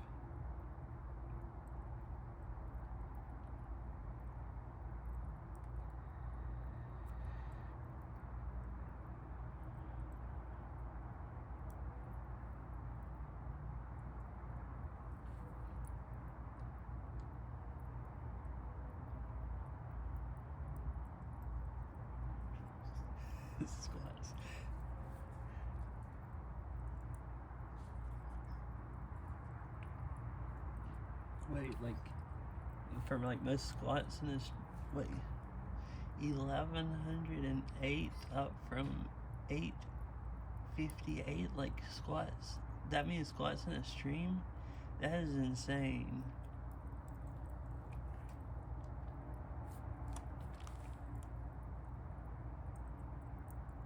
squats. Wait, like, from like most squats in this, wait, 1108 up from 858, like squats. That means squats in a stream? That is insane.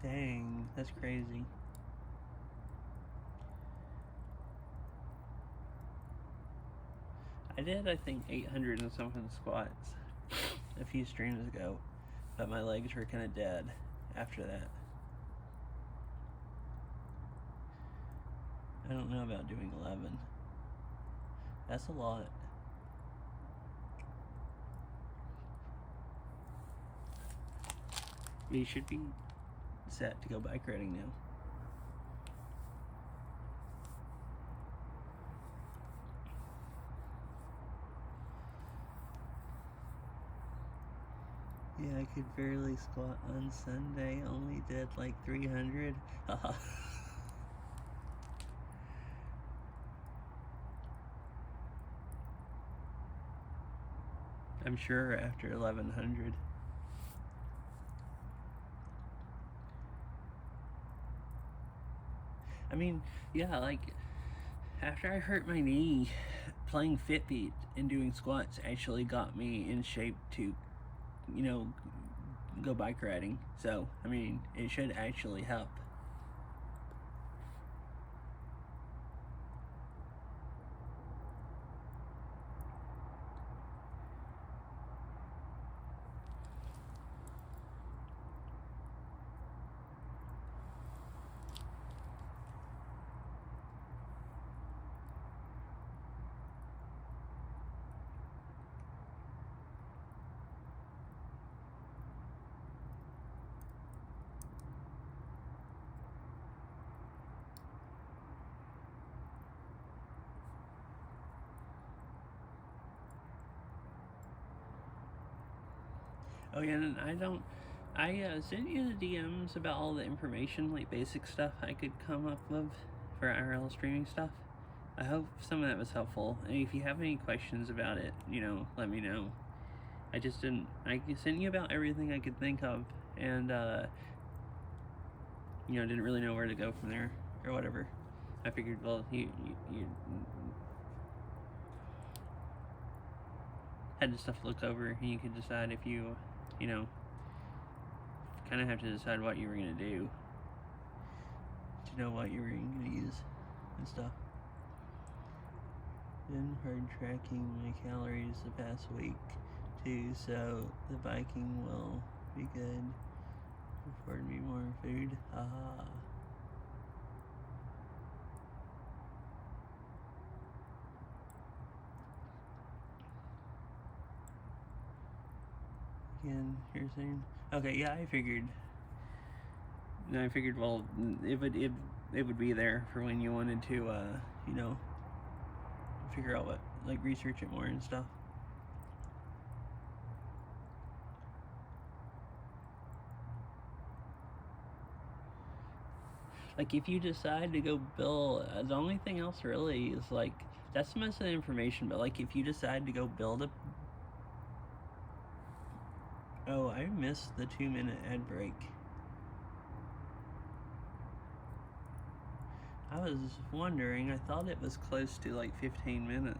Dang, that's crazy. I did, I think, 800 and something squats a few streams ago, but my legs were kind of dead after that. I don't know about doing 11. That's a lot. You should be set to go bike riding now. Yeah, I could barely squat on Sunday, only did like 300. I'm sure after 1100. I mean, yeah, like, after I hurt my knee, playing Fitbit and doing squats actually got me in shape to, you know, go bike riding. So, I mean, it should actually help. Oh yeah, and I sent you the DMs about all the information, like basic stuff I could come up with for IRL streaming stuff. I hope some of that was helpful. And if you have any questions about it, you know, let me know. I sent you about everything I could think of, and you know, didn't really know where to go from there or whatever. I figured, well, you had the stuff to look over, and you could decide if you know, kind of have to decide what you were gonna do to know what you were gonna use and stuff. Been hard tracking my calories the past week too, so the biking will be good. Afford me more food. Again, you're saying, okay, yeah, I figured. Well, it would be there for when you wanted to, you know, figure out what, like, research it more and stuff. Like, if you decide to go build, the only thing else really is, like, that's most of the information, but, like, if you decide to go build a... Oh, I missed the 2-minute ad break. I was wondering, I thought it was close to, like, 15 minutes.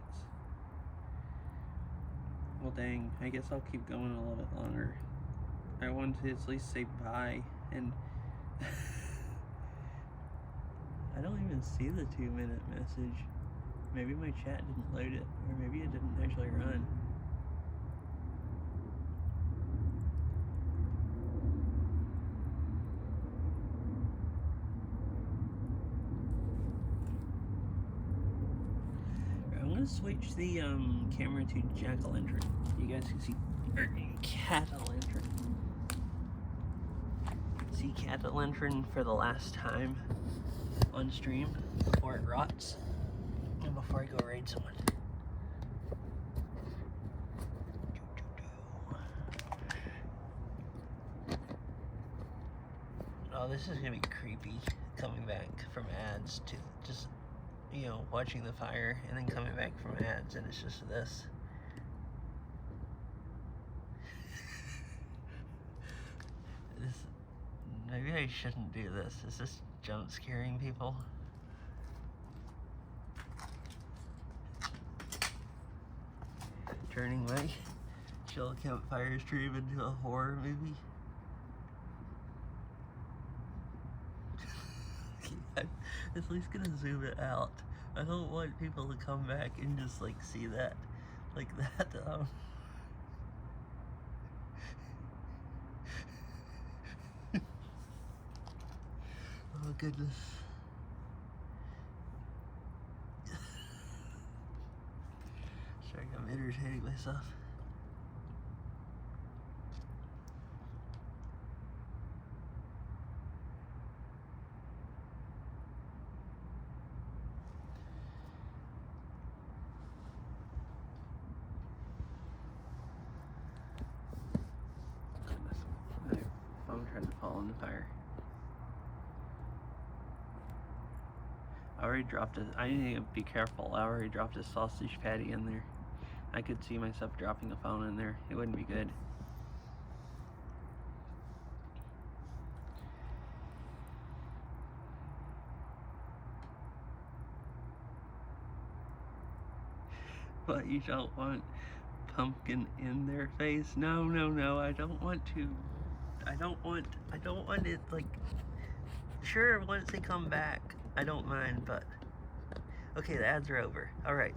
Well, dang, I guess I'll keep going a little bit longer. I wanted to at least say bye, and... I don't even see the 2-minute message. Maybe my chat didn't load it, or maybe it didn't actually run. I'm gonna switch the camera to jack-o'-lantern. You guys can see cat-o'-lantern. See cat-o'-lantern for the last time on stream before it rots and before I go raid someone. this is gonna be creepy, coming back from ads to just, you know, watching the fire and then coming back from ads, and it's just this. Maybe I shouldn't do this. Is this jump scaring people? Turning my chill campfire stream into a horror movie. I'm at least gonna zoom it out. I don't want people to come back and just like see that like that. Oh goodness. Sorry, I'm entertaining myself. Goodness, my phone tried to fall in the fire. I already dropped it. I need to be careful. I already dropped a sausage patty in there. I could see myself dropping a phone in there. It wouldn't be good. But you don't want pumpkin in their face? No, no, no. I don't want to. I don't want it like. Sure, once they come back, I don't mind, but okay, the ads are over. All right,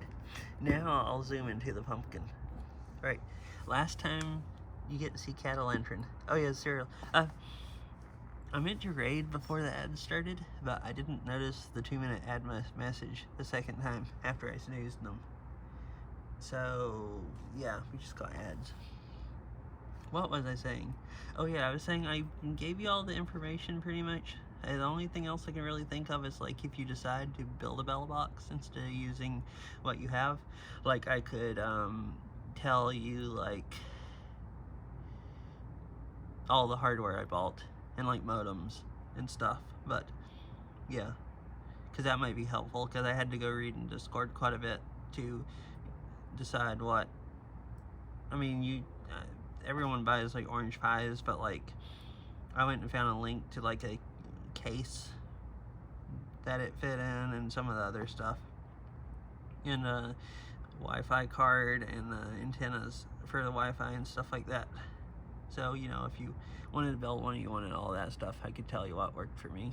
now I'll zoom into the pumpkin. All right, last time you get to see cattle entering. Oh yeah, cereal. I meant to raid before the ads started, but I didn't notice the 2-minute ad message the second time after I snoozed them. So yeah, we just got ads. What was I saying? Oh yeah, I was saying I gave you all the information pretty much. The only thing else I can really think of is like if you decide to build a bell box instead of using what you have, like I could tell you like all the hardware I bought and like modems and stuff, but yeah, because that might be helpful, because I had to go read in Discord quite a bit to decide what, I mean, everyone buys like orange pies, but like I went and found a link to like a case that it fit in and some of the other stuff, and a Wi-Fi card and the antennas for the Wi-Fi and stuff like that. So, you know, if you wanted to build one, you wanted all that stuff, I could tell you what worked for me.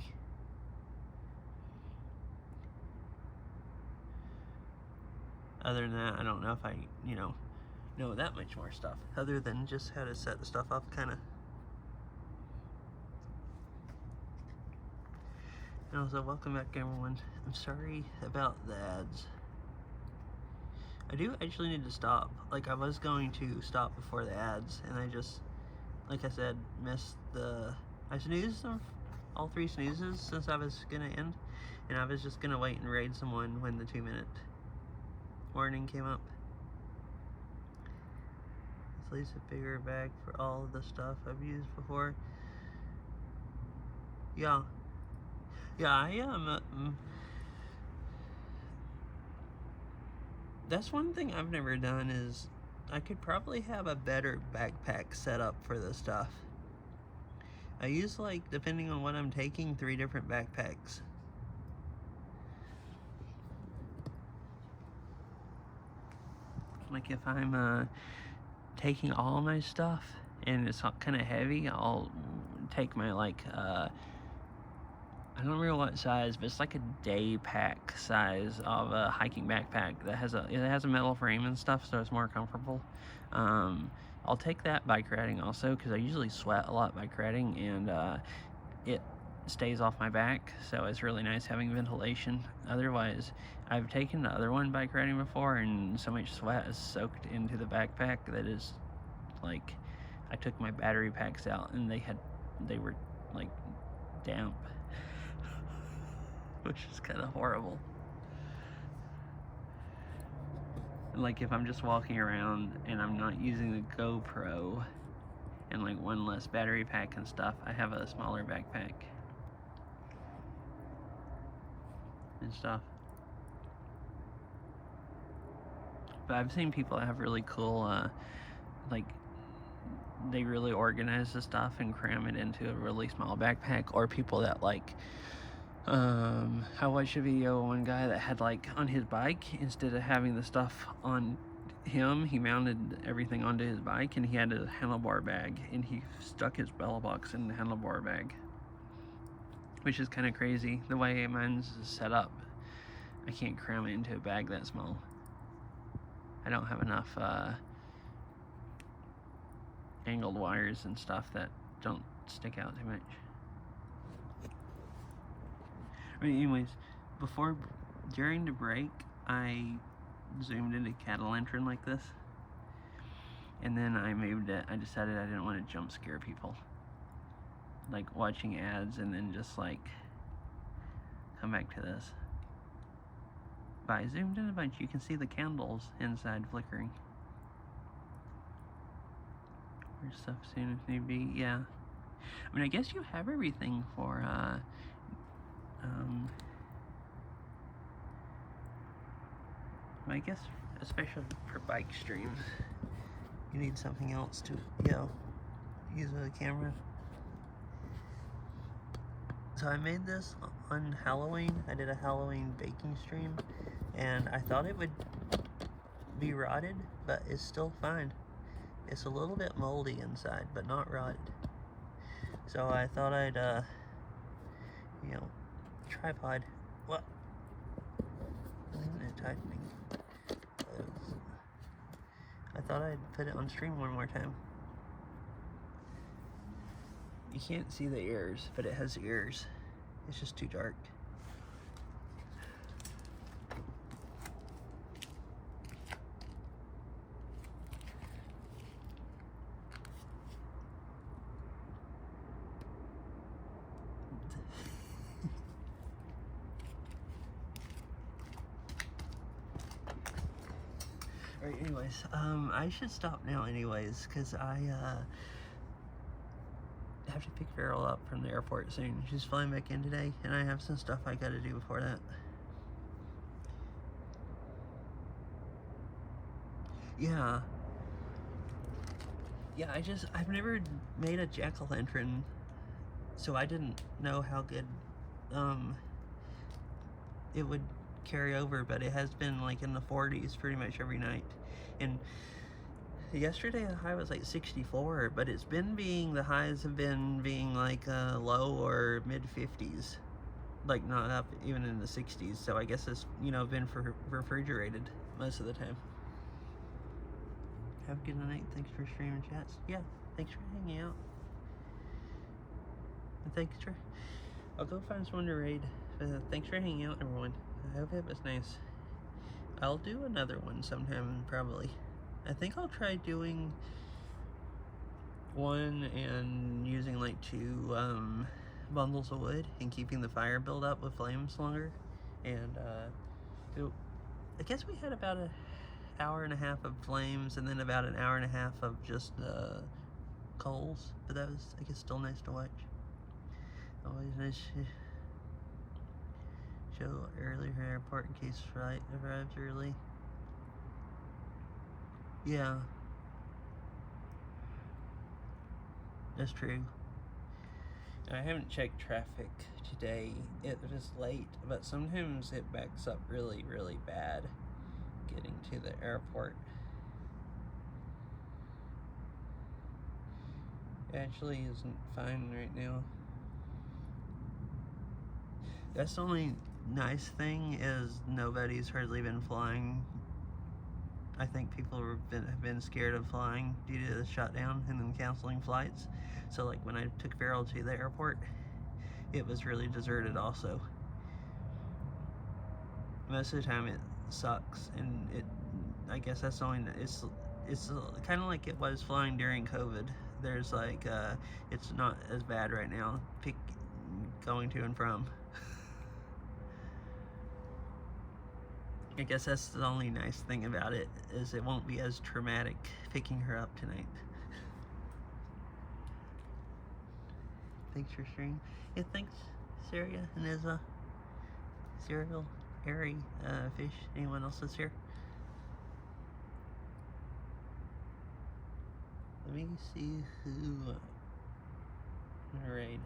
Other than that, I don't know if I, you know that much more stuff, other than just how to set the stuff up, kind of. And also, welcome back everyone. I'm sorry about the ads. I do actually need to stop. Like, I was going to stop before the ads, and I just, like I said, missed the, I snoozed them, all 3 snoozes since I was gonna end, and I was just gonna wait and raid someone when the 2-minute warning came up. At least a bigger bag for all of the stuff I've used before. Yeah, I am. That's one thing I've never done, is I could probably have a better backpack set up for this stuff. I use, like, depending on what I'm taking, 3 different backpacks. Like if I'm taking all my stuff and it's kind of heavy, I'll take my like I don't remember what size, but it's like a day pack size of a hiking backpack that has a metal frame and stuff, so it's more comfortable. I'll take that bike riding also, because I usually sweat a lot bike riding, and it stays off my back, so it's really nice having ventilation. Otherwise, I've taken the other one bike riding before, and so much sweat is soaked into the backpack that is like, I took my battery packs out and they were like damp, which is kind of horrible. Like if I'm just walking around and I'm not using the GoPro and like one less battery pack and stuff, I have a smaller backpack. and stuff. But I've seen people that have really cool, like, they really organize the stuff and cram it into a really small backpack, or people that, like, I watched a video of one guy that had, like, on his bike, instead of having the stuff on him, he mounted everything onto his bike, and he had a handlebar bag, and he stuck his bell box in the handlebar bag, which is kind of crazy. The way mine's set up, I can't cram it into a bag that small. I don't have enough angled wires and stuff that don't stick out too much. Anyways, during the break, I zoomed into cattle lantern like this, and then I moved it. I decided I didn't want to jump scare people, like watching ads and then just like come back to this. But I zoomed in a bunch. You can see the candles inside flickering. Where's stuff soon as need be? Yeah. I mean, I guess you have everything for I guess especially for bike streams, you need something else to, use a camera. So I made this on Halloween. I did a Halloween baking stream, and I thought it would be rotted, but it's still fine. It's a little bit moldy inside, but not rotted. So I thought I'd, tripod. What? Isn't it tightening? I thought I'd put it on stream one more time. You can't see the ears, but it has ears. It's just too dark. Alright, anyways, I should stop now anyways, because I have to pick Farrell up from the airport soon. She's flying back in today, and I have some stuff I gotta do before that. Yeah. Yeah, I've never made a jack-o'-lantern, so I didn't know how good, it would carry over, but it has been like in the 40s pretty much every night. And yesterday the high was like 64, but the highs have been being like low or mid 50s, like not up even in the 60s. So I guess it's been refrigerated most of the time. Have a good night. Thanks for streaming chats. Yeah, thanks for hanging out. And thanks for, I'll go find someone to raid. Thanks for hanging out, everyone. I hope it was nice. I'll do another one sometime, probably. I think I'll try doing one and using like 2 bundles of wood and keeping the fire build up with flames longer. And I guess we had about an hour and a half of flames and then about an hour and a half of just coals. But that was, I guess, still nice to watch. Always nice to show early for airport in case flight arrives early. Yeah. That's true. I haven't checked traffic today. It is late, but sometimes it backs up really, really bad getting to the airport. It actually isn't fine right now. That's the only nice thing is nobody's hardly been flying. I think people have been scared of flying due to the shutdown and then canceling flights. So like when I took Farrell to the airport, it was really deserted also. Most of the time it sucks, and I guess that's only, it's kind of like it was flying during COVID. There's like, it's not as bad right now, going to and from. I guess that's the only nice thing about it, is it won't be as traumatic picking her up tonight. Thanks for streaming. Yeah, thanks, Saria and Izza. Serial. Harry, Fish, anyone else that's here? Let me see who I'm gonna raid.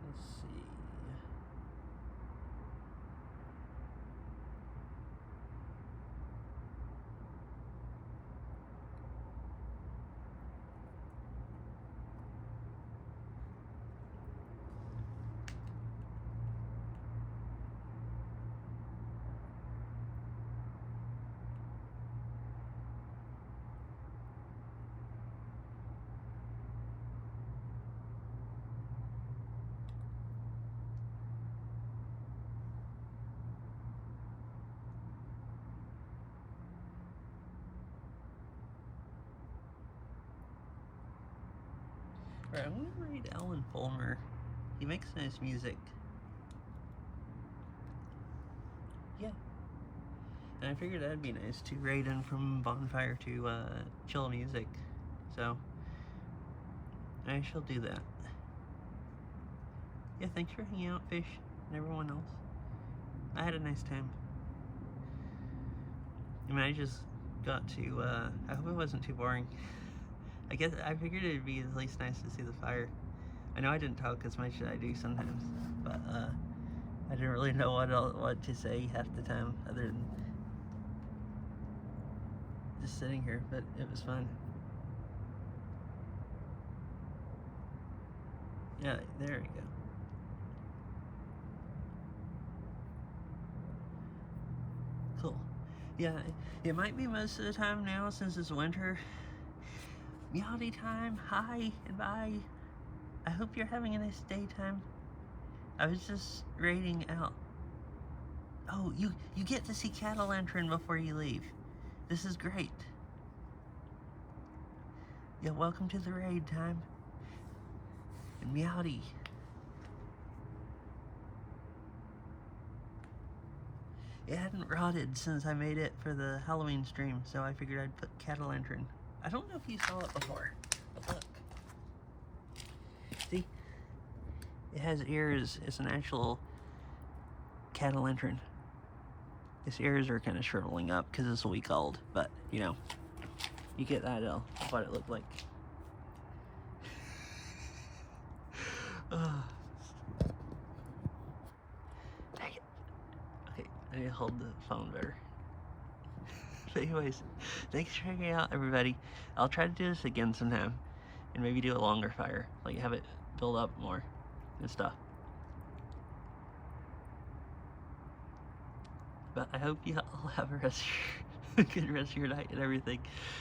Let's see. Alright, I'm gonna read Alan Fulmer. He makes nice music. Yeah. And I figured that'd be nice to raid in from Bonfire to chill music. So, I shall do that. Yeah, thanks for hanging out, Fish, and everyone else. I had a nice time. I mean, I just got to, I hope it wasn't too boring. I guess I figured it'd be at least nice to see the fire. I know I didn't talk as much as I do sometimes, but I didn't really know what to say half the time other than just sitting here, but it was fun. Yeah, there we go. Cool. Yeah, it might be most of the time now since it's winter. Meowdy time, hi and bye. I hope you're having a nice daytime. I was just raiding out. Oh, you get to see Cattle Lantern before you leave. This is great. Yeah, welcome to the raid time. And Meowdy. It hadn't rotted since I made it for the Halloween stream, so I figured I'd put Cattle Lantern. I don't know if you saw it before, but look. See? It has ears. It's an actual Cattle Lantern. His ears are kind of shriveling up because it's a week old, but, you know, you get that of what it looked like. Dang it. Okay, I need to hold the phone better. But anyways, thanks for hanging out, everybody. I'll try to do this again sometime, and maybe do a longer fire, like have it build up more and stuff. But I hope you all have a good rest of your night and everything.